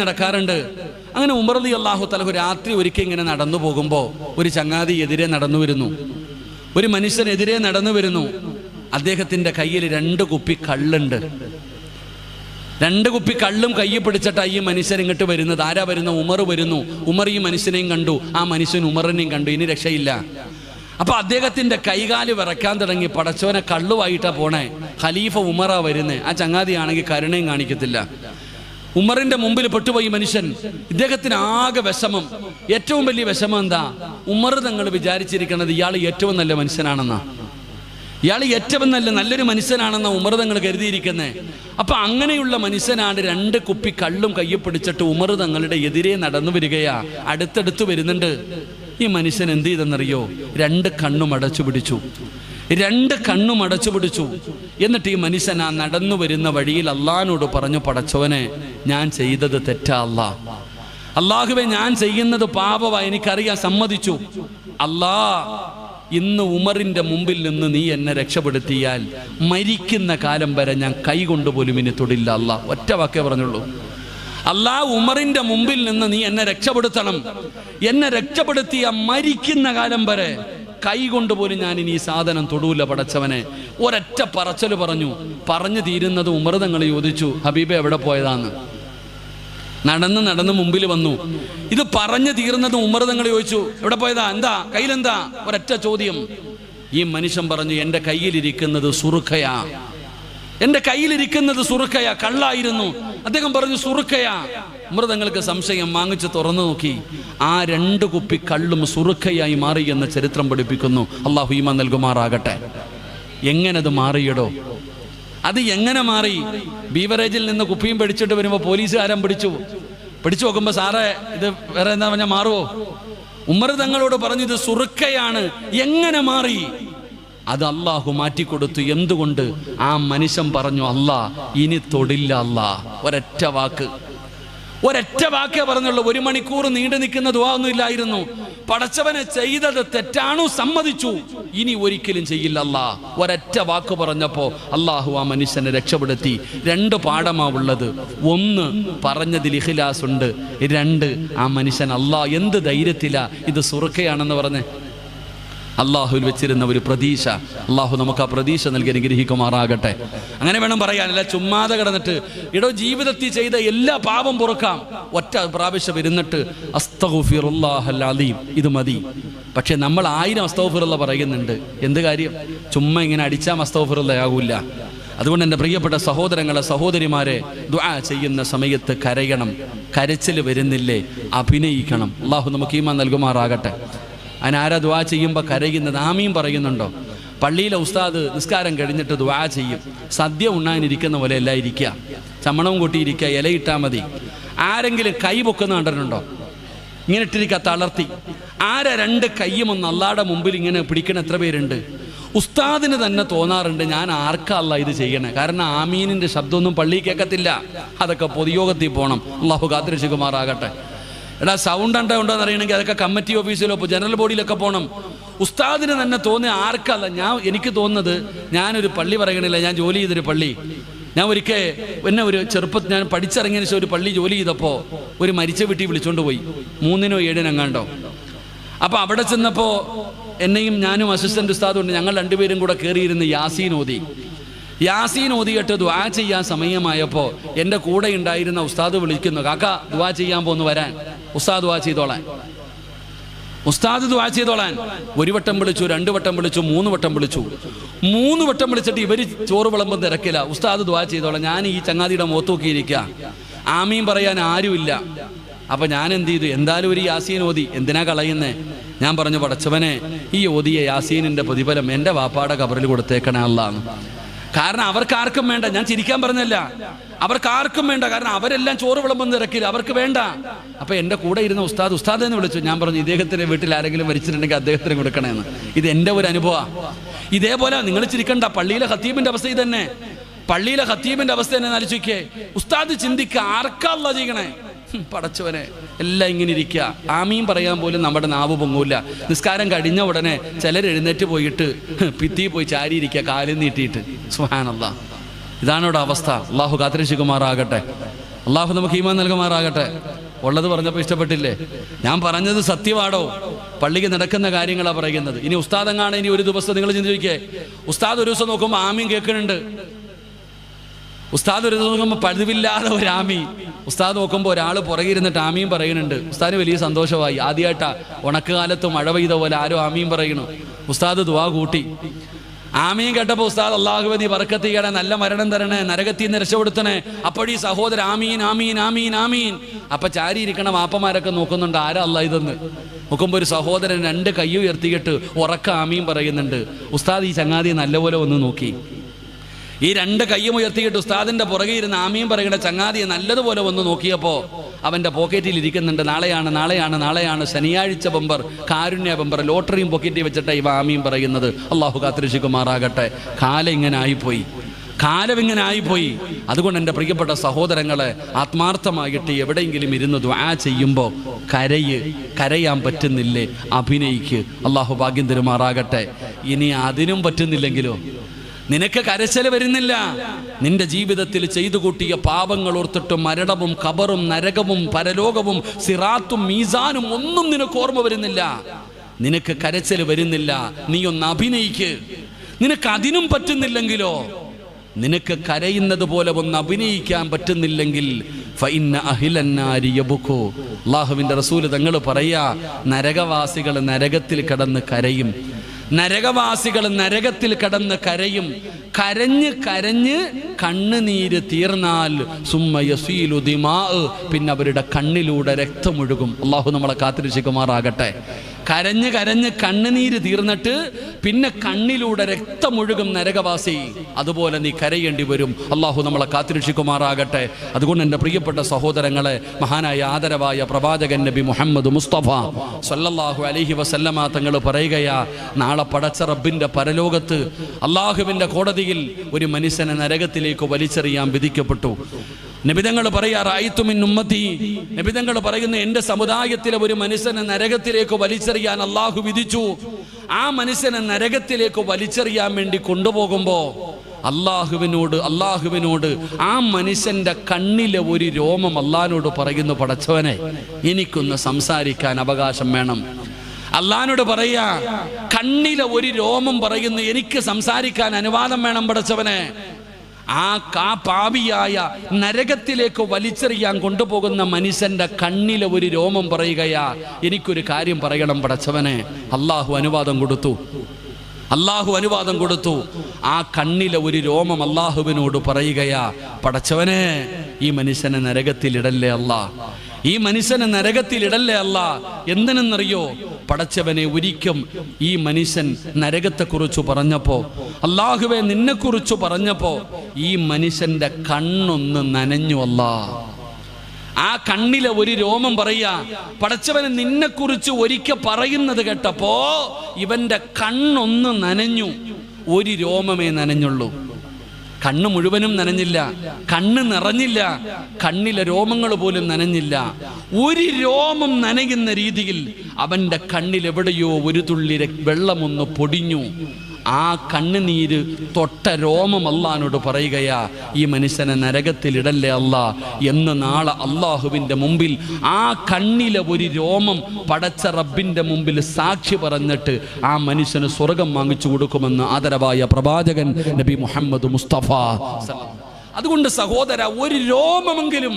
നടക്കാറുണ്ട്. അങ്ങനെ ഉമർ റളിയല്ലാഹു തആല രാത്രി ഒരിക്കൽ ഇങ്ങനെ നടന്നു പോകുമ്പോൾ ഒരു ചങ്ങാതി എതിരെ നടന്നു വരുന്നു, ഒരു മനുഷ്യൻ എതിരെ നടന്നു വരുന്നു. അദ്ദേഹത്തിന്റെ കയ്യിൽ 2 കുപ്പി കള്ളുണ്ട്. 2 കുപ്പി കള്ളും കയ്യിൽ പിടിച്ചിട്ടാണ് ഈ മനുഷ്യൻ ഇങ്ങോട്ട് വരുന്നത്. ആരാ വരുന്നത്? ഉമർ വരുന്നു. ഉമർ ഈ മനുഷ്യനെയും കണ്ടു, ആ മനുഷ്യൻ ഉമറിനെയും കണ്ടു. ഇനി രക്ഷയില്ല. അപ്പൊ അദ്ദേഹത്തിന്റെ കൈകാല് വിറക്കാൻ തുടങ്ങി. പടച്ചോനെ, കള്ളുവായിട്ടാ പോണേ, ഖലീഫ ഉമറാ വരുന്നേ. ആ ചങ്ങാതിയാണെങ്കിൽ കരുണയും കാണിക്കത്തില്ല. ഉമറിന്റെ മുമ്പിൽ പെട്ടുപോയി മനുഷ്യൻ. ഇദ്ദേഹത്തിന് ആകെ വിഷമം. ഏറ്റവും വലിയ വിഷമം എന്താ? ഉമർ തങ്ങൾ വിചാരിച്ചിരിക്കുന്നത് ഇയാൾ ഏറ്റവും നല്ല മനുഷ്യനാണെന്നാ, ഇയാൾ ഏറ്റവും നല്ലൊരു മനുഷ്യനാണെന്ന ഉമർ തങ്ങൾ കരുതിയിരിക്കുന്നേ. അപ്പൊ അങ്ങനെയുള്ള മനുഷ്യനാണ് 2 കുപ്പി കള്ളും കയ്യിൽ പിടിച്ചിട്ട് ഉമർ തങ്ങളുടെ എതിരെ നടന്നു വരികയാ. അടുത്തടുത്ത് വരുന്നുണ്ട്. ഈ മനുഷ്യൻ എന്ത് ചെയ്തെന്നറിയോ? 2 കണ്ണും അടച്ചു പിടിച്ചു. എന്നിട്ട് ഈ മനുഷ്യൻ ആ നടന്നു വരുന്ന വഴിയിൽ അള്ളാഹിനോട് പറഞ്ഞു, പടച്ചവനെ, ഞാൻ ചെയ്തത് തെറ്റാ അള്ളാഹുവേ, ഞാൻ ചെയ്യുന്നത് പാപമാ, എനിക്കറിയാൻ, സമ്മതിച്ചു. ഇന്ന് ഉമറിന്റെ മുമ്പിൽ നിന്ന് നീ എന്നെ രക്ഷപ്പെടുത്തിയാൽ മരിക്കുന്ന കാലം വരെ ഞാൻ കൈ കൊണ്ടുപോലും ഇനി തൊടില്ല. ഒറ്റ വാക്കേ പറഞ്ഞുള്ളൂ. ഉമറിന്റെ മുമ്പിൽ നിന്ന് നീ എന്നെ രക്ഷപ്പെടുത്തണം. എന്നെ രക്ഷപ്പെടുത്തിയ മരിക്കുന്ന കാലം വരെ കൈ കൊണ്ടുപോലും ഞാൻ ഇനി ഈ സാധനം തൊടൂല പടച്ചവനെ. ഒരൊറ്റ പറച്ചല് പറഞ്ഞു തീരുന്നത് ഉമർ തങ്ങൾ ചോദിച്ചു, ഹബീബെ എവിടെ പോയതാന്ന്? നടന്ന് മുമ്പിൽ വന്നു. ഇത് പറഞ്ഞു തീർന്നത് ഉമർ തങ്ങൾ ചോദിച്ചു, എവിടെ പോയതാ? എന്താ കയ്യിലെന്താ? ഒരൊറ്റ ചോദ്യം. ഈ മനുഷ്യൻ പറഞ്ഞു, എൻ്റെ കയ്യിലിരിക്കുന്നത് സുറുഖയാ, എൻ്റെ കയ്യിലിരിക്കുന്നത് സുറുഖയാ, കള്ളായിരുന്നു. അദ്ദേഹം പറഞ്ഞു, സുറുഖയാ. ഉമർ തങ്ങൾക്ക് സംശയം. വാങ്ങിച്ച് തുറന്നു നോക്കി. ആ 2 കുപ്പി കള്ളും സുറുഖയായി മാറി എന്ന് ചരിത്രം പഠിപ്പിക്കുന്നു. അള്ളാഹു ഈമാൻ നൽകുമാറാകട്ടെ. എങ്ങനെ അത് മാറിയടോ? അത് എങ്ങനെ മാറി? ബീവറേജിൽ നിന്ന് കുപ്പിയും പിടിച്ചിട്ട് വരുമ്പോൾ പോലീസുകാരൻ പിടിച്ചു നോക്കുമ്പോൾ, സാറേ ഇത് വേറെ എന്താ പറഞ്ഞാൽ മാറുവോ? ഉമർ തങ്ങളോട് പറഞ്ഞു, ഇത് സുറുക്കയാണ്. എങ്ങനെ മാറി? അത് അള്ളാഹു മാറ്റിക്കൊടുത്തു. എന്തുകൊണ്ട്? ആ മനുഷ്യൻ പറഞ്ഞു, ഇനി തൊടില്ല. ഒരൊറ്റ വാക്കേ പറഞ്ഞുള്ളൂ. 1 മണിക്കൂർ നീണ്ടു നിൽക്കുന്ന ദുആ ഒന്നും ഇല്ലായിരുന്നു. പടച്ചവനെ, ചെയ്തത് തെറ്റാണു, സമ്മതിച്ചു, ഇനി ഒരിക്കലും ചെയ്യില്ല. ഒരൊറ്റ വാക്ക് പറഞ്ഞപ്പോ അള്ളാഹു ആ മനുഷ്യനെ രക്ഷപ്പെടുത്തി. 2 പാഠമാ ഉള്ളത്. 1, പറഞ്ഞതിൽ ഇഖ്ലാസ് ഉണ്ട്. 2, ആ മനുഷ്യൻ എന്ത് ധൈര്യത്തിലാ ഇത് സുറുക്കയാണെന്ന് പറഞ്ഞ് അള്ളാഹുവിൽ വെച്ചിരുന്ന ഒരു പ്രതീക്ഷ. അള്ളാഹു നമുക്ക് ആ പ്രതീക്ഷ നൽകി അനുഗ്രഹിക്കുമാറാകട്ടെ. അങ്ങനെ വേണം പറയാനല്ല, ചുമ്മാതെ കിടന്നിട്ട് ജീവിതത്തിൽ ചെയ്ത എല്ലാ പാപം പൊറുക്കാം. ഒറ്റ പ്രാവശ്യം ഇരുന്നിട്ട് അസ്തഗ്ഫിറുല്ലാഹൽ അലീം, ഇത് മതി. പക്ഷെ നമ്മൾ 1000 അസ്തഗ്ഫിറുല്ലാഹ് പറയുന്നുണ്ട്. എന്ത് കാര്യം? ചുമ്മാ ഇങ്ങനെ അടിച്ചാൽ അസ്തഗ്ഫിറുല്ലാഹ് ആകൂല. അതുകൊണ്ട് എൻ്റെ പ്രിയപ്പെട്ട സഹോദരങ്ങളെ, സഹോദരിമാരെ, ദുആ ചെയ്യുന്ന സമയത്ത് കരയണം. കരച്ചിൽ വരുന്നില്ലേ? അഭിനയിക്കണം. അള്ളാഹു നമുക്ക് ഈമാൻ നൽകുമാറാകട്ടെ. അതിനാരാ ദുആ ചെയ്യുമ്പോൾ കരയുന്നത്? ആമീൻ പറയുന്നുണ്ടോ? പള്ളിയിലെ ഉസ്താദ് നിസ്കാരം കഴിഞ്ഞിട്ട് ദുആ ചെയ്യും. സദ്യ ഉണ്ണാനിരിക്കുന്ന പോലെ എല്ലാം ഇരിക്കുക, ചമ്മണവും കൂട്ടിയിരിക്കുക, ഇലയിട്ടാൽ മതി. ആരെങ്കിലും കൈ പൊക്കുന്ന കണ്ടിട്ടുണ്ടോ? ഇങ്ങനെ ഇട്ടിരിക്കുക, തളർത്തി. 2 കൈയും ഒന്ന് അള്ളാഹുടെ മുമ്പിൽ ഇങ്ങനെ പിടിക്കണ എത്ര പേരുണ്ട്? ഉസ്താദിന് തന്നെ തോന്നാറുണ്ട്, ഞാൻ ആർക്കാ ഇത് ചെയ്യണേ? കാരണം ആമീനിന്റെ ശബ്ദമൊന്നും പള്ളി കേൾക്കത്തില്ല. അതൊക്കെ പൊതുയോഗത്തിൽ പോകണം. അള്ളാഹു കാത്തിരക്ഷിക്കുമാറാകട്ടെ. സൗണ്ട് ഉണ്ടോയെന്ന് അറിയണമെങ്കിൽ അതൊക്കെ കമ്മിറ്റി ഓഫീസിലോ ജനറൽ ബോഡിയിലൊക്കെ പോകണം. ഉസ്താദിന് തന്നെ തോന്നിയ ആർക്കല്ല. എനിക്ക് തോന്നുന്നത്, ഞാനൊരു പള്ളി പറയണില്ല, ഞാൻ ജോലി ചെയ്തൊരു പള്ളി. ഞാൻ ഒരിക്കൽ എന്നെ ഒരു ചെറുപ്പത്തിൽ ഞാൻ പഠിച്ചിറങ്ങിയ ശേഷം ഒരു പള്ളി ജോലി ചെയ്തപ്പോൾ ഒരു മരിച്ച വീട്ടിൽ വിളിച്ചോണ്ട് പോയി. 3നോ 7നോ എങ്ങാണ്ടോ. അപ്പോൾ അവിടെ ചെന്നപ്പോൾ എന്നെയും ഞാനും അസിസ്റ്റന്റ് ഉസ്താദും ഉണ്ട്. ഞങ്ങൾ 2 പേരും കൂടെ കയറിയിരുന്ന് യാസീൻ ഓതിയിട്ട് ദുആ ചെയ്യാൻ സമയമായപ്പോൾ എൻ്റെ കൂടെ ഉണ്ടായിരുന്ന ഉസ്താദ് വിളിക്കുന്നു, കാക്ക ദുആ ചെയ്യാൻ പോന്ന് വരാൻ, ഉസ്താദ് ദുആ ചെയ്തോളാൻ. ഉസ്താദ് ദുആ ചെയ്തോളാൻ. 1 വട്ടം വിളിച്ചു, 2 വട്ടം വിളിച്ചു, 3 വട്ടം വിളിച്ചു. 3 വട്ടം വിളിച്ചിട്ട് ഇവർ ചോറ് വിളമ്പം തിരക്കില്ല. ഉസ്താദ് ദുആ ചെയ്തോളാം. ഞാൻ ഈ ചങ്ങാതിയുടെ മുഖത്ത് നോക്കിയിരിക്കുക, ആമീൻ പറയാൻ ആരുമില്ല. അപ്പം ഞാൻ എന്ത് ചെയ്തു? എന്തായാലും ഒരു യാസീൻ ഓതി, എന്തിനാ കളയുന്നേ? ഞാൻ പറഞ്ഞു, പടച്ചവനെ, ഈ ഓതിയ യാസീനിൻ്റെ പ്രതിഫലം എൻ്റെ വാപ്പാടെ ഖബറിൽ കൊടുത്തേക്കണേ അല്ലാഹ്. കാരണം അവർക്കാർക്കും വേണ്ട. ഞാൻ ചിരിക്കാൻ പറഞ്ഞല്ല, അവർക്കാർക്കും വേണ്ട. കാരണം അവരെല്ലാം ചോറ് വിളമ്പം തിരക്കില്ല, അവർക്ക് വേണ്ട. അപ്പം എൻ്റെ കൂടെ ഇരുന്ന ഉസ്താദ് എന്ന് വിളിച്ചു. ഞാൻ പറഞ്ഞു, ഇദ്ദേഹത്തിൻ്റെ വീട്ടിൽ ആരെങ്കിലും മരിച്ചിട്ടുണ്ടെങ്കിൽ അദ്ദേഹത്തിന് കൊടുക്കണമെന്ന്. ഇത് എൻ്റെ ഒരു അനുഭവമാണ്. ഇതേപോലെ നിങ്ങൾ ചിരിക്കണ്ട, പള്ളിയിലെ ഖത്തീബിൻ്റെ അവസ്ഥ ഇതന്നെ. പള്ളിയിലെ ഖത്തീബിൻ്റെ അവസ്ഥ തന്നെ ആലോചിക്കേ. ഉസ്താദ് ചിന്തിക്കുക, ആർക്കാ അല്ലാഹ് ചെയ്യണേ? പടച്ചവനെ, എല്ലാം ഇങ്ങനെ ഇരിക്കുക. ആമീൻ പറയാൻ പോലും നമ്മുടെ നാവ് പൊങ്ങൂല. നിസ്കാരം കഴിഞ്ഞ ഉടനെ ചിലർ എഴുന്നേറ്റ് പോയിട്ട് ഭിത്തി പോയി ചാരിയിരിക്കുക, കാലും നീട്ടിയിട്ട്. സുബ്ഹാനല്ലാഹ്, ഇതാണ് ഇവിടെ അവസ്ഥ. അള്ളാഹു കാത്തിരക്ഷിക്കുമാറാകട്ടെ. അള്ളാഹു നമുക്ക് ഈമാൻ നൽകുമാറാകട്ടെ. ഉള്ളത് പറഞ്ഞപ്പോൾ ഇഷ്ടപ്പെട്ടില്ലേ? ഞാൻ പറഞ്ഞത് സത്യമാടോ? പള്ളിക്ക് നടക്കുന്ന കാര്യങ്ങളാണ് പറയുന്നത്. ഇനി ഉസ്താദെങ്ങാണ് ഇനി ഒരു ദിവസം നിങ്ങൾ ചിന്തിക്കേ, ഉസ്താദ് ഒരു ദിവസം നോക്കുമ്പോൾ ആമീൻ കേൾക്കുന്നുണ്ട്, ഉസ്താദ് ഒരു ദിവസം നോക്കുമ്പോൾ പഴുവില്ലാതെ ഒരു ആമീൻ, ഉസ്താദ് നോക്കുമ്പോൾ ഒരാൾ പുറകിരുന്നിട്ട് ആമീൻ പറയുന്നുണ്ട്. ഉസ്താദിന് വലിയ സന്തോഷമായി. ആദ്യമായിട്ടാ ഉണക്കുകാലത്ത് മഴ പെയ്ത പോലെ ആരോ ആമീൻ പറയണു. ഉസ്താദ് ദുആ കൂട്ടി. ആമീൻ കേട്ടപ്പോൾ ഉസ്താദ്, അല്ലാഹുവേ നീ ബർക്കത്ത് ചെയ്യണേ, നല്ല മരണം തരണേ, നരകത്തിൽ നിന്ന് രക്ഷപ്പെടുത്തണേ. അപ്പോഴീ സഹോദരൻ ആമീൻ ആമീൻ ആമീൻ ആമീൻ. അപ്പം ചാരി ഇരിക്കണ വാപ്പമാരൊക്കെ നോക്കുന്നുണ്ട്, ആരാ അല്ലാഹ് ഇതെന്ന്. നോക്കുമ്പോൾ ഒരു സഹോദരൻ 2 കൈ ഉയർത്തിയിട്ട് ഉറക്ക ആമീൻ പറയുന്നുണ്ട്. ഉസ്താദ് ഈ ചങ്ങാതിയെ നല്ലപോലെ ഒന്ന് നോക്കി. ഈ 2 കയ്യും ഉയർത്തിയിട്ട് ഉസ്താദിന്റെ പുറകെ ഇരുന്ന് ആമീൻ പറയുന്ന ചങ്ങാതിയെ നല്ലതുപോലെ ഒന്ന് നോക്കിയപ്പോൾ അവൻ്റെ പോക്കറ്റിൽ ഇരിക്കുന്നുണ്ട്, നാളെയാണ് ശനിയാഴ്ച ബമ്പർ, കാരുണ്യ ബമ്പർ, ലോട്ടറിയും പോക്കറ്റിൽ വെച്ചിട്ട് ഇവ ആമീൻ പറയുന്നത്. അള്ളാഹു കാത്തിരക്ഷിക്കുമാറാകട്ടെ. കാലം ഇങ്ങനെ ആയിപ്പോയി. അതുകൊണ്ട് എൻ്റെ പ്രിയപ്പെട്ട സഹോദരങ്ങളെ, ആത്മാർത്ഥമായിട്ട് എവിടെയെങ്കിലും ഇരുന്ന് ദുആ ചെയ്യുമ്പോൾ കരയാൻ പറ്റുന്നില്ലേ? അഭിനയിക്ക്. അള്ളാഹു ഭാഗ്യം തരുമാറാകട്ടെ. ഇനി അതിനും പറ്റുന്നില്ലെങ്കിലോ? നിനക്ക് കരച്ചിൽ വരുന്നില്ല. നിന്റെ ജീവിതത്തിൽ ചെയ്തു കൂട്ടിയ പാപങ്ങൾ ഓർത്തിട്ട് മരണവും ഖബറും നരകവും പരലോകവും സിറാത്തും മീസാനും ഒന്നും നിനക്ക് ഓർമ്മ വരുന്നില്ല. നിനക്ക് കരച്ചിൽ വരുന്നില്ല. നീ ഒന്ന് അഭിനയിക്ക്. നിനക്ക് അതിനും പറ്റുന്നില്ലെങ്കിലോ? നിനക്ക് കരയുന്നത് പോലെ ഒന്ന് അഭിനയിക്കാൻ പറ്റുന്നില്ലെങ്കിൽ ഫഇന്ന അഹ്ലന്നാരി യബ്കൂ. അല്ലാഹുവിൻ്റെ റസൂൽ തങ്ങൾ പറയാ, നരകവാസികൾ നരകത്തിൽ കിടന്ന് കരയും. നരകവാസികൾ നരകത്തിൽ കിടന്ന് കരയും. കരഞ്ഞ് കണ്ണുനീര് തീർന്നാൽ സുമ്മ യസീലു ദിമാ, പിന്നെ അവരുടെ കണ്ണിലൂടെ രക്തമൊഴുകും. അള്ളാഹു നമ്മളെ കാത്തിരക്ഷിക്കുമാറാകട്ടെ. കരഞ്ഞ് കണ്ണുനീര് തീർന്നിട്ട് പിന്നെ കണ്ണിലൂടെ രക്തമൊഴുകും നരകവാസി. അതുപോലെ നീ കരയേണ്ടി വരും. അള്ളാഹു നമ്മളെ കാത്തിരക്ഷിക്കുമാറാകട്ടെ. അതുകൊണ്ട് എൻ്റെ പ്രിയപ്പെട്ട സഹോദരങ്ങളെ, മഹാനായ ആദരവായ പ്രവാചകൻ നബി മുഹമ്മദ് മുസ്തഫ സല്ലല്ലാഹു അലൈഹി വസല്ലമ തങ്ങൾ പറയുകയാ, നാളെ പടച്ച റബ്ബിൻ്റെ പരലോകത്ത് അള്ളാഹുവിൻ്റെ കോടതിയിൽ ഒരു മനുഷ്യനെ നരകത്തിലേക്ക് വലിച്ചെറിയാൻ വിധിക്കപ്പെട്ടു. നബിതങ്ങൾ പറയാ, റഅയ്തു മിൻ ഉമ്മത്തി, നബിതങ്ങൾ പറയുന്നു, എൻ്റെ സമുദായത്തിലെ ഒരു മനുഷ്യനെ നരകത്തിലേക്ക് വലിച്ചെറിയാൻ അള്ളാഹു വിധിച്ചു. ആ മനുഷ്യനെ നരകത്തിലേക്ക് വലിച്ചെറിയാൻ വേണ്ടി കൊണ്ടുപോകുമ്പോൾ അള്ളാഹുവിനോട് ആ മനുഷ്യന്റെ കണ്ണിലെ ഒരു രോമം അള്ളാഹിനോട് പറയുന്നു, പടച്ചവനെ എനിക്കൊന്ന് സംസാരിക്കാൻ അവകാശം വേണം. അള്ളാഹിനോട് പറയാ, കണ്ണിലെ ഒരു രോമം പറയുന്നു, എനിക്ക് സംസാരിക്കാൻ അനുവാദം വേണം പടച്ചവനെ. ആ പാപിയായ നരകത്തിലേക്ക് വലിച്ചെറിയാൻ കൊണ്ടുപോകുന്ന മനുഷ്യന്റെ കണ്ണിലെ ഒരു രോമം പറയുകയാ, എനിക്കൊരു കാര്യം പറയണം പടച്ചവനെ. അള്ളാഹു അനുവാദം കൊടുത്തു. ആ കണ്ണിലെ ഒരു രോമം അള്ളാഹുവിനോട് പറയുകയാ, പടച്ചവനെ ഈ മനുഷ്യനെ നരകത്തിലിടല്ലേ അല്ലാ, ഈ മനുഷ്യനെ നരകത്തിലിടല്ലേ അല്ലാ. എന്തിനെന്നറിയോ? പടച്ചവനെ, ഒരിക്കൽ ഈ മനുഷ്യൻ നരകത്തെക്കുറിച്ച് പറഞ്ഞപ്പോൾ, അള്ളാഹുവെ നിന്നെക്കുറിച്ച് പറഞ്ഞപ്പോൾ ഈ മനുഷ്യന്റെ കണ്ണൊന്ന് നനഞ്ഞു അല്ലാ. ആ കണ്ണിലെ ഒരു രോമം പറയാ, പടച്ചവനെ നിന്നെക്കുറിച്ച് ഒരിക്കൽ പറയുന്നത് കേട്ടപ്പോ ഇവന്റെ കണ്ണൊന്ന് നനഞ്ഞു. ഒരു രോമമേ നനഞ്ഞുള്ളൂ. കണ്ണ് മുഴുവനും നനഞ്ഞില്ല, കണ്ണ് നിറഞ്ഞില്ല, കണ്ണിലെ രോമങ്ങൾ പോലും നനഞ്ഞില്ല. ഒരു രോമം നനയുന്ന രീതിയിൽ അവന്റെ കണ്ണിൽ എവിടെയോ ഒരു തുള്ളി വെള്ളമൊന്ന് പൊടിഞ്ഞു. ആ കണ്ണുനീര് തൊട്ട രോമം അള്ളാഹിനോട് പറയുകയാ, ഈ മനുഷ്യനെ നരകത്തിലിടല്ലേ അല്ലാ എന്ന്. നാളെ അള്ളാഹുവിൻ്റെ മുമ്പിൽ ആ കണ്ണിലെ ഒരു രോമം പടച്ച റബ്ബിൻ്റെ മുമ്പിൽ സാക്ഷി പറഞ്ഞിട്ട് ആ മനുഷ്യന് സ്വർഗം വാങ്ങിച്ചു കൊടുക്കുമെന്ന് ആദരവായ പ്രവാചകൻ നബി മുഹമ്മദ് മുസ്തഫ. അതുകൊണ്ട് സഹോദര, ഒരു രോമമെങ്കിലും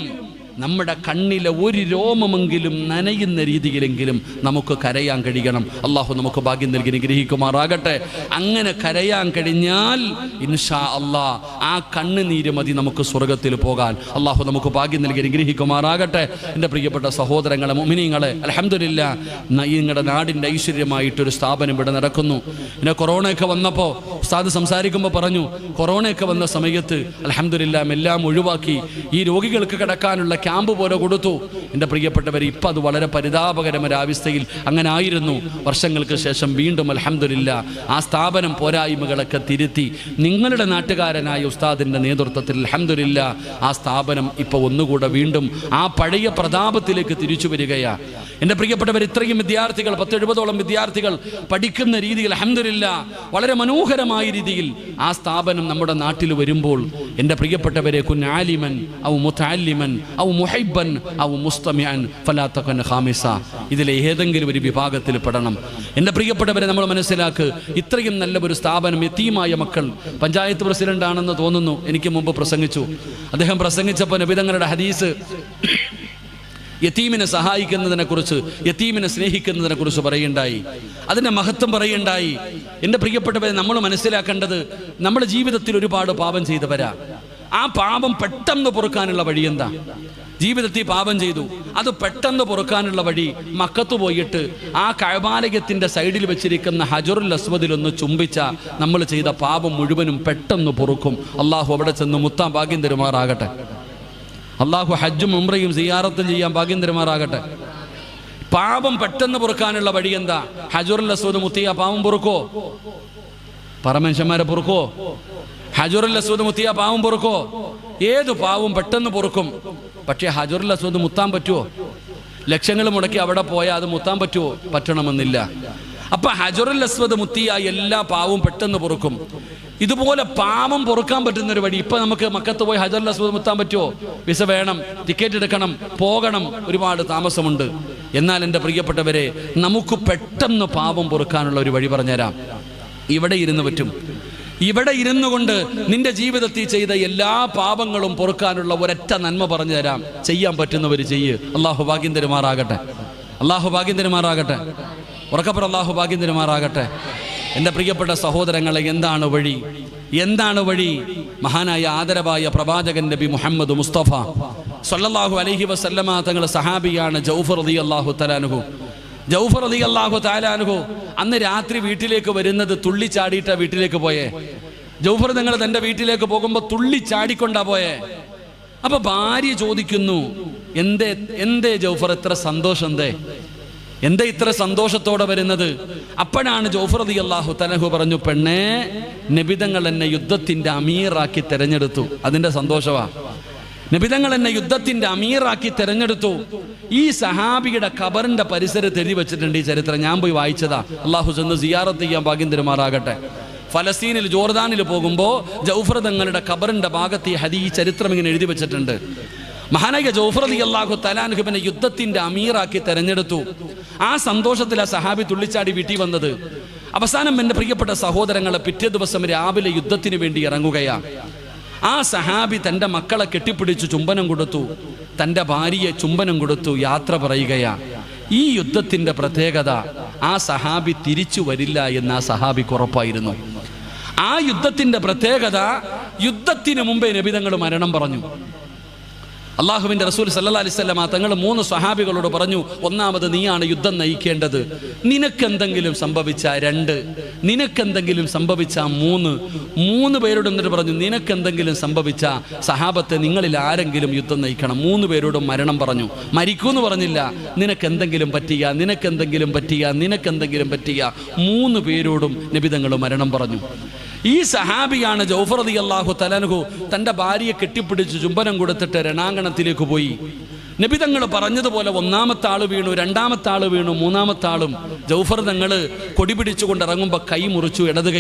നമ്മുടെ കണ്ണിലെ ഒരു രോമമെങ്കിലും നനയുന്ന രീതിയിലെങ്കിലും നമുക്ക് കരയാൻ കഴിയണം. അള്ളാഹു നമുക്ക് ഭാഗ്യം നൽകി അനുഗ്രഹിക്കുമാറാകട്ടെ. അങ്ങനെ കരയാൻ കഴിഞ്ഞാൽ ഇൻഷാ അള്ളാഹ് ആ കണ്ണുനീര് മതി നമുക്ക് സ്വർഗത്തിൽ പോകാൻ. അള്ളാഹു നമുക്ക് ഭാഗ്യം നൽകി അനുഗ്രഹിക്കുമാറാകട്ടെ. എൻ്റെ പ്രിയപ്പെട്ട സഹോദരങ്ങളെ, മുഅ്മിനീങ്ങളെ, അൽഹംദുലില്ലാ നിങ്ങളുടെ നാടിൻ്റെ ഐശ്വര്യമായിട്ടൊരു സ്ഥാപനം ഇവിടെ നടക്കുന്നു. പിന്നെ കൊറോണയൊക്കെ വന്നപ്പോൾ ഉസ്താദ് സംസാരിക്കുമ്പോൾ പറഞ്ഞു, കൊറോണയൊക്കെ വന്ന സമയത്ത് അൽഹംദുലില്ലാ എല്ലാം ഒഴിവാക്കി ഈ രോഗികൾക്ക് കിടക്കാനുള്ള ക്യാമ്പ് പോലെ കൊടുത്തു. എൻ്റെ പ്രിയപ്പെട്ടവർ, ഇപ്പം അത് വളരെ പരിതാപകരമൊരവസ്ഥയിൽ അങ്ങനെ ആയിരുന്നു. വർഷങ്ങൾക്ക് ശേഷം വീണ്ടും അൽഹംദുലില്ലാ ആ സ്ഥാപനം പോരായ്മകളൊക്കെ തിരുത്തി നിങ്ങളുടെ നാട്ടുകാരനായ ഉസ്താദിൻ്റെ നേതൃത്വത്തിൽ അൽഹംദുലില്ലാ ആ സ്ഥാപനം ഇപ്പോൾ ഒന്നുകൂടെ വീണ്ടും ആ പഴയ പ്രതാപത്തിലേക്ക് തിരിച്ചു വരികയാണ്. എൻ്റെ പ്രിയപ്പെട്ടവർ, ഇത്രയും വിദ്യാർത്ഥികൾ 170ഓളം വിദ്യാർത്ഥികൾ പഠിക്കുന്ന രീതിയിൽ അൽഹംദുലില്ലാ വളരെ മനോഹരമായ രീതിയിൽ ആ സ്ഥാപനം നമ്മുടെ നാട്ടിൽ വരുമ്പോൾ എൻ്റെ പ്രിയപ്പെട്ടവരെ, കുൻ ആലിമൻ ഔ മുതഅല്ലിമൻ ഔ മുഹിബ്ബൻ ഔ മുസ്തമിഅൻ ഫലാ തകുൻ ഖാമിസ, ഇതിലെ ഏതെങ്കിലും ഒരു വിഭാഗത്തിൽ പെടണം. എൻ്റെ പ്രിയപ്പെട്ടവരെ, നമ്മൾ മനസ്സിലാക്ക്, ഇത്രയും നല്ല ഒരു സ്ഥാപനം, യതീമായ മക്കൾ, പഞ്ചായത്ത് പ്രസിഡന്റ് ആണെന്ന് തോന്നുന്നു, എനിക്ക് മുമ്പ് പ്രസംഗിച്ചു. അദ്ദേഹം പ്രസംഗിച്ചപ്പോൾ നബി തങ്ങളുടെ ഹദീസ് യതീമിനെ സഹായിക്കുന്നതിനെക്കുറിച്ച്, യതീമിനെ സ്നേഹിക്കുന്നതിനെക്കുറിച്ച് പറയുണ്ടായി, അതിൻ്റെ മഹത്വം പറയുണ്ടായി. എൻ്റെ പ്രിയപ്പെട്ടവരെ, നമ്മൾ മനസ്സിലാക്കേണ്ടത്, നമ്മുടെ ജീവിതത്തിൽ ഒരുപാട് പാപം ചെയ്തവരാ. ആ പാപം പെട്ടെന്ന് പൊറുക്കാനുള്ള വഴി എന്താ? ജീവിതത്തിൽ പാപം ചെയ്തു, അത് പെട്ടെന്ന് പൊറുക്കാനുള്ള വഴി മക്കത്ത് പോയിട്ട് ആ കഅബാലയത്തിൻ്റെ സൈഡിൽ വെച്ചിരിക്കുന്ന ഹജറുൽ അസ്വദിലൊന്ന് ചുംബിച്ച നമ്മൾ ചെയ്ത പാപം മുഴുവനും പെട്ടെന്ന് പൊറുക്കും. അള്ളാഹു അവിടെ ചെന്ന് മുത്താൻ ഭാഗ്യം തരുമാറാകട്ടെ. അള്ളാഹു ഹജ്ജും ഉംറയും സിയാറത്തും ചെയ്യാൻ ഭാഗ്യം തരുമാറാകട്ടെ. പാപം പെട്ടെന്ന് പൊറുക്കാനുള്ള വഴി എന്താ? ഹജറുൽ അസ്വദ് മുത്തിയ പാപം പൊറുക്കോ? പറമനുഷ്യന്മാരെ പൊറുക്കോ? ഹജറുൽ അസ്വദ് മുത്തിയ പാവം പൊറുക്കോ? ഏത് പാവം പെട്ടെന്ന് പൊറുക്കും. പക്ഷേ ഹജറുൽ അസ്വദ് മുത്താൻ പറ്റുമോ? ലക്ഷങ്ങൾ മുടക്കി അവിടെ പോയാൽ അത് മുത്താൻ പറ്റുമോ? പറ്റണമെന്നില്ല. അപ്പൊ ഹജറുൽ അസ്വദ് മുത്തിയ എല്ലാ പാവവും പെട്ടെന്ന് പൊറുക്കും. ഇതുപോലെ പാവം പൊറുക്കാൻ പറ്റുന്ന ഒരു വഴി, ഇപ്പൊ നമുക്ക് മക്കത്ത് പോയി ഹജറുൽ അസ്വദ് മുത്താൻ പറ്റുമോ? വിസ വേണം, ടിക്കറ്റ് എടുക്കണം, പോകണം, ഒരുപാട് താമസമുണ്ട്. എന്നാൽ എൻ്റെ പ്രിയപ്പെട്ടവരെ, നമുക്ക് പെട്ടെന്ന് പാവം പൊറുക്കാനുള്ള ഒരു വഴി പറഞ്ഞുതരാം. ഇവിടെ ഇരുന്ന് പറ്റും. ഇവിടെ ഇരുന്നു കൊണ്ട് നിന്റെ ജീവിതത്തിൽ ചെയ്ത എല്ലാ പാപങ്ങളും പൊറുക്കാനുള്ള ഒരൊറ്റ നന്മ പറഞ്ഞു തരാം. ചെയ്യാൻ പറ്റുന്നവർ ചെയ്യ്. അള്ളാഹു ഭാഗ്യം തരുമാറാകട്ടെ. അള്ളാഹു ഭാഗ്യം തരുമാറാകട്ടെ. ഉറക്കപ്പുറം അള്ളാഹു ഭാഗ്യം തരുമാറാകട്ടെ. എൻ്റെ പ്രിയപ്പെട്ട സഹോദരങ്ങളെ, എന്താണ് വഴി? എന്താണ് വഴി? മഹാനായ ആദരവായ പ്രവാചകൻ നബി മുഹമ്മദ് മുസ്തഫ സ്വല്ലല്ലാഹു അലൈഹി വസല്ലമ തങ്ങൾ സഹാബിയാണ് ജൗഫർ റളിയല്ലാഹു തആല അൻഹു. ജൗഫർ റളിയല്ലാഹു തആല അൻഹു അന്ന് രാത്രി വീട്ടിലേക്ക് വരുന്നത് തുള്ളിച്ചാടിയിട്ടാ വീട്ടിലേക്ക് പോയേ. ജൗഫർ തങ്ങൾ തൻ്റെ വീട്ടിലേക്ക് പോകുമ്പോൾ തുള്ളിച്ചാടിക്കൊണ്ടാ പോയേ. അപ്പൊ ഭാര്യ ചോദിക്കുന്നു, എന്തേ ജൗഫർ ഇത്ര സന്തോഷം, എന്തേ ഇത്ര സന്തോഷത്തോടെ വരുന്നത്? അപ്പോഴാണ് ജൗഫർ റളിയല്ലാഹു തആല അൻഹു പറഞ്ഞു, പെണ്ണേ, നബിതങ്ങൾ എന്നെ യുദ്ധത്തിന്റെ അമീറാക്കി തെരഞ്ഞെടുത്തു, അതിന്റെ സന്തോഷമാ. നബിതങ്ങൾ എന്നെ യുദ്ധത്തിന്റെ അമീറാക്കി തെരഞ്ഞെടുത്തു. ഈ സഹാബിയുടെ ഖബറിന്റെ പരിസരത്ത് എഴുതി വെച്ചിട്ടുണ്ട് ഈ ചരിത്രം. ഞാൻ പോയി വായിച്ചതാ. അള്ളാഹു ചെന്ന് സിയാറത്ത് ചെയ്യാൻ ഭാഗ്യം തരുമാറാകട്ടെ. ഫലസ്തീനിൽ, ജോർദാനിൽ പോകുമ്പോൾ ജൗഫർ തങ്ങളുടെ ഖബറിന്റെ ഭാഗത്ത് ഈ ചരിത്രം ഇങ്ങനെ എഴുതി വെച്ചിട്ടുണ്ട്. മഹാനായ ജൗഫർ റളിയല്ലാഹു തആല അൻഹുവിനെ യുദ്ധത്തിന്റെ അമീറാക്കി തെരഞ്ഞെടുത്തു. ആ സന്തോഷത്തിൽ ആ സഹാബി തുള്ളിച്ചാടി വീട്ടിൽ വന്നത്. അവസാനം എൻ്റെ പ്രിയപ്പെട്ട സഹോദരങ്ങളെ, പിറ്റേ ദിവസം രാവിലെ യുദ്ധത്തിന് വേണ്ടി ഇറങ്ങുകയാ. ആ സഹാബി തൻ്റെ മക്കളെ കെട്ടിപ്പിടിച്ച് ചുംബനം കൊടുത്തു, തൻ്റെ ഭാര്യയെ ചുംബനം കൊടുത്തു, യാത്ര പറയുകയാ. ഈ യുദ്ധത്തിന്റെ പ്രത്യേകത, ആ സഹാബി തിരിച്ചു വരില്ല എന്ന് ആ സഹാബിക്ക് ഉറപ്പായിരുന്നു. ആ യുദ്ധത്തിന്റെ പ്രത്യേകത, യുദ്ധത്തിന് മുമ്പേ നബിതങ്ങൾ മരണം പറഞ്ഞു. അള്ളാഹുവിൻ്റെ റസൂൽ സല്ലല്ലാഹു അലൈഹി വസല്ലം തങ്ങൾ 3 സ്വഹാബികളോട് പറഞ്ഞു, ഒന്നാമത് നീയാണ് യുദ്ധം നയിക്കേണ്ടത്. നിനക്കെന്തെങ്കിലും സംഭവിച്ച 2, നിനക്കെന്തെങ്കിലും സംഭവിച്ച 3 പേരോട് എന്നിട്ട് പറഞ്ഞു, നിനക്കെന്തെങ്കിലും സംഭവിച്ച സഹാബത്തെ നിങ്ങളിൽ ആരെങ്കിലും യുദ്ധം നയിക്കണം. 3 പേരോടും മരണം പറഞ്ഞു. മരിക്കൂന്ന് പറഞ്ഞില്ല. നിനക്കെന്തെങ്കിലും പറ്റിയ, നിനക്കെന്തെങ്കിലും പറ്റിയ, നിനക്കെന്തെങ്കിലും പറ്റിയ 3 പേരോടും നബിതങ്ങൾ മരണം പറഞ്ഞു. ഈ സഹാബിയാണ് ജൗഫർ റളിയല്ലാഹു തആല അൻഹു തൻ്റെ ഭാര്യയെ കെട്ടിപ്പിടിച്ച് ചുംബനം കൊടുത്തിട്ട് രണാങ്കണത്തിലേക്ക് പോയി. നബി തങ്ങൾ പറഞ്ഞതുപോലെ 1-ാമത്തെ ആള് വീണു, 2-ാമത്തെ ആള് വീണു, 3-ാമത്തെ ആളും. ജൗഫർ തങ്ങൾ കൊടി പിടിച്ചുകൊണ്ട് ഇറങ്ങുമ്പോൾ കൈ മുറിച്ചു. ഇടത്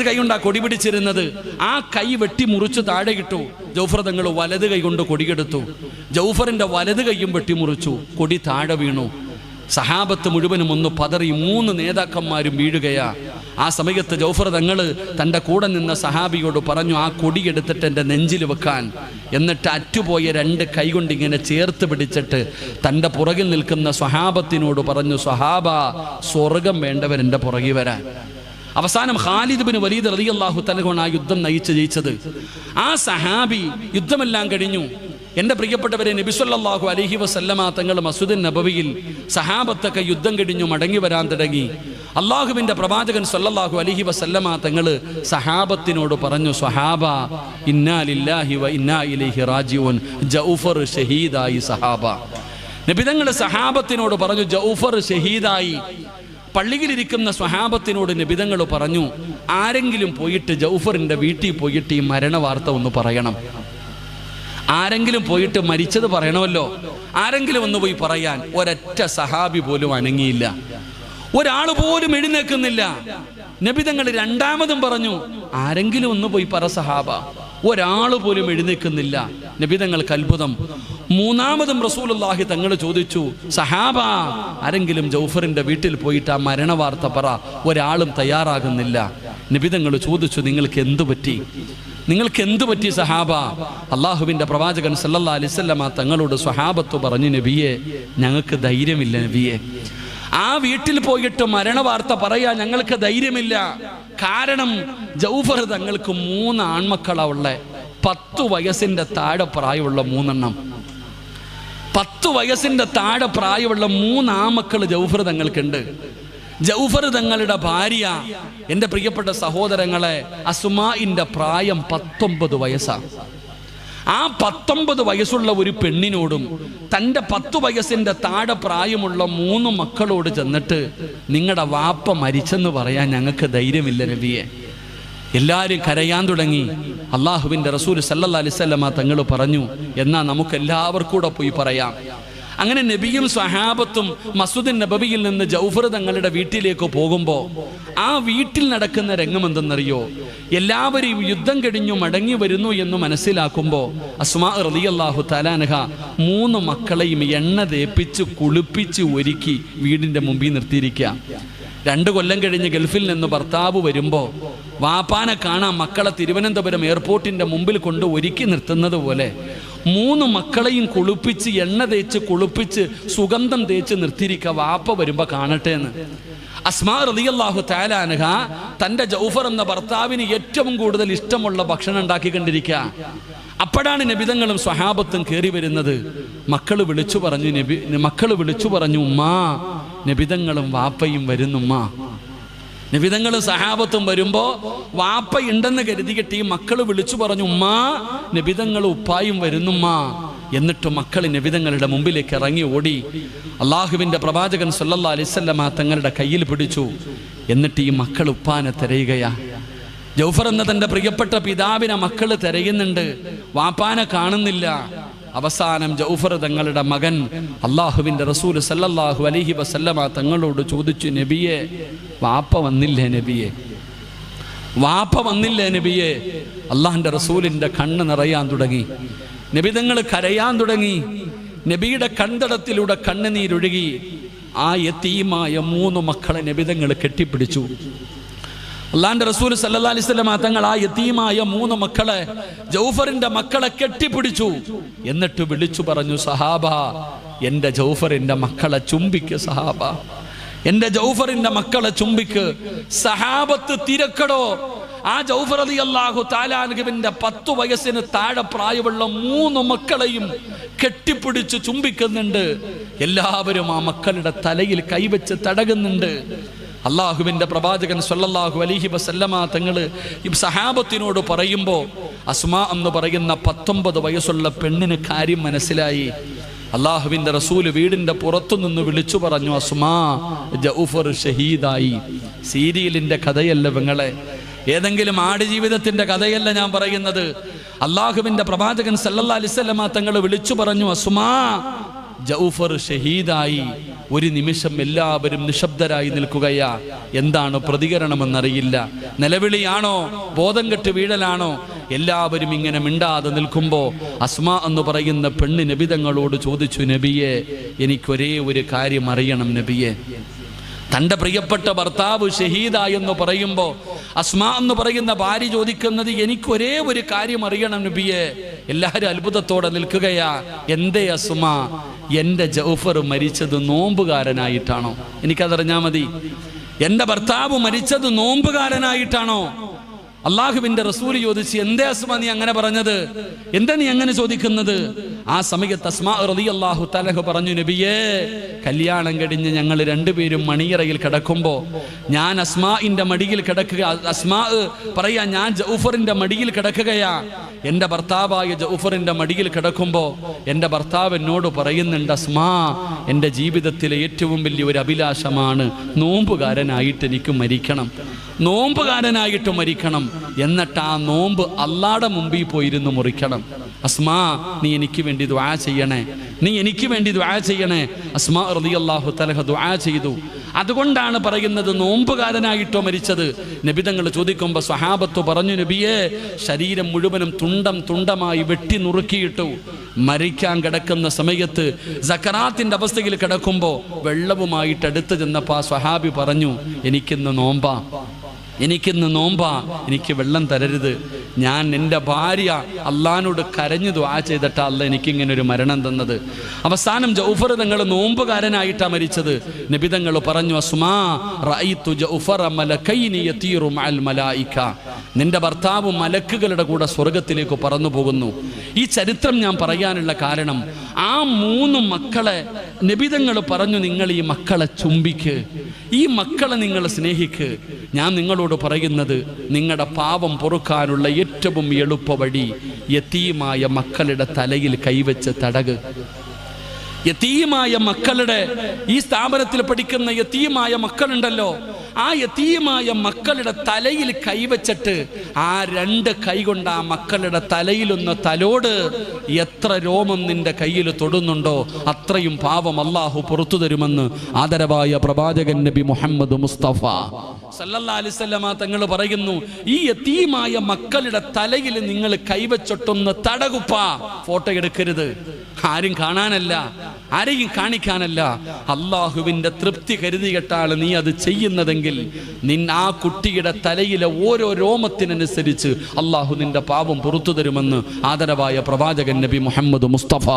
കൈ കൊണ്ടാ കൊടി പിടിച്ചിരുന്നത്. ആ കൈ വെട്ടി മുറിച്ചു താഴെ ഇട്ടു. ജൗഫർ തങ്ങൾ വലത് കൈ കൊണ്ട് കൊടിയെടുത്തു. ജൗഫറിന്റെ വലത് കൈയും വെട്ടി മുറിച്ചു. കൊടി താഴെ വീണു. സഹാബത്ത് മുഴുവനും ഒന്ന് പതറി. 3 നേതാക്കന്മാരും വീഴുകയാ. ആ സമയത്ത് ജൗഫർ തങ്ങൾ തൻ്റെ കൂടെ നിന്ന സഹാബിയോട് പറഞ്ഞു, ആ കൊടിയെടുത്തിട്ട് എൻ്റെ നെഞ്ചിൽ വെക്കാൻ. എന്നിട്ട് അറ്റുപോയ 2 കൈകൊണ്ട് ഇങ്ങനെ ചേർത്ത് പിടിച്ചിട്ട് തൻ്റെ പുറകിൽ നിൽക്കുന്ന സ്വഹാബത്തിനോട് പറഞ്ഞു, സ്വഹാബ, സ്വർഗം വേണ്ടവർ എൻ്റെ പുറകിൽ വരാൻ. അവസാനം ഖാലിദ് ബിൻ വലീദ് റളിയല്ലാഹു തആല ആ യുദ്ധം ജയിച്ചത്. ആ സഹാബി യുദ്ധമെല്ലാം കഴിഞ്ഞു. എൻ്റെ പ്രിയപ്പെട്ടവരെ, നബി സല്ലല്ലാഹു അലൈഹി വസല്ലമ തങ്ങൾ മസ്ജിദുൻ നബവിയിൽ സഹാബത്തൊക്കെ യുദ്ധം കഴിഞ്ഞു മടങ്ങി വരാൻ തുടങ്ങി. അള്ളാഹുവിൻ്റെ പ്രവാചകൻ സല്ലല്ലാഹു അലൈഹി വസല്ലമ തങ്ങൾ സഹാബത്തിനോട് പറഞ്ഞു, സ്വഹാബ, ഇന്നാ ലില്ലാഹി വ ഇന്നാ ഇലൈഹി റാജിഊൻ. ജൗഫർ ഷഹീദായി സഹാബ. നബി തങ്ങൾ സഹാബത്തിനോട് പറഞ്ഞു, ജൗഫർ ഷഹീദായി. പള്ളിയിലിരിക്കുന്ന സ്വഹാബത്തിനോട് നബി തങ്ങൾ പറഞ്ഞു, ആരെങ്കിലും പോയിട്ട് ജൗഫറിൻ്റെ വീട്ടിൽ പോയിട്ട് ഈ മരണ വാർത്ത ഒന്ന് പറയണം. ആരെങ്കിലും പോയിട്ട് മരിച്ചത് പറയണമല്ലോ. ആരെങ്കിലും ഒന്ന് പോയി പറയാൻ. ഒരൊറ്റ സഹാബി പോലും അനങ്ങിയില്ല. ഒരാൾ പോലും എഴുന്നേൽക്കുന്നില്ല. നബി തങ്ങൾ രണ്ടാമതും പറഞ്ഞു, ആരെങ്കിലും ഒന്ന് പോയി പറ സഹാബ. ഒരാൾ പോലും എഴുന്നേൽക്കുന്നില്ല. നബി തങ്ങൾക്ക് അത്ഭുതം. മൂന്നാമതും റസൂലുള്ളാഹി തങ്ങൾ ചോദിച്ചു, സഹാബ, ആരെങ്കിലും ജൗഫറിന്റെ വീട്ടിൽ പോയിട്ട് ആ മരണ വാർത്ത പറ. ഒരാളും തയ്യാറാകുന്നില്ല. നബി തങ്ങൾ ചോദിച്ചു, നിങ്ങൾക്ക് എന്തു പറ്റി? നിങ്ങൾക്ക് എന്തു പറ്റി സഹാബ? അള്ളാഹുവിൻ്റെ പ്രവാചകൻ സല്ലല്ലാഹു അലൈഹി വസല്ലമ തങ്ങളോട് സ്വഹാബത്ത് പറഞ്ഞു, നബിയെ, ഞങ്ങൾക്ക് ധൈര്യമില്ല നബിയെ. ആ വീട്ടിൽ പോയിട്ട് മരണവാർത്ത പറയാൻ ഞങ്ങൾക്ക് ധൈര്യമില്ല. കാരണം ജൗഫർ തങ്ങൾക്ക് 3 ആൺമക്കളാ ഉള്ളേ. 10 വയസ്സിൻ്റെ താഴെ പ്രായമുള്ള 3 എണ്ണം. 10 വയസ്സിൻ്റെ താഴെ പ്രായമുള്ള 3 ആൺമക്കൾ ജൗഫർ തങ്ങൾക്കുണ്ട്. ജൗഫർ തങ്ങളുടെ ഭാര്യ, എൻ്റെ പ്രിയപ്പെട്ട സഹോദരങ്ങളെ, അസ്മാഇൻ്റെ പ്രായം 19 വയസ്സാണ്. ആ 19 വയസ്സുള്ള ഒരു പെണ്ണിനോടും തൻ്റെ 10 വയസ്സിൻ്റെ താഴെ പ്രായമുള്ള 3 മക്കളോട് ചെന്നിട്ട് നിങ്ങളുടെ വാപ്പ മരിച്ചെന്ന് പറയാൻ ഞങ്ങൾക്ക് ധൈര്യമില്ല നബിയെ. എല്ലാവരും കരയാൻ തുടങ്ങി. അള്ളാഹുവിൻ്റെ റസൂൽ സല്ലല്ലാഹു അലൈഹി വസല്ലമ തങ്ങൾ പറഞ്ഞു, എന്നാൽ നമുക്ക് എല്ലാവർക്കും കൂടെ പോയി പറയാം. അങ്ങനെ നബിയും സ്വഹാബത്തും മസ്ജിദുൻ നബവിയിൽ നിന്ന് ജൗഫർ തങ്ങളുടെ വീട്ടിലേക്ക് പോകുമ്പോൾ ആ വീട്ടിൽ നടക്കുന്ന രംഗം എന്തെന്നറിയോ? എല്ലാവരും യുദ്ധം കഴിഞ്ഞു മടങ്ങി വരുന്നു എന്ന് മനസ്സിലാക്കുമ്പോൾ അസ്മാ റളിയല്ലാഹു തആല അൻഹ 3 മക്കളെയും എണ്ണ തേപ്പിച്ച് കുളിപ്പിച്ച് ഒരുക്കി വീടിൻ്റെ മുമ്പിൽ നിർത്തിയിരിക്കുക. 2 കൊല്ലം കഴിഞ്ഞ് ഗൾഫിൽ നിന്ന് ഭർത്താവ് വരുമ്പോൾ വാപ്പാനെ കാണാൻ മക്കളെ തിരുവനന്തപുരം എയർപോർട്ടിൻ്റെ മുമ്പിൽ കൊണ്ട് ഒരുക്കി നിർത്തുന്നത് പോലെ 3 മക്കളെയും കുളിപ്പിച്ച് എണ്ണ തേച്ച് കുളിപ്പിച്ച് സുഗന്ധം തേച്ച് നിർത്തിയിരിക്കുക. വാപ്പ വരുമ്പോൾ കാണട്ടെ എന്ന്. അസ്മാ റളിയല്ലാഹു തആല അൻഹ തൻ്റെ ജൗഫർ എന്ന ഭർത്താവിന് ഏറ്റവും കൂടുതൽ ഇഷ്ടമുള്ള ഭക്ഷണം ഉണ്ടാക്കിക്കൊണ്ടിരിക്കുക. അപ്പോഴാണ് നബിതങ്ങളും സ്വഹാബത്തും കയറി വരുന്നത്. മക്കൾ വിളിച്ചു പറഞ്ഞു, ഉമ്മാ, നബിതങ്ങളും വാപ്പയും വരുന്നുമ്മ. നബിതങ്ങളും സഹാബത്തും വരുമ്പോൾ വാപ്പ ഉണ്ടെന്ന് കരുതിയിട്ട് ഈ മക്കൾ വിളിച്ചു പറഞ്ഞു, ഉമ്മാ, നബിതങ്ങളും ഉപ്പായും വരുന്നുമ്മ. എന്നിട്ട് മക്കൾ നബിതങ്ങളുടെ മുമ്പിലേക്ക് ഇറങ്ങി ഓടി അള്ളാഹുവിൻ്റെ പ്രവാചകൻ സല്ലല്ലാഹു അലൈഹി വസല്ലമ തങ്ങളുടെ കയ്യിൽ പിടിച്ചു. എന്നിട്ട് ഈ മക്കൾ ഉപ്പാനെ തിരയുകയാ. ജൗഫർ എന്ന തൻ്റെ പ്രിയപ്പെട്ട പിതാവിനെ മക്കൾ തിരയുന്നുണ്ട്, വാപ്പാനെ കാണുന്നില്ല. അവസാനം ജൗഫർ തങ്ങളുടെ മകൻ അള്ളാഹുവിൻ്റെ റസൂൽ സല്ലല്ലാഹു അലൈഹി വസല്ലമ തങ്ങളോട് ചോദിച്ചു, നബിയെ, വാപ്പ വന്നില്ലേ നബിയെ? വാപ്പ വന്നില്ലേ നബിയെ? അള്ളാഹിൻ്റെ റസൂലിൻ്റെ കണ്ണ് നിറയാൻ തുടങ്ങി. നബി തങ്ങൾ കരയാൻ തുടങ്ങി. നബിയുടെ കൺതടത്തിലൂടെ കണ്ണുനീരൊഴുകി. ആ യതീമായ 3 മക്കളെ നബി തങ്ങൾ കെട്ടിപ്പിടിച്ചു. അള്ളാഹിന്റെ റസൂൽ സല്ലല്ലാഹു അലൈഹി വസല്ലം തങ്ങൾ ആ യതീമായ 3 മക്കളെ, ജൗഫറിന്റെ മക്കളെ കെട്ടിപ്പിടിച്ചു. എന്നിട്ട് വിളിച്ചു പറഞ്ഞു, സഹാബ, എൻ്റെ ജൗഫറിന്റെ മക്കളെ ചുംബിക്ക്. സഹാബ, എൻ്റെ ജൗഫറിന്റെ മക്കളെ ചുംബിക്ക്. സഹാബത്ത് തിരക്കടോ ആ ജൗഫർ റളിയല്ലാഹു തആല അൻഹുവിന്റെ 10 വയസ്സിന് താഴെ പ്രായമുള്ള 3 മക്കളെയും കെട്ടിപ്പിടിച്ച് ചുംബിക്കുന്നുണ്ട്. എല്ലാവരും ആ മക്കളുടെ തലയിൽ കൈവച്ച് തടകുന്നുണ്ട്. അള്ളാഹുവിൻ്റെ പ്രവാചകൻ സല്ലല്ലാഹു അലൈഹി വസല്ലമ തങ്ങൾ ഈ സഹാബത്തിനോട് പറയുമ്പോൾ അസ്മാ എന്ന് പറയുന്ന 19 വയസ്സുള്ള പെണ്ണിന് കാര്യം മനസ്സിലായി. അള്ളാഹുവിൻ്റെ റസൂല് വീടിൻ്റെ പുറത്തുനിന്ന് വിളിച്ചു പറഞ്ഞു, അസ്മാ, ജൗഫർ ഷഹീദായി. സീരിയലിൻ്റെ കഥയല്ല പെങ്ങളെ, ഏതെങ്കിലും ആടുജീവിതത്തിൻ്റെ കഥയല്ല ഞാൻ പറയുന്നത്. അള്ളാഹുവിൻ്റെ പ്രവാചകൻ സല്ലല്ലാഹു അലൈഹി വസല്ലമ തങ്ങൾ വിളിച്ചു പറഞ്ഞു, അസ്മാ, ജൗഫർ ഷഹീദായി. ഒരു നിമിഷം എല്ലാവരും നിശബ്ദരായി നിൽക്കുകയാ. എന്താണ് പ്രതികരണമെന്നറിയില്ല. നിലവിളിയാണോ, ബോധം കെട്ട് വീഴലാണോ? എല്ലാവരും ഇങ്ങനെ മിണ്ടാതെ നിൽക്കുമ്പോൾ അസ്മാ എന്ന് പറയുന്ന പെണ്ണ് നബി തങ്ങളോട് ചോദിച്ചു, നബിയെ, എനിക്കൊരേ ഒരു കാര്യം അറിയണം നബിയെ. തൻ്റെ പ്രിയപ്പെട്ട ഭർത്താവ് ഷഹീദായെന്ന് പറയുമ്പോൾ അസ്മാ എന്ന് പറയുന്ന ഭാര്യ ചോദിക്കുന്നത്, എനിക്ക് ഒരേ ഒരു കാര്യം അറിയണം നബിയെ. എല്ലാവരും അത്ഭുതത്തോടെ നിൽക്കുകയാ. എന്തേ അസ്മാ? എൻ്റെ ജൗഫർ മരിച്ചത് നോമ്പുകാരനായിട്ടാണോ? എനിക്കതറിഞ്ഞാൽ മതി. എൻ്റെ ഭർത്താവ് മരിച്ചത് നോമ്പുകാരനായിട്ടാണോ? അള്ളാഹുവിന്റെ റസൂൽ ചോദിച്ചു, എന്തേ അസ്മാ നീ അങ്ങനെ പറഞ്ഞത്? എന്താ നീ അങ്ങനെ ചോദിക്കുന്നത്? ആ സമയത്ത് അസ്മാ റളിയല്ലാഹു തആല പറഞ്ഞു, നബിയേ, കല്യാണം കഴിഞ്ഞ് ഞങ്ങൾ രണ്ടുപേരും മണിയറയിൽ കിടക്കുമ്പോ ഞാൻ അസ്മാഇന്റെ മടിയിൽ കിടക്കുക. അസ്മാ പറയാ, ഞാൻ ജൗഫറിന്റെ മടിയിൽ കിടക്കുകയാ. എൻ്റെ ഭർത്താവായ ജൗഫറിന്റെ മടിയിൽ കിടക്കുമ്പോ എൻ്റെ ഭർത്താവ് എന്നോട് പറയുന്നുണ്ട്, അസ്മാ, എൻ്റെ ജീവിതത്തിലെ ഏറ്റവും വലിയ ഒരു അഭിലാഷമാണ് നോമ്പുകാരനായിട്ട് എനിക്ക് മരിക്കണം, നോമ്പുകാരനായിട്ട് മരിക്കണം. എന്നിട്ട് ആ നോമ്പ് അള്ളാടെ മുമ്പിൽ പോയിരുന്നു മുറിക്കണം. അസ്മാ, നീ എനിക്ക് വേണ്ടി ദുആ ചെയ്യണേ, നീ എനിക്ക് വേണ്ടി ദുആ ചെയ്യണേ. അസ്മാ റളിയല്ലാഹു തആല ദുആ ചെയ്തു. അതുകൊണ്ടാണ് പറയുന്നത് നോമ്പുകാരനായിട്ടോ മരിച്ചത്. നബിതങ്ങൾ ചോദിക്കുമ്പോൾ സ്വഹാബത്ത് പറഞ്ഞു, നബിയെ, ശരീരം മുഴുവനും തുണ്ടം തുണ്ടമായി വെട്ടി നുറുക്കിയിട്ടു. മരിക്കാൻ കിടക്കുന്ന സമയത്ത് സക്കറാത്തിന്റെ അവസ്ഥയിൽ കിടക്കുമ്പോൾ വെള്ളവുമായിട്ട് അടുത്ത് ചെന്നപ്പോൾ ആ സ്വഹാബി പറഞ്ഞു, എനിക്കിന്ന് നോമ്പാ, എനിക്ക് വെള്ളം തരരുത്. ഞാൻ എൻ്റെ ഭാര്യ അള്ളാനോട് കരഞ്ഞു ദുആ ചെയ്തിട്ടാ അല്ല എനിക്കിങ്ങനെ ഒരു മരണം തന്നത്. അവസാനം ജൗഫർ തങ്ങൾ നോമ്പുകാരനായിട്ടാണ് മരിച്ചത്. നബിതങ്ങൾ പറഞ്ഞു, അസ്മാ റഅയ്തു ജൗഫറ മലകൈനി യതീറു മഅൽ മലായിക. നിന്റെ ഭർത്താവ് മലക്കുകളുടെ കൂടെ സ്വർഗത്തിലേക്ക് പറന്നു പോകുന്നു. ഈ ചരിത്രം ഞാൻ പറയാനുള്ള കാരണം, ആ 3 മക്കളെ നബിതങ്ങൾ പറഞ്ഞു, നിങ്ങൾ ഈ മക്കളെ ചുംബിക്ക്, ഈ മക്കളെ നിങ്ങൾ സ്നേഹിക്ക്. ഞാൻ നിങ്ങളോട് പറയുന്നത്, നിങ്ങളുടെ പാപം പൊറുക്കാനുള്ള ഏറ്റവും എളുപ്പ വഴി യതീമായ മക്കളുടെ തലയിൽ കൈവച്ച് തടക്. യതീമായ മക്കളുടെ, ഈ സ്ഥാപനത്തിൽ പഠിക്കുന്ന യതീമായ മക്കളുണ്ടല്ലോ, ആ യതീമായ മക്കളുടെ തലയിൽ കൈവച്ചിട്ട് ആ 2 കൈ കൊണ്ട് ആ മക്കളുടെ തലയിലൊന്ന് തലോട്. എത്ര രോമം നിന്റെ കയ്യിൽ തൊടുന്നുണ്ടോ അത്രയും പാപം അല്ലാഹു പുറത്തു തരുമെന്ന് ആദരവായ പ്രവാചകൻ നബി മുഹമ്മദ് മുസ്തഫ സല്ലല്ലാഹു അലൈഹി വസല്ലമ തങ്ങൾ പറയുന്നു. ഈ യതീമായ മക്കളുടെ തലയിൽ നിങ്ങൾ കൈവച്ചിട്ടൊന്ന് തടകുപ്പ. ഫോട്ടോ എടുക്കരുത്, ആരും കാണാനല്ല, ആരെയും കാണിക്കാനല്ല. അള്ളാഹുവിന്റെ തൃപ്തി കരുതിയിട്ടാണ് നീ അത് ചെയ്യുന്നതെങ്കിൽ ആ കുട്ടിയുടെ തലയിലെ ഓരോ രോമത്തിനനുസരിച്ച് അള്ളാഹു നിന്റെ പാപം പുറത്തു തരുമെന്ന് ആദരവായ പ്രവാചകൻ നബി മുഹമ്മദ് മുസ്തഫ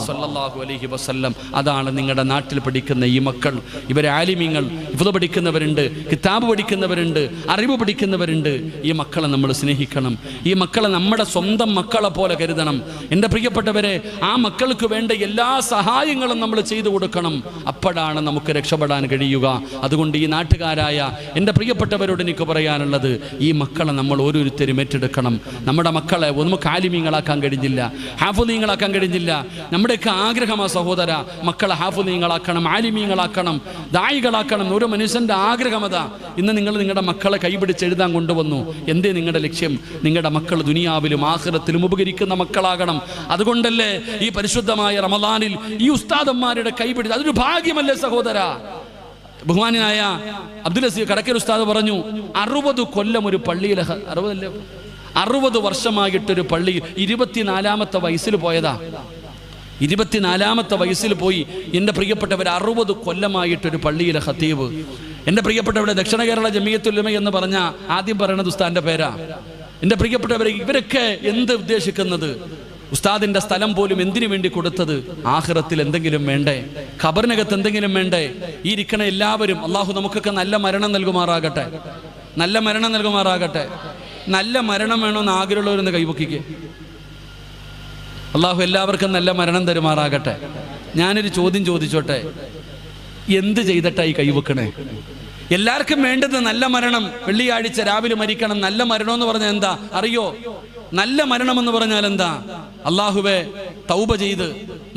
സല്ലല്ലാഹു അലൈഹി വസല്ലം. അതാണ് നിങ്ങളുടെ നാട്ടിൽ പഠിക്കുന്ന ഈ മക്കൾ. ഇവരെ ആലിമീങ്ങൾ, ഹിഫ്ള് പഠിക്കുന്നവരുണ്ട്, കിതാബ് പഠിക്കുന്നവരുണ്ട്, അറിവ് പഠിക്കുന്നവരുണ്ട്. ഈ മക്കളെ നമ്മൾ സ്നേഹിക്കണം. ഈ മക്കളെ നമ്മുടെ സ്വന്തം മക്കളെ പോലെ കരുതണം. എൻ്റെ പ്രിയപ്പെട്ടവരെ, ആ മക്കൾക്ക് വേണ്ട എല്ലാ സഹായങ്ങളും നമ്മൾ ചെയ്തു കൊടുക്കണം. അപ്പോഴാണ് നമുക്ക് രക്ഷപ്പെടാൻ കഴിയുക. അതുകൊണ്ട് ഈ നാട്ടുകാരായ എൻ്റെ പ്രിയപ്പെട്ടവരോട് എനിക്ക് പറയാനുള്ളത്, ഈ മക്കളെ നമ്മൾ ഓരോരുത്തരും ഏറ്റെടുക്കണം. നമ്മുടെ മക്കളെ നമുക്ക് ആലിമീങ്ങളാക്കാൻ കഴിഞ്ഞില്ല, ഹാഫിളീങ്ങളാക്കാൻ കഴിഞ്ഞില്ല. നമ്മുടെയൊക്കെ ആഗ്രഹമാ സഹോദര, മക്കളെ ഹാഫിളീങ്ങളാക്കണം, ആലിമീങ്ങളാക്കണം, ദായികളാക്കണം. ഒരു മനുഷ്യൻ്റെ ആഗ്രഹമതാ. ഇന്ന് നിങ്ങൾ നിങ്ങളുടെ മക്കളെ കൈപിടിച്ച് എഴുതാൻ കൊണ്ടുവന്നു. എന്തേ നിങ്ങളുടെ ലക്ഷ്യം? നിങ്ങളുടെ മക്കൾ ദുനിയാവിലും ആഖിറത്തിലും ഉപകരിക്കുന്ന മക്കളാകണം. അതുകൊണ്ടല്ലേ ഈ പരിശുദ്ധമായ റമദാനിൽ ഈ ഉസ്താദന്മാരുടെ കൈപിടിച്ച്, അതൊരു ഭാഗ്യമല്ലേ സഹോദര? ബഹുമാനായ അബ്ദുൽ അസീസ് കടക്കൽ ഉസ്താദ് പറഞ്ഞു, 60 കൊല്ലം ഒരു പള്ളിയിൽ, 60 വർഷമായിട്ടൊരു പള്ളിയിൽ 24ാമത്തെ വയസ്സിൽ പോയതാ. 24ാമത്തെ വയസ്സിൽ പോയി. എൻ്റെ പ്രിയപ്പെട്ടവർ, 60 കൊല്ലമായിട്ടൊരു പള്ളിയിലെ ഖത്തീബ്. എൻ്റെ പ്രിയപ്പെട്ടവരുടെ ദക്ഷിണ കേരള ജമിയത്തുൽ ഉലമ എന്ന് പറഞ്ഞ ആദ്യം പറയുന്നത് ഉസ്താദിന്റെ പേരാ. എൻ്റെ പ്രിയപ്പെട്ടവരെ, ഇവരൊക്കെ എന്ത് ഉദ്ദേശിക്കുന്നത്? ഉസ്താദിന്റെ സ്ഥലം പോലും എന്തിനു വേണ്ടി കൊടുത്തത്? ആഖിറത്തിൽ എന്തെങ്കിലും വേണ്ടേ? ഖബറിനകത്ത് എന്തെങ്കിലും വേണ്ടേ? ഈ ഇരിക്കണ എല്ലാവരും അള്ളാഹു നമുക്കൊക്കെ നല്ല മരണം നൽകുമാറാകട്ടെ, നല്ല മരണം നൽകുമാറാകട്ടെ. നല്ല മരണം വേണമെന്ന് ആഗ്രഹമുള്ളവരെന്ന് കൈവക്കിക്ക്. അള്ളാഹു എല്ലാവർക്കും നല്ല മരണം തരുമാറാകട്ടെ. ഞാനൊരു ചോദ്യം ചോദിച്ചോട്ടെ, എന്ത് ചെയ്തിട്ടായി കൈവെക്കണേ? എല്ലാവർക്കും വേണ്ടത് നല്ല മരണം. വെള്ളിയാഴ്ച രാവിലെ മരിക്കണം. നല്ല മരണം എന്ന് പറഞ്ഞാൽ എന്താ അറിയോ? നല്ല മരണമെന്ന് പറഞ്ഞാൽ എന്താ? അള്ളാഹുവെ, തൗബ ചെയ്ത്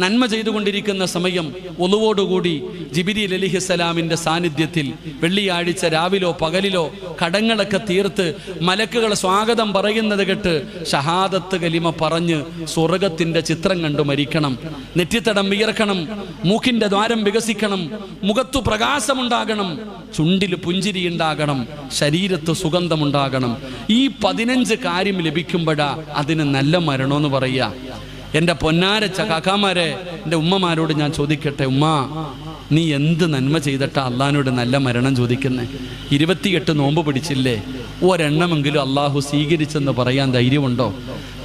നന്മ ചെയ്തുകൊണ്ടിരിക്കുന്ന സമയം ഒളുവോടുകൂടി ജിബ്രീൽ അലൈഹിസ്സലാമിന്റെ സാന്നിധ്യത്തിൽ വെള്ളിയാഴ്ച രാവിലോ പകലിലോ കടങ്ങളൊക്കെ തീർത്ത് മലക്കുകൾ സ്വാഗതം പറയുന്നത് കേട്ട് ഷഹാദത്ത് കലിമ പറഞ്ഞ് സ്വർഗത്തിന്റെ ചിത്രം കണ്ടു മരിക്കണം. നെറ്റിത്തടം വിയർക്കണം, മൂക്കിന്റെ ദ്വാരം വികസിക്കണം, മുഖത്തു പ്രകാശമുണ്ടാകണം, ചുണ്ടിൽ പുഞ്ചിരി ഉണ്ടാകണം, ശരീരത്ത് സുഗന്ധമുണ്ടാകണം. ഈ 15 കാര്യം ലഭിക്കുമ്പോഴാ അതിന് നല്ല മരണമെന്ന് പറയുക. എൻ്റെ പൊന്നാര കാക്കാമാരെ, എൻ്റെ ഉമ്മമാരോട് ഞാൻ ചോദിക്കട്ടെ, ഉമ്മ നീ എന്ത് നന്മ ചെയ്തിട്ടാ അള്ളാഹിനോട് നല്ല മരണം ചോദിക്കുന്നേ? 28 നോമ്പ് പിടിച്ചില്ലേ? ഒരെണ്ണമെങ്കിലും അള്ളാഹു സ്വീകരിച്ചെന്ന് പറയാൻ ധൈര്യമുണ്ടോ?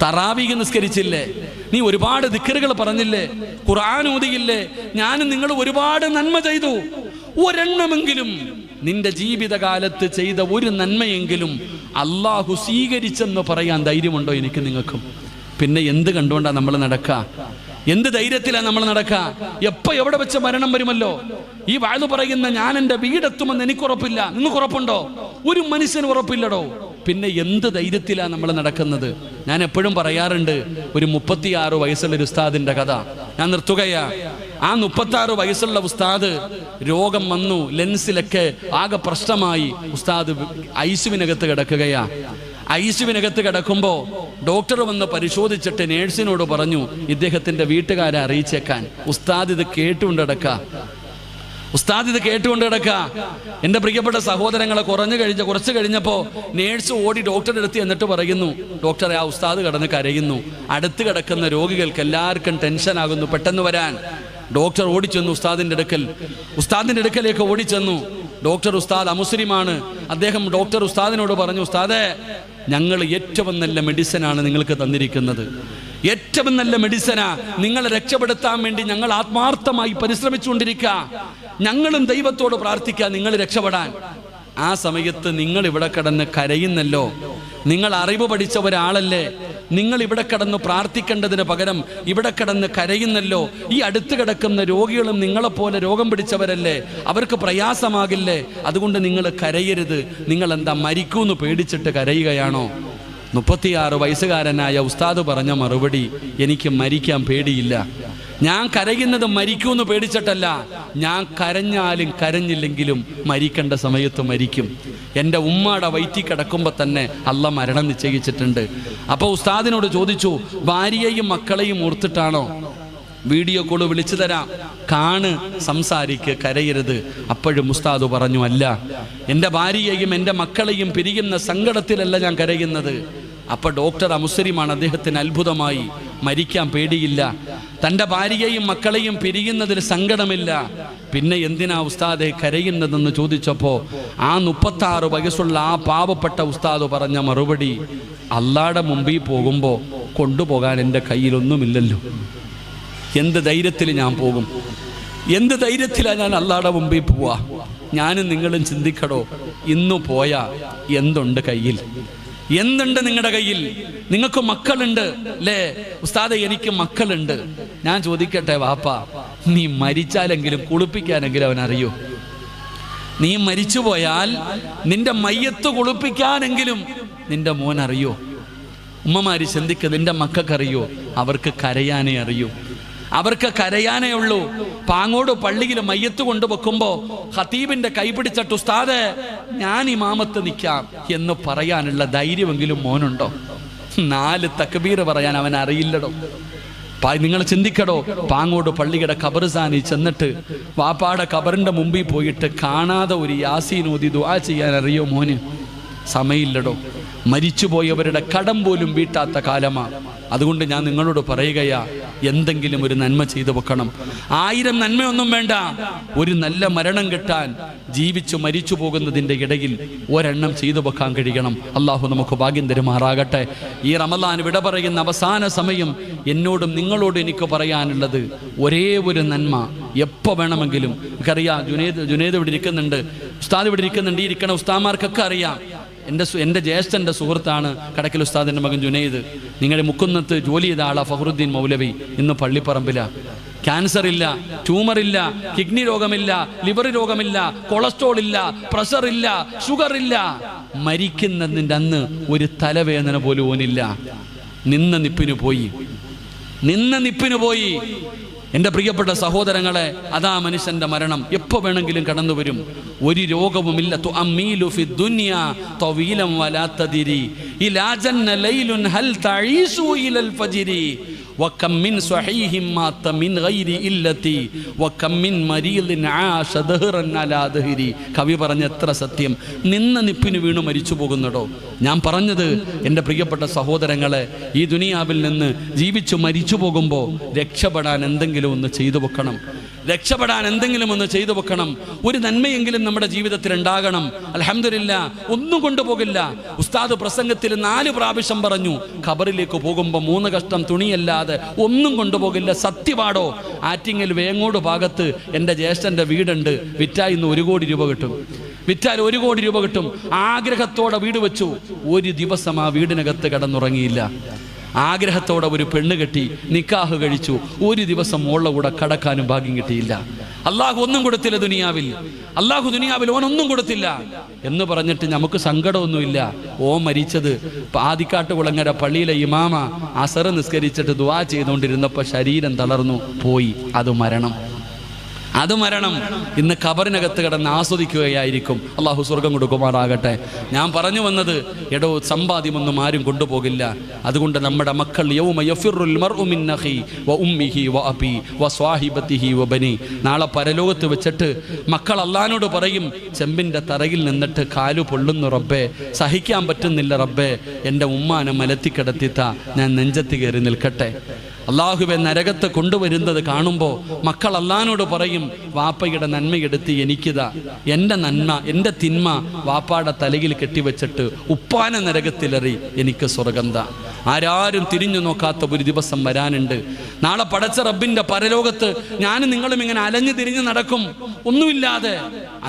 തറാവീഹ് നിസ്കരിച്ചില്ലേ? നീ ഒരുപാട് ദിക്റുകൾ പറഞ്ഞില്ലേ? ഖുർആൻ ഓതിയില്ലേ? ഞാനും നിങ്ങൾ ഒരുപാട് നന്മ ചെയ്തു. ഒരെണ്ണമെങ്കിലും നിന്റെ ജീവിതകാലത്ത് ചെയ്ത ഒരു നന്മയെങ്കിലും അള്ളാഹു സ്വീകരിച്ചെന്ന് പറയാൻ ധൈര്യമുണ്ടോ എനിക്ക് നിങ്ങൾക്കും? പിന്നെ എന്ത് കണ്ടുകൊണ്ടാണ് നമ്മൾ നടക്കുക? എന്ത് ധൈര്യത്തിലാണ് നമ്മൾ നടക്കുക? എപ്പോ എവിടെ വെച്ച് മരണം വരുമല്ലോ? ഈ വാഴ്ന്നു പറയുന്ന ഞാൻ എൻ്റെ വീടെത്തുമെന്ന് എനിക്കുറപ്പില്ല. നിങ്ങൾക്ക് ഉറപ്പുണ്ടോ? ഒരു മനുഷ്യന് ഉറപ്പില്ലടോ. പിന്നെ എന്ത് ധൈര്യത്തിലാണ് നമ്മൾ നടക്കുന്നത്? ഞാൻ എപ്പോഴും പറയാറുണ്ട്, ഒരു 36 വയസ്സുള്ള ഒരു ഉസ്താദിന്റെ കഥ. ഞാൻ നിർത്തുകയാ. ആ 36 വയസ്സുള്ള ഉസ്താദ് രോഗം വന്നു, ലെൻസിലൊക്കെ ആകെ പ്രശ്നമായി. ഉസ്താദ് ഐസിയുവിനകത്ത് കിടക്കുകയാ. ഐസിയുവിനകത്ത് കിടക്കുമ്പോൾ ഡോക്ടർ വന്ന് പരിശോധിച്ചിട്ട് നേഴ്സിനോട് പറഞ്ഞു, ഇദ്ദേഹത്തിന്റെ വീട്ടുകാരെ അറിയിച്ചേക്കാൻ. ഉസ്താദ് ഇത് കേട്ടുകൊണ്ട് കിടക്കുക. എൻ്റെ പ്രിയപ്പെട്ട സഹോദരങ്ങളെ, കുറച്ച് കഴിഞ്ഞപ്പോൾ നേഴ്സ് ഓടി ഡോക്ടറുടെ അടുത്ത് എന്നിട്ട് പറയുന്നു, ഡോക്ടറെ, ആ ഉസ്താദ് കിടന്ന് കരയുന്നു. അടുത്ത് കിടക്കുന്ന രോഗികൾക്ക് എല്ലാവർക്കും ടെൻഷനാകുന്നു, പെട്ടെന്ന് വരാൻ. ഡോക്ടർ ഓടിച്ചെന്നു ഉസ്താദിന്റെ അടുക്കലേക്ക് ഓടിച്ചെന്നു. ഡോക്ടർ, ഉസ്താദ് അമുസ്ലിമാണ്. അദ്ദേഹം ഡോക്ടർ ഉസ്താദിനോട് പറഞ്ഞു, ഉസ്താദേ, ഞങ്ങൾ ഏറ്റവും നല്ല മെഡിസിനാണ് നിങ്ങൾക്ക് തന്നിരിക്കുന്നത്. ഏറ്റവും നല്ല മെഡിസിനാ. നിങ്ങളെ രക്ഷപ്പെടുത്താൻ വേണ്ടി ഞങ്ങൾ ആത്മാർത്ഥമായി പരിശ്രമിച്ചുകൊണ്ടിരിക്കുക. ഞങ്ങളും ദൈവത്തോട് പ്രാർത്ഥിക്കുക നിങ്ങൾ രക്ഷപ്പെടാൻ. ആ സമയത്ത് നിങ്ങൾ ഇവിടെ കിടന്ന് കരയുന്നല്ലോ. നിങ്ങൾ അറിവ് പഠിച്ച ഒരാളല്ലേ? നിങ്ങൾ ഇവിടെ കിടന്ന് പ്രാർത്ഥിക്കേണ്ടതിന് പകരം ഇവിടെ കിടന്ന് കരയുന്നല്ലോ. ഈ അടുത്ത് കിടക്കുന്ന രോഗികളും നിങ്ങളെപ്പോലെ രോഗം പിടിച്ചവരല്ലേ? അവർക്ക് പ്രയാസമാകില്ലേ? അതുകൊണ്ട് നിങ്ങൾ കരയരുത്. നിങ്ങൾ എന്താ മരിക്കൂന്ന് പേടിച്ചിട്ട് കരയുകയാണോ? 36 വയസ്സുകാരനായ ഉസ്താദ് പറഞ്ഞ മറുപടി, എനിക്ക് മരിക്കാൻ പേടിയില്ല. ഞാൻ കരയുന്നത് മരിക്കൂന്ന് പേടിച്ചിട്ടല്ല. ഞാൻ കരഞ്ഞാലും കരഞ്ഞില്ലെങ്കിലും മരിക്കേണ്ട സമയത്ത് മരിക്കും. എൻ്റെ ഉമ്മയുടെ വയറ്റിൽ കിടക്കുമ്പോൾ തന്നെ അള്ള മരണം നിശ്ചയിച്ചിട്ടുണ്ട്. അപ്പോൾ ഉസ്താദിനോട് ചോദിച്ചു, ഭാര്യയെയും മക്കളെയും ഓർത്തിട്ടാണോ? വീഡിയോ കോള് വിളിച്ചു തരാം, കാണ്, സംസാരിക്ക്, കരയരുത്. അപ്പോഴും ഉസ്താദ് പറഞ്ഞു, അല്ല, എൻ്റെ ഭാര്യയെയും എൻ്റെ മക്കളെയും പിരിയുന്ന സങ്കടത്തിലല്ല ഞാൻ കരയുന്നത്. അപ്പോൾ ഡോക്ടർ അമുസ്ലിമാണ്. അദ്ദേഹത്തിന് അത്ഭുതമായി. മരിക്കാൻ പേടിയില്ല, തൻ്റെ ഭാര്യയെയും മക്കളെയും പിരിയുന്നതിൽ സങ്കടമില്ല. പിന്നെ എന്തിനാ ഉസ്താദെ കരയുന്നതെന്ന് ചോദിച്ചപ്പോൾ ആ 36 വയസ്സുള്ള ആ പാവപ്പെട്ട ഉസ്താദ് പറഞ്ഞ മറുപടി, അള്ളാടെ മുമ്പിൽ പോകുമ്പോൾ കൊണ്ടുപോകാൻ എൻ്റെ കയ്യിലൊന്നുമില്ലല്ലോ. എന്ത് ധൈര്യത്തിൽ ഞാൻ പോകും? എന്ത് ധൈര്യത്തിലാണ് ഞാൻ അള്ളാടെ മുമ്പിൽ പോവാ? ഞാനും നിങ്ങളും ചിന്തിക്കടോ, ഇന്നു പോയാ എന്തുണ്ട് കയ്യിൽ? എന്തുണ്ട് നിങ്ങളുടെ കയ്യിൽ? നിങ്ങൾക്ക് മക്കളുണ്ട് അല്ലേ? ഉസ്താദെ, എനിക്ക് മക്കളുണ്ട്. ഞാൻ ചോദിക്കട്ടെ, വാപ്പാ, നീ മരിച്ചാലെങ്കിലും കുളിപ്പിക്കാനെങ്കിലും അവനറിയോ? നീ മരിച്ചുപോയാൽ നിന്റെ മയ്യത്ത് കുളിപ്പിക്കാനെങ്കിലും നിന്റെ മോൻ അറിയോ? ഉമ്മമാര് ചിന്തിക്കുക, നിന്റെ മക്കൾക്കറിയോ? അവർക്ക് കരയാനേ അറിയൂ. അവർക്ക് കരയാനേ ഉള്ളൂ. പാങ്ങോട് പള്ളിയിൽ മയ്യത്ത് കൊണ്ടുവെക്കുമ്പോ ഖതീബിന്റെ കൈ പിടിച്ചിട്ട്, ഉസ്താദേ, ഞാൻ ഇമാമത്ത് നിൽക്കാം എന്ന് പറയാനുള്ള ധൈര്യമെങ്കിലും മോനുണ്ടോ? 4 തക്ബീർ പറയാൻ അവൻ അറിയില്ലടോ. നിങ്ങൾ ചിന്തിക്കടോ, പാങ്ങോട് പള്ളിയുടെ ഖബർസാനി ചെന്നിട്ട് വാപ്പാടെ ഖബറിന്റെ മുമ്പിൽ പോയിട്ട് കാണാതെ ഒരു യാസീൻ ഓതി ദുആ ചെയ്യാൻ അറിയോ മോന്? സമയമില്ലടോ. മരിച്ചുപോയവരുടെ കടം പോലും വീട്ടാത്ത കാലമാ. അതുകൊണ്ട് ഞാൻ നിങ്ങളോട് പറയുകയാ, എന്തെങ്കിലും ഒരു നന്മ ചെയ്തു വെക്കണം. 1000 നന്മയൊന്നും വേണ്ട, ഒരു നല്ല മരണം കിട്ടാൻ ജീവിച്ചു മരിച്ചു പോകുന്നതിൻ്റെ ഇടയിൽ ഒരെണ്ണം ചെയ്തു വെക്കാൻ കഴിയണം. അള്ളാഹു നമുക്ക് ഭാഗ്യം തരുമാറാകട്ടെ. ഈ റമദാൻ വിട പറയുന്ന അവസാന സമയം എന്നോടും നിങ്ങളോടും എനിക്ക് പറയാനുള്ളത് ഒരേ ഒരു നന്മ. എപ്പോൾ വേണമെങ്കിലും എനിക്കറിയാം, ജുനേദ് ഇവിടെ ഇരിക്കുന്നുണ്ട്, ഉസ്താദ് ഇവിടെ ഇരിക്കുന്നുണ്ട്. ഈ ഇരിക്കണ ഉസ്താദ്മാർക്കൊക്കെ അറിയാം. എൻ്റെ ജ്യേഷ്ഠൻ്റെ സുഹൃത്താണ് കടക്കൽ ഉസ്താദിൻ്റെ മകൻ ജുനൈദ്. നിങ്ങളുടെ മുക്കുന്നത്ത് ജോലി ചെയ്ത ആളാ ഫഖറുദ്ദീൻ മൗലവി. ഇന്ന് പള്ളിപ്പറമ്പില. ക്യാൻസർ ഇല്ല, ട്യൂമർ ഇല്ല, കിഡ്നി രോഗമില്ല, ലിവർ രോഗമില്ല, കൊളസ്ട്രോൾ ഇല്ല, പ്രഷർ ഇല്ല, ഷുഗർ ഇല്ല. മരിക്കുന്നതിൻ്റെ അന്ന് ഒരു തലവേദന പോലും ഓനില്ല. നിന്ന നിപ്പിന് പോയി. എൻ്റെ പ്രിയപ്പെട്ട സഹോദരങ്ങളെ, അതാ മനുഷ്യന്റെ മരണം എപ്പോൾ വേണമെങ്കിലും കടന്നു വരും. ഒരു രോഗവുമില്ല. തുഅമ്മീലു ഫിദ്ദുനിയ തവീലൻ വലാ തദിരി ഇലാ ജന്ന ലൈലുൻ ഹൽ തഈസു ഇലൽ ഫജ്രി വകം മിൻ സ്വഹീഹിൻ മാത മിൻ ഗൈരി ഇല്ലതി വകം മിൻ മരീദിൻ ആശ ദഹ്റൻ അലാ ദഹ്രി. കവി പറഞ്ഞ എത്ര സത്യം. നിന്ന നിപ്പിന് വീണു മരിച്ചു പോകുന്നടോ. ഞാൻ പറഞ്ഞത് എൻ്റെ പ്രിയപ്പെട്ട സഹോദരങ്ങളെ, ഈ ദുനിയാവിൽ നിന്ന് ജീവിച്ചു മരിച്ചു പോകുമ്പോൾ രക്ഷപ്പെടാൻ എന്തെങ്കിലും ഒന്ന് ചെയ്തു വെക്കണം. രക്ഷപ്പെടാൻ എന്തെങ്കിലും ഒന്ന് ചെയ്തു വെക്കണം. ഒരു നന്മയെങ്കിലും നമ്മുടെ ജീവിതത്തിൽ ഉണ്ടാകണം. അൽഹംദുലില്ലാ, ഒന്നും കൊണ്ടുപോകില്ല. ഉസ്താദ് പ്രസംഗത്തിൽ 4 പ്രാവശ്യം പറഞ്ഞു, ഖബറിലേക്ക് പോകുമ്പോൾ 3 കഷ്ടം തുണിയല്ലാതെ ഒന്നും കൊണ്ടുപോകില്ല. സത്യമാടോ? ആറ്റിങ്ങൽ വേങ്ങോട് ഭാഗത്ത് എൻ്റെ ജ്യേഷ്ഠൻ്റെ വീടുണ്ട്. വിറ്റാൽ ഇന്ന് 1 കോടി രൂപ കിട്ടും. വിറ്റാൽ 1 കോടി രൂപ കിട്ടും. ആഗ്രഹത്തോടെ വീട് വെച്ചു. ഒരു ദിവസം ആ വീടിനകത്ത് കിടന്നുറങ്ങിയില്ല. ആഗ്രഹത്തോടെ ഒരു പെണ്ണ് കെട്ടി നിക്കാഹ് കഴിച്ചു. ഒരു ദിവസം മോളുടെ കൂടെ കടക്കാനും ഭാഗ്യം കിട്ടിയില്ല. അള്ളാഹു ഒന്നും കൊടുത്തില്ല ദുനിയാവിൽ. അള്ളാഹു ദുനിയാവിൽ ഓനൊന്നും കൊടുത്തില്ല എന്ന് പറഞ്ഞിട്ട് നമുക്ക് സങ്കടമൊന്നുമില്ല. ഓൻ മരിച്ചത് ആദിക്കാട്ട് കുളങ്ങര പള്ളിയിലെ ഇമാമ അസർ നിസ്കരിച്ചിട്ട് ദുആ ചെയ്തുകൊണ്ടിരുന്നപ്പോൾ ശരീരം തളർന്നു പോയി. അത് മരണം. ഇന്ന് ഖബറിനകത്ത് കിടന്ന് ആസ്വദിക്കുകയായിരിക്കും. അള്ളാഹു സ്വർഗം കൊടുക്കുമാറാകട്ടെ. ഞാൻ പറഞ്ഞു വന്നത്, എടോ, സമ്പാദ്യമൊന്നും ആരും കൊണ്ടുപോകില്ല. അതുകൊണ്ട് നമ്മുടെ മക്കൾ യൗമ യഫിറുൽ മർഉ മിൻ അഖി വ ഉമ്മിഹി വ അബി വ സ്വാഹിബതിഹി വ ബനി. നാളെ പരലോകത്ത് വെച്ചിട്ട് മക്കൾ അള്ളാഹിനോട് പറയും, ചെമ്പിൻ്റെ തറയിൽ നിന്നിട്ട് കാലു പൊള്ളുന്നു റബ്ബേ, സഹിക്കാൻ പറ്റുന്നില്ല റബ്ബേ, എൻ്റെ ഉമ്മാനെ മലത്തിക്കിടത്തിത്ത ഞാൻ നെഞ്ചത്ത് കയറി നിൽക്കട്ടെ. അള്ളാഹുവെ നരകത്ത് കൊണ്ടുവരുന്നത് കാണുമ്പോൾ മക്കൾ അള്ളാഹിനോട് പറയും, വാപ്പയുടെ നന്മയെടുത്ത് എനിക്കിതാ, എൻ്റെ നന്മ, എൻ്റെ തിന്മ വാപ്പാടെ തലയിൽ കെട്ടിവെച്ചിട്ട് ഉപ്പാന നരകത്തിലെറി, എനിക്ക് സ്വർഗന്ത. ആരാരും തിരിഞ്ഞു നോക്കാത്ത ഒരു ദിവസം വരാനുണ്ട്. നാളെ പടച്ച റബ്ബിൻ്റെ പരലോകത്ത് ഞാനും നിങ്ങളും ഇങ്ങനെ അലഞ്ഞു തിരിഞ്ഞ് നടക്കും, ഒന്നുമില്ലാതെ.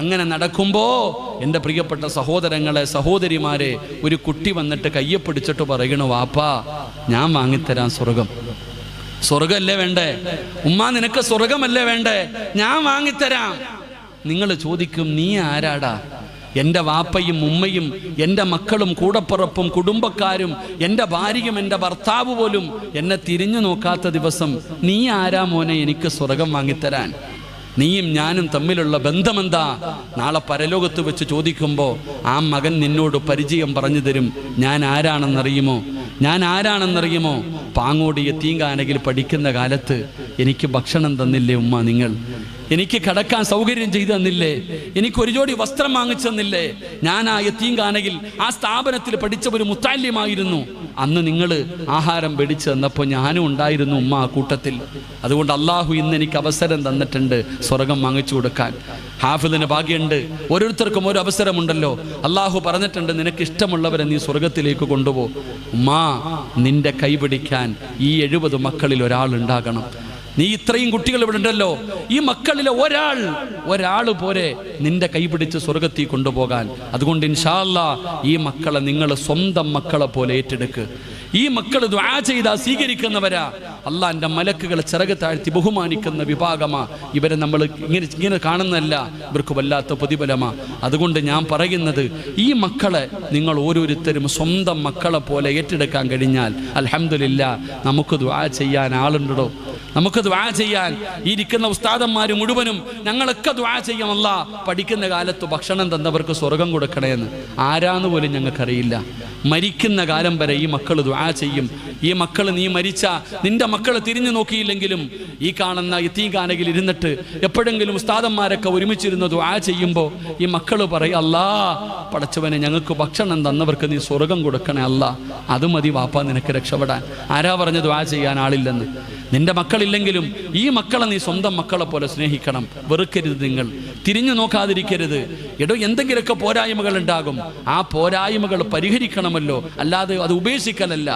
അങ്ങനെ നടക്കുമ്പോൾ എൻ്റെ പ്രിയപ്പെട്ട സഹോദരങ്ങളെ, സഹോദരിമാരെ, ഒരു കുട്ടി വന്നിട്ട് കയ്യെ പിടിച്ചിട്ട് പറയണു, വാപ്പാ ഞാൻ വാങ്ങിത്തരാൻ സ്വർഗം. സ്വർഗമല്ലേ വേണ്ടേ? ഉമ്മ നിനക്ക് സ്വർഗമല്ലേ വേണ്ടേ? ഞാൻ വാങ്ങിത്തരാം. നിങ്ങൾ ചോദിക്കും, നീ ആരാടാ? എൻ്റെ വാപ്പയും ഉമ്മയും എൻ്റെ മക്കളും കൂടപ്പുറപ്പും കുടുംബക്കാരും എൻ്റെ ഭാര്യയും എൻ്റെ ഭർത്താവ് പോലും എന്നെ തിരിഞ്ഞു നോക്കാത്ത ദിവസം നീ ആരാ മോനെ എനിക്ക് സ്വർഗം വാങ്ങിത്തരാൻ? നീയും ഞാനും തമ്മിലുള്ള ബന്ധമെന്താ? നാളെ പരലോകത്ത് വെച്ച് ചോദിക്കുമ്പോൾ ആ മകൻ നിന്നോട് പരിചയം പറഞ്ഞു തരും. ഞാൻ ആരാണെന്നറിയുമോ? പാങ്ങോട് യത്തീംഖാനയിൽ പഠിക്കുന്ന കാലത്ത് എനിക്ക് ഭക്ഷണം തന്നില്ലേ ഉമ്മ നിങ്ങൾ? എനിക്ക് കിടക്കാൻ സൗകര്യം ചെയ്തു തന്നില്ലേ? എനിക്കൊരു ജോഡി വസ്ത്രം വാങ്ങിച്ചു തന്നില്ലേ? ഞാൻ ആ യത്തീംഖാനയിൽ ആ സ്ഥാപനത്തിൽ പഠിച്ച ഒരു മുത്താല്യമായിരുന്നു. അന്ന് നിങ്ങൾ ആഹാരം പിടിച്ചു തന്നപ്പോൾ ഞാനും ഉണ്ടായിരുന്നു ഉമ്മ ആ കൂട്ടത്തിൽ. അതുകൊണ്ട് അള്ളാഹു ഇന്ന് എനിക്ക് അവസരം തന്നിട്ടുണ്ട് സ്വർഗം വാങ്ങിച്ചു കൊടുക്കാൻ. ഹാഫിദിന് ഭാഗ്യമുണ്ട്. ഓരോരുത്തർക്കും ഓരോ അവസരമുണ്ടല്ലോ. അള്ളാഹു പറഞ്ഞിട്ടുണ്ട്, നിനക്ക് ഇഷ്ടമുള്ളവരെ നീ സ്വർഗത്തിലേക്ക് കൊണ്ടുപോ. ഉമ്മാ, നിന്റെ കൈപിടിക്കാൻ ഈ 70 മക്കളിൽ ഒരാളുണ്ടാകണം. നീ ഇത്രയും കുട്ടികൾ ഇവിടെ ഉണ്ടല്ലോ, ഈ മക്കളിലെ ഒരാൾ പോരെ നിന്റെ കൈപിടിച്ച് സ്വർഗത്തിൽ കൊണ്ടുപോകാൻ. അതുകൊണ്ട് ഇൻഷാ അല്ലാഹ് ഈ മക്കളെ നിങ്ങൾ സ്വന്തം മക്കളെ പോലെ ഏറ്റെടുക്ക്. ഈ മക്കൾ ദുആ ചെയ്താൽ സ്വീകരിക്കുന്നവരാ. അള്ളാന്റെ മലക്കുകളെ ചിറക് താഴ്ത്തി ബഹുമാനിക്കുന്ന വിഭാഗമാ ഇവരെ. നമ്മൾ ഇങ്ങനെ കാണുന്നതല്ല, ഇവർക്ക് വല്ലാത്ത പ്രതിഫലമാ. അതുകൊണ്ട് ഞാൻ പറയുന്നത്, ഈ മക്കളെ നിങ്ങൾ ഓരോരുത്തരും സ്വന്തം മക്കളെ പോലെ ഏറ്റെടുക്കാൻ കഴിഞ്ഞാൽ അൽഹംദുലില്ലാ, നമുക്ക് ദുആ ചെയ്യാൻ ആളുണ്ടോ? നമുക്ക് ദുആ ചെയ്യാൻ ഇരിക്കുന്ന ഉസ്താദന്മാർ മുഴുവനും ഞങ്ങളൊക്കെ ദുആ ചെയ്യാം. അല്ലാഹ് പഠിക്കുന്ന കാലത്ത് ഭക്ഷണം തന്നവർക്ക് സ്വർഗം കൊടുക്കണേന്ന് ആരാന്ന് പോലും ഞങ്ങൾക്കറിയില്ല. മരിക്കുന്ന കാലം വരെ ഈ മക്കൾ ദുആ ചെയ്യും. ഈ മക്കൾ, നീ മരിച്ച നിന്റെ മക്കൾ തിരിഞ്ഞു നോക്കിയില്ലെങ്കിലും ഈ കാണുന്ന യത്തീംഖാനയിൽ ഇരുന്നിട്ട് എപ്പോഴെങ്കിലും ഉസ്താദന്മാരൊക്കെ ഒരുമിച്ചിരുന്ന് ദുആ ചെയ്യുമ്പോൾ ഈ മക്കൾ പറയും, അല്ലാ പടച്ചവനെ, ഞങ്ങൾക്ക് ഭക്ഷണം തന്നവർക്ക് നീ സ്വർഗം കൊടുക്കണേ അല്ലാ. അത് മതി വാപ്പാ നിനക്ക് രക്ഷപ്പെടാൻ. ആരാ പറഞ്ഞ് ദുആ ചെയ്യാൻ ആളില്ലെന്ന്? നിന്റെ മക്കളില്ലെങ്കിലും ഈ മക്കളെ നീ സ്വന്തം മക്കളെ പോലെ സ്നേഹിക്കണം. വെറുക്കരുത്, നിങ്ങൾ തിരിഞ്ഞു നോക്കാതിരിക്കരുത്. എടോ, എന്തെങ്കിലുമൊക്കെ പോരായ്മകൾ ഉണ്ടാകും, ആ പോരായ്മകൾ പരിഹരിക്കണമല്ലോ, അല്ലാതെ അത് ഉപേക്ഷിക്കലല്ല.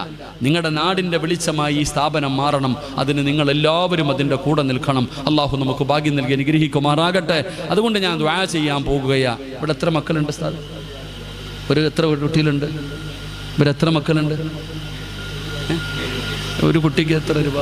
നിങ്ങളുടെ നാടിൻ്റെ വെളിച്ചമായി ഈ സ്ഥാപനം മാറണം. അതിന് നിങ്ങൾ എല്ലാവരും അതിൻ്റെ കൂടെ നിൽക്കണം. അള്ളാഹു നമുക്ക് ഭാഗ്യം നൽകി അനുഗ്രഹിക്കുമാറാകട്ടെ. അതുകൊണ്ട് ഞാൻ ദുആ ചെയ്യാൻ പോകുകയാ. ഇവിടെ എത്ര മക്കളുണ്ട് ഉസ്താദ്? എത്ര കുട്ടികളുണ്ട്? ഇവരെത്ര മക്കളുണ്ട്? ഒരു കുട്ടിക്ക് എത്ര രൂപ?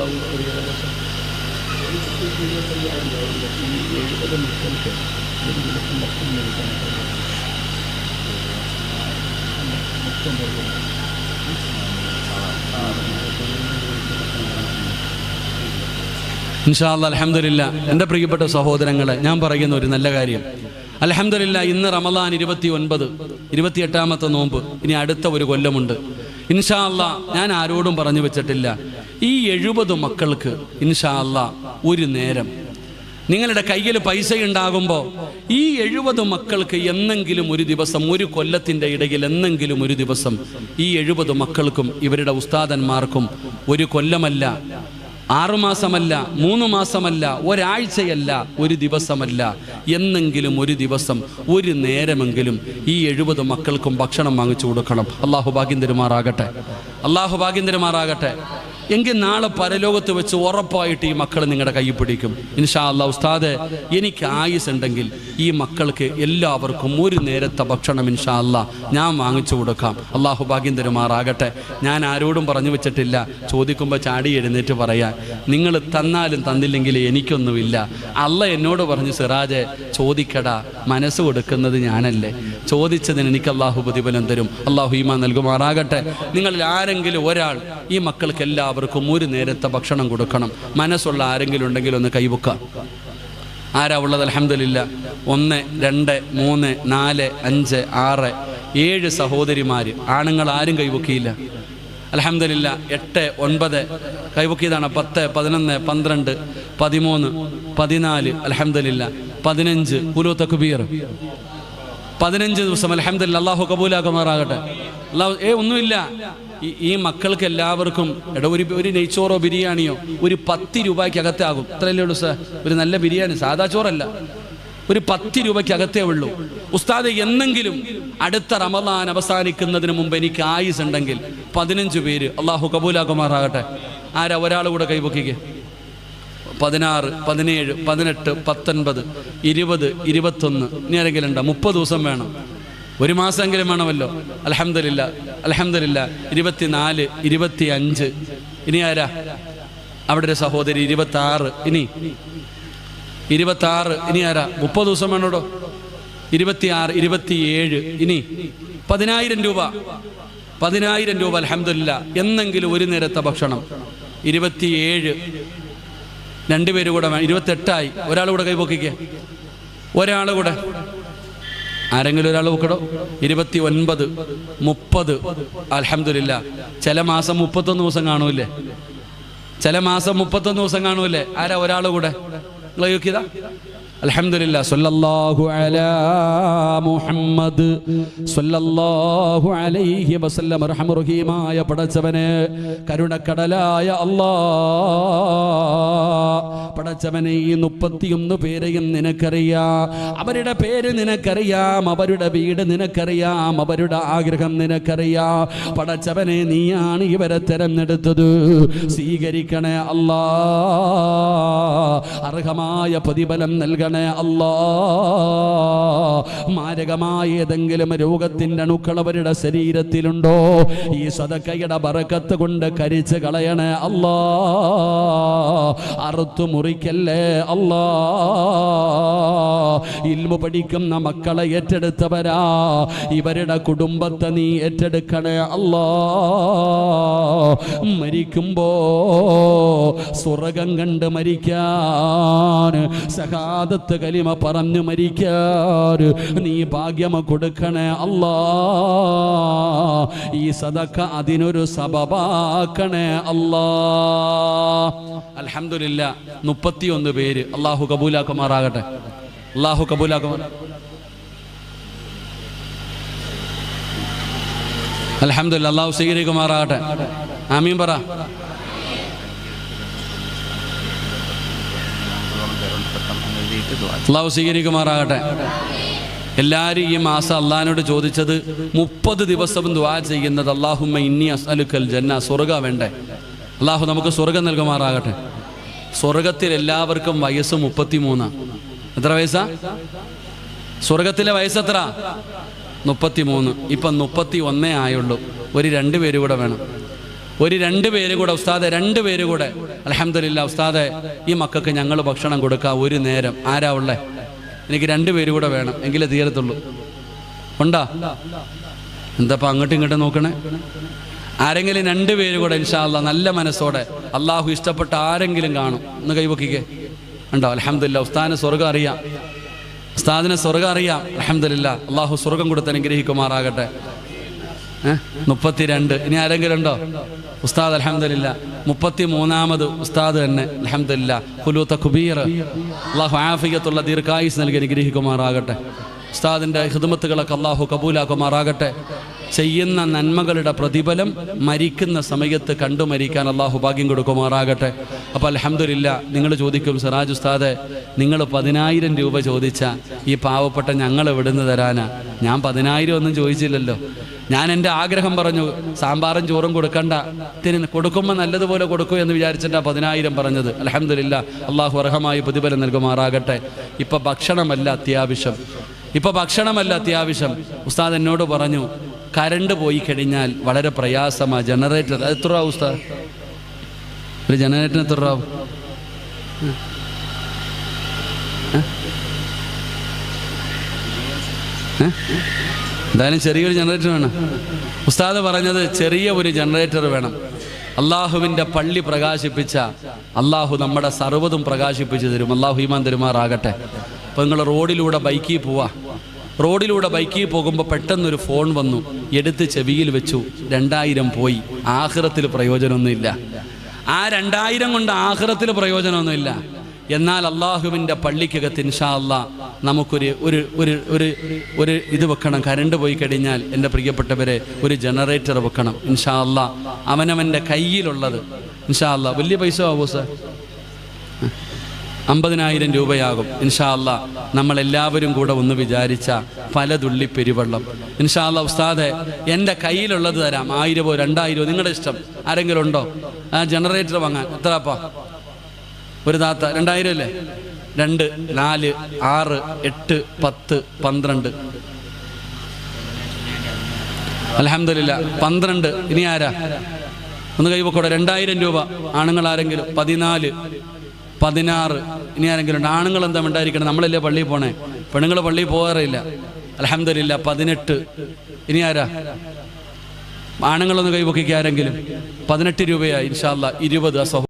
ഇൻഷാ അല്ലാഹ് അൽഹംദുലില്ലാ. എൻ്റെ പ്രിയപ്പെട്ട സഹോദരങ്ങളെ, ഞാൻ പറയുന്ന ഒരു നല്ല കാര്യം, അൽഹംദുലില്ലാ, ഇന്ന് റമദാൻ 29, 28ാമത്തെ നോമ്പ്. ഇനി അടുത്ത ഒരു കൊല്ലമുണ്ട് ഇൻഷാ അല്ലാഹ്. ഞാൻ ആരോടും പറഞ്ഞു വെച്ചിട്ടില്ല, ഈ 70 മക്കൾക്ക് ഇൻഷാ അല്ലാഹ് ഒരു നേരം നിങ്ങളുടെ കയ്യിൽ പൈസ ഉണ്ടാകുമ്പോൾ ഈ 70 മക്കൾക്ക് എന്നെങ്കിലും ഒരു ദിവസം, ഒരു കൊല്ലത്തിൻ്റെ ഇടയിൽ എന്നെങ്കിലും ഒരു ദിവസം ഈ 70 മക്കൾക്കും ഇവരുടെ ഉസ്താദന്മാർക്കും ഒരു കൊല്ലമല്ല 6 മാസമല്ല, 3 മാസമല്ല, ഒരാഴ്ചയല്ല, ഒരു ദിവസമല്ല, എന്നെങ്കിലും ഒരു ദിവസം ഒരു നേരമെങ്കിലും ഈ 70 മക്കൾക്കും ഭക്ഷണം വാങ്ങിച്ചു കൊടുക്കണം. അള്ളാഹു ഭാഗ്യം തരുമാറാകട്ടെ, അള്ളാഹു ഭാഗ്യം തരുമാറാകട്ടെ. എങ്കിൽ നാളെ പരലോകത്ത് വെച്ച് ഉറപ്പായിട്ട് ഈ മക്കൾ നിങ്ങളുടെ കയ്യിൽ പിടിക്കും ഇൻഷാ അല്ലാഹ്. ഉസ്താദ്, എനിക്ക് ആയുസ് ഉണ്ടെങ്കിൽ ഈ മക്കൾക്ക് എല്ലാവർക്കും ഒരു നേരത്തെ ഭക്ഷണം ഇൻഷാ അല്ലാഹ് ഞാൻ വാങ്ങിച്ചു കൊടുക്കാം. അള്ളാഹു ഭാഗ്യം തരുമാറാകട്ടെ. ഞാൻ ആരോടും പറഞ്ഞു വെച്ചിട്ടില്ല, ചോദിക്കുമ്പോൾ ചാടി എഴുന്നേറ്റ് പറയാൻ. നിങ്ങൾ തന്നാലും തന്നില്ലെങ്കിൽ എനിക്കൊന്നുമില്ല. അല്ല എന്നോട് പറഞ്ഞു, സിറാജെ ചോദിക്കടാ, മനസ്സ് കൊടുക്കുന്നത് ഞാനല്ലേ, ചോദിച്ചതിന് എനിക്ക് അള്ളാഹു പ്രതിഫലം തരും. അള്ളാഹു ഈമാൻ നൽകുമാറാകട്ടെ. നിങ്ങളിൽ ആരെങ്കിലും ഒരാൾ ഈ മക്കൾക്ക് എല്ലാവർക്കും ഒരു നേരത്തെ ഭക്ഷണം കൊടുക്കണം. മനസ്സുള്ള ആരെങ്കിലും ഉണ്ടെങ്കിൽ ഒന്ന് കൈവക്കുക. ആരാ ഉള്ളത്? അൽഹംദുലില്ലാ. 1, 2, 3, 4, 5, 6, 7 സഹോദരിമാർ. ആണുങ്ങൾ ആരും കൈവക്കിയില്ല. അൽഹംദുലില്ലാ. 8, 9 കൈവക്കിയതാണ്. 10, 11, 12, 13, 14 അൽഹംദുലില്ലാ. 15 ഖുലൂ തക്ബീർ. 15 ദിവസം അൽഹംദുലില്ലാ. അല്ലാഹു കബൂലാക്കുമാറാകട്ടെ. അല്ലാഹു ഒന്നുമില്ല. ഈ മക്കൾക്ക് എല്ലാവർക്കും ഒരു നെയ്ച്ചോറോ ബിരിയാണിയോ ഒരു 10 രൂപയ്ക്ക് അകത്താകും. അത്രയല്ലേ ഉള്ളൂ സാർ? ഒരു നല്ല ബിരിയാണി, സാധാ ചോറല്ല, ഒരു 10 രൂപയ്ക്ക് അകത്തേ ഉള്ളൂ. ഉസ്താദ്, എന്നെങ്കിലും അടുത്ത റമദാൻ അവസാനിക്കുന്നതിന് മുമ്പ് എനിക്ക് ആയുസ് ഉണ്ടെങ്കിൽ 15 പേര്. അള്ളാഹു കബൂലാക്കുമാറാകട്ടെ. ആരാ? ഒരാൾ കൂടെ കൈപൊക്കിക്ക്. 16, 17, 18, 19, 20, 21. ഇനി ആരെങ്കിലും ഉണ്ടോ? 30 ദിവസം വേണം, ഒരു മാസമെങ്കിലും വേണമല്ലോ. അൽഹംദുലില്ലാ, അൽഹംദുലില്ലാ. 24, 25. ഇനി ആരാ? അവിടെ ഒരു സഹോദരി. 26. ഇനി 26. ഇനി ആരാ? 30 ദിവസം വേണോടോ. 26, 27. ഇനി 10,000 രൂപ. 10,000 രൂപ. അൽഹംദുലില്ലാ. എന്നെങ്കിലും ഒരു നേരത്തെ ഭക്ഷണം. 27. 2 പേര് കൂടെ വേണം. 28 ആയി. ഒരാൾ കൂടെ കൈപൊക്കിക്കുക. ഒരാൾ കൂടെ. ആരെങ്കിലും ഒരാൾ നോക്കണോ? 29, 30. അൽഹംദുലില്ലാ. ചില മാസം 31 ദിവസം കാണൂല്ലേ? ചില മാസം 31 ദിവസം കാണൂല്ലേ? ആരാ? ഒരാൾ കൂടെ. നിങ്ങൾ നോക്കിയതാ? അൽഹംദുലില്ലാ. സല്ലല്ലാഹു അലാ മുഹമ്മദ് സല്ലല്ലാഹു അലൈഹി വസല്ലം. റഹ്മത്തുർ റഹീമായ പടച്ചവനെ, കരുണക്കടലായ അല്ലാഹ്, പടച്ചവനെ ഈ 31 പേരെയും നിനക്കറിയാം. അവരുടെ പേര് നിനക്കറിയാം, അവരുടെ വീട് നിനക്കറിയാം, അവരുടെ ആഗ്രഹം നിനക്കറിയാം. പടച്ചവനെ, നീയാണ് ഇവരെ തെരഞ്ഞെടുത്തത്. സ്വീകരിക്കണേ അല്ലാഹ്, അർഹമായ പ്രതിഫലം നൽകണേ അല്ലാഹ്. മാരകമായ ഏതെങ്കിലും രോഗത്തിന്റെ അണുക്കൾ അവരുടെ ശരീരത്തിലുണ്ടോ? ഈ സദഖയുടെ ബറക്കത്ത് കൊണ്ട് കരിച്ച് കളയണേ അല്ലാഹ്. അറുത്തു മുറിക്കല്ലേ അല്ലാഹ്. ഇൽമു പഠിക്കുന്ന മക്കളെ ഏറ്റെടുത്തവരാ, ഇവരുടെ കുടുംബത്തെ നീ ഏറ്റെടുക്കണേ അല്ലാഹ്. മരിക്കുമ്പോ സ്വർഗം കണ്ട് മരിക്കാൻ, സഹാദത്ത് കലിമ പറഞ്ഞു മരിക്കാൻ നീ ഭാഗ്യം കൊടുക്കണേ അല്ലാഹ്. ഈ സദഖ അതിനൊരു സബബാക്കണേ അല്ലാഹ്. അൽഹംദുലില്ലാ. 31 പേര്. അല്ലാഹു കബൂലാക്കുമാറാകട്ടെ, അല്ലാഹു കബൂലാക്കുമാറാകട്ടെ. അൽഹംദുലില്ലാ. അല്ലാഹു സ്വീകരിക്കുമാറാകട്ടെ. ആമീൻ പറ. അല്ലാഹു സ്വീകരിക്കുമാറാകട്ടെ. എല്ലാവരും ഈ മാസം അള്ളാഹിനോട് ചോദിച്ചത് 30 ദിവസവും ദുആ ചെയ്യുന്നത് അല്ലാഹുമ്മ ഇന്നി അസ്അലുക്കൽ ജന്ന. സ്വർഗ്ഗം വേണ്ടേ? അല്ലാഹു നമുക്ക് സ്വർഗ്ഗം നൽകുമാറാകട്ടെ. സ്വർഗത്തിൽ എല്ലാവർക്കും വയസ്സ് 33. എത്ര വയസ്സാ? സ്വർഗത്തിലെ വയസ്സെത്ര? 33. ഇപ്പം 31 ആയുള്ളൂ. ഒരു 2 പേര് കൂടെ വേണം. ഒരു 2 പേര് കൂടെ. ഉസ്താദെ, 2 പേര് കൂടെ. അൽഹംദുലില്ലാ. ഉസ്താദെ, ഈ മക്കൾക്ക് ഞങ്ങൾ ഭക്ഷണം കൊടുക്കാം ഒരു നേരം. ആരാ ഉള്ളേ? എനിക്ക് 2 പേര് കൂടെ വേണം, എങ്കിലേ തീരത്തുള്ളൂ. ഉണ്ടാ? എന്താപ്പം അങ്ങോട്ടും ഇങ്ങോട്ടും നോക്കണേ? ആരെങ്കിലും 2 പേര് കൂടെ ഇൻഷാ അല്ലാഹ് നല്ല മനസ്സോടെ, അള്ളാഹു ഇഷ്ടപ്പെട്ട ആരെങ്കിലും കാണും. ഒന്ന് കൈവക്കിക്കേ. ഉണ്ടോ? അൽഹംദുലില്ലാ. ഉസ്താദിന് സ്വർഗ്ഗം അറിയാം, ഉസ്താദിന് സ്വർഗ്ഗം അറിയാം. അൽഹംദുലില്ലാ. അള്ളാഹു സ്വർഗ്ഗം കൊടുത്ത് അനുഗ്രഹിക്കുമാറാകട്ടെ. 32. ഇനി ആരെങ്കിലും ഉണ്ടോ? ഉസ്താദ് അൽഹംദുലില്ലാ. 33ാമത് ഉസ്താദ് തന്നെ. അൽഹംദുലില്ലാ. ഖുലൂ തക്ബീർ. അല്ലാഹു ആഫിയത്തുള്ള ദീർഘായുസ് നൽകി അനുഗ്രഹിക്കുമാറാകട്ടെ. ഉസ്താദിൻ്റെ ഖിദ്മത്തുകളൊക്കെ അല്ലാഹു കബൂലാക്കുമാറാകട്ടെ. ചെയ്യുന്ന നന്മകളുടെ പ്രതിഫലം മരിക്കുന്ന സമയത്ത് കണ്ടു മരിക്കാൻ അള്ളാഹു ഭാഗ്യം കൊടുക്കുമാറാകട്ടെ. അപ്പോൾ അൽഹംദുലില്ലാ, നിങ്ങൾ ചോദിക്കും സിറാജ് ഉസ്താദെ, നിങ്ങൾ 10,000 രൂപ ചോദിച്ച ഈ പാവപ്പെട്ട ഞങ്ങൾ എവിടുന്ന് തരാനാ? ഞാൻ 10,000 ഒന്നും ചോദിച്ചില്ലല്ലോ. ഞാൻ എൻ്റെ ആഗ്രഹം പറഞ്ഞു, സാമ്പാറും ചോറും കൊടുക്കണ്ട, കൊടുക്കുമ്പോൾ നല്ലതുപോലെ കൊടുക്കൂ എന്ന് വിചാരിച്ചിട്ടാണ് 10,000 പറഞ്ഞത്. അൽഹംദുലില്ലാ, അള്ളാഹു അർഹമായി പ്രതിഫലം നൽകുമാറാകട്ടെ. ഇപ്പം ഭക്ഷണമല്ല അത്യാവശ്യം. ഉസ്താദ് എന്നോട് പറഞ്ഞു, കരണ്ട് പോയി കഴിഞ്ഞാൽ വളരെ പ്രയാസമാണ്. ജനറേറ്റർ അത് എത്ര രൂപ ഉസ്താദ്? ഒരു ജനറേറ്ററിന് എത്ര രൂപ? എന്തായാലും ചെറിയൊരു ജനറേറ്റർ വേണം. ഉസ്താദ് പറഞ്ഞത് ചെറിയ ഒരു ജനറേറ്റർ വേണം. അള്ളാഹുവിൻ്റെ പള്ളി പ്രകാശിപ്പിച്ച അള്ളാഹു നമ്മുടെ സർവ്വതും പ്രകാശിപ്പിച്ചു തരും. അള്ളാഹു ഈമാൻ തരുമാറാകട്ടെ. അപ്പോൾ നിങ്ങൾ റോഡിലൂടെ ബൈക്കിൽ പോകുമ്പോൾ പെട്ടെന്നൊരു ഫോൺ വന്നു, എടുത്ത് ചെവിയിൽ വെച്ചു, 2000 പോയി. ആഖിറത്തിൽ പ്രയോജനമൊന്നുമില്ല. ആ 2000 കൊണ്ട് ആഖിറത്തിൽ പ്രയോജനമൊന്നുമില്ല. എന്നാൽ അള്ളാഹുവിൻ്റെ പള്ളിക്കകത്ത് ഇൻഷാ അല്ലാഹ് നമുക്കൊരു ഇത് വെക്കണം. കരണ്ട് പോയി കഴിഞ്ഞാൽ എൻ്റെ പ്രിയപ്പെട്ടവരെ ഒരു ജനറേറ്റർ വെക്കണം ഇൻഷാ അല്ലാഹ്. അവനവൻ്റെ കയ്യിലുള്ളത് ഇൻഷാ അല്ലാഹ്. വലിയ പൈസ ആവോ സാർ? 50,000 രൂപയാകും ഇൻഷാ അല്ലാഹ്. നമ്മളെല്ലാവരും കൂടെ ഒന്ന് വിചാരിച്ച പല തുള്ളി പെരുവെള്ളം ഇൻഷാ അല്ലാഹ്. ഉസ്താദെ, എൻ്റെ കയ്യിലുള്ളത് തരാം, 1000 2000 നിങ്ങളുടെ ഇഷ്ടം. ആരെങ്കിലും ഉണ്ടോ ആ ജനറേറ്റർ വാങ്ങാൻ? എത്രപ്പാ ഒരു താത്ത? 2000 അല്ലേ? 2 4 6 8 10 12. അൽഹംദുലില്ലാ 12. ഇനി ആരാ? ഒന്ന് കൈവക്കോടെ. 2000 രൂപ ആണുങ്ങൾ ആരെങ്കിലും? 14 16. ഇനി ആരെങ്കിലും ഉണ്ട്? ആണുങ്ങൾ എന്താ ഉണ്ടായിരിക്കണം? നമ്മളല്ലേ പള്ളിയിൽ പോണേ, പെണ്ണുങ്ങൾ പള്ളിയിൽ പോകാറില്ല. അൽഹംദുലില്ലാ 18. ഇനി ആരാ? ആണുങ്ങളൊന്ന് കൈവക്കിക്ക് ആരെങ്കിലും? 18 രൂപയായി ഇൻഷാ അല്ലാഹ്. 20.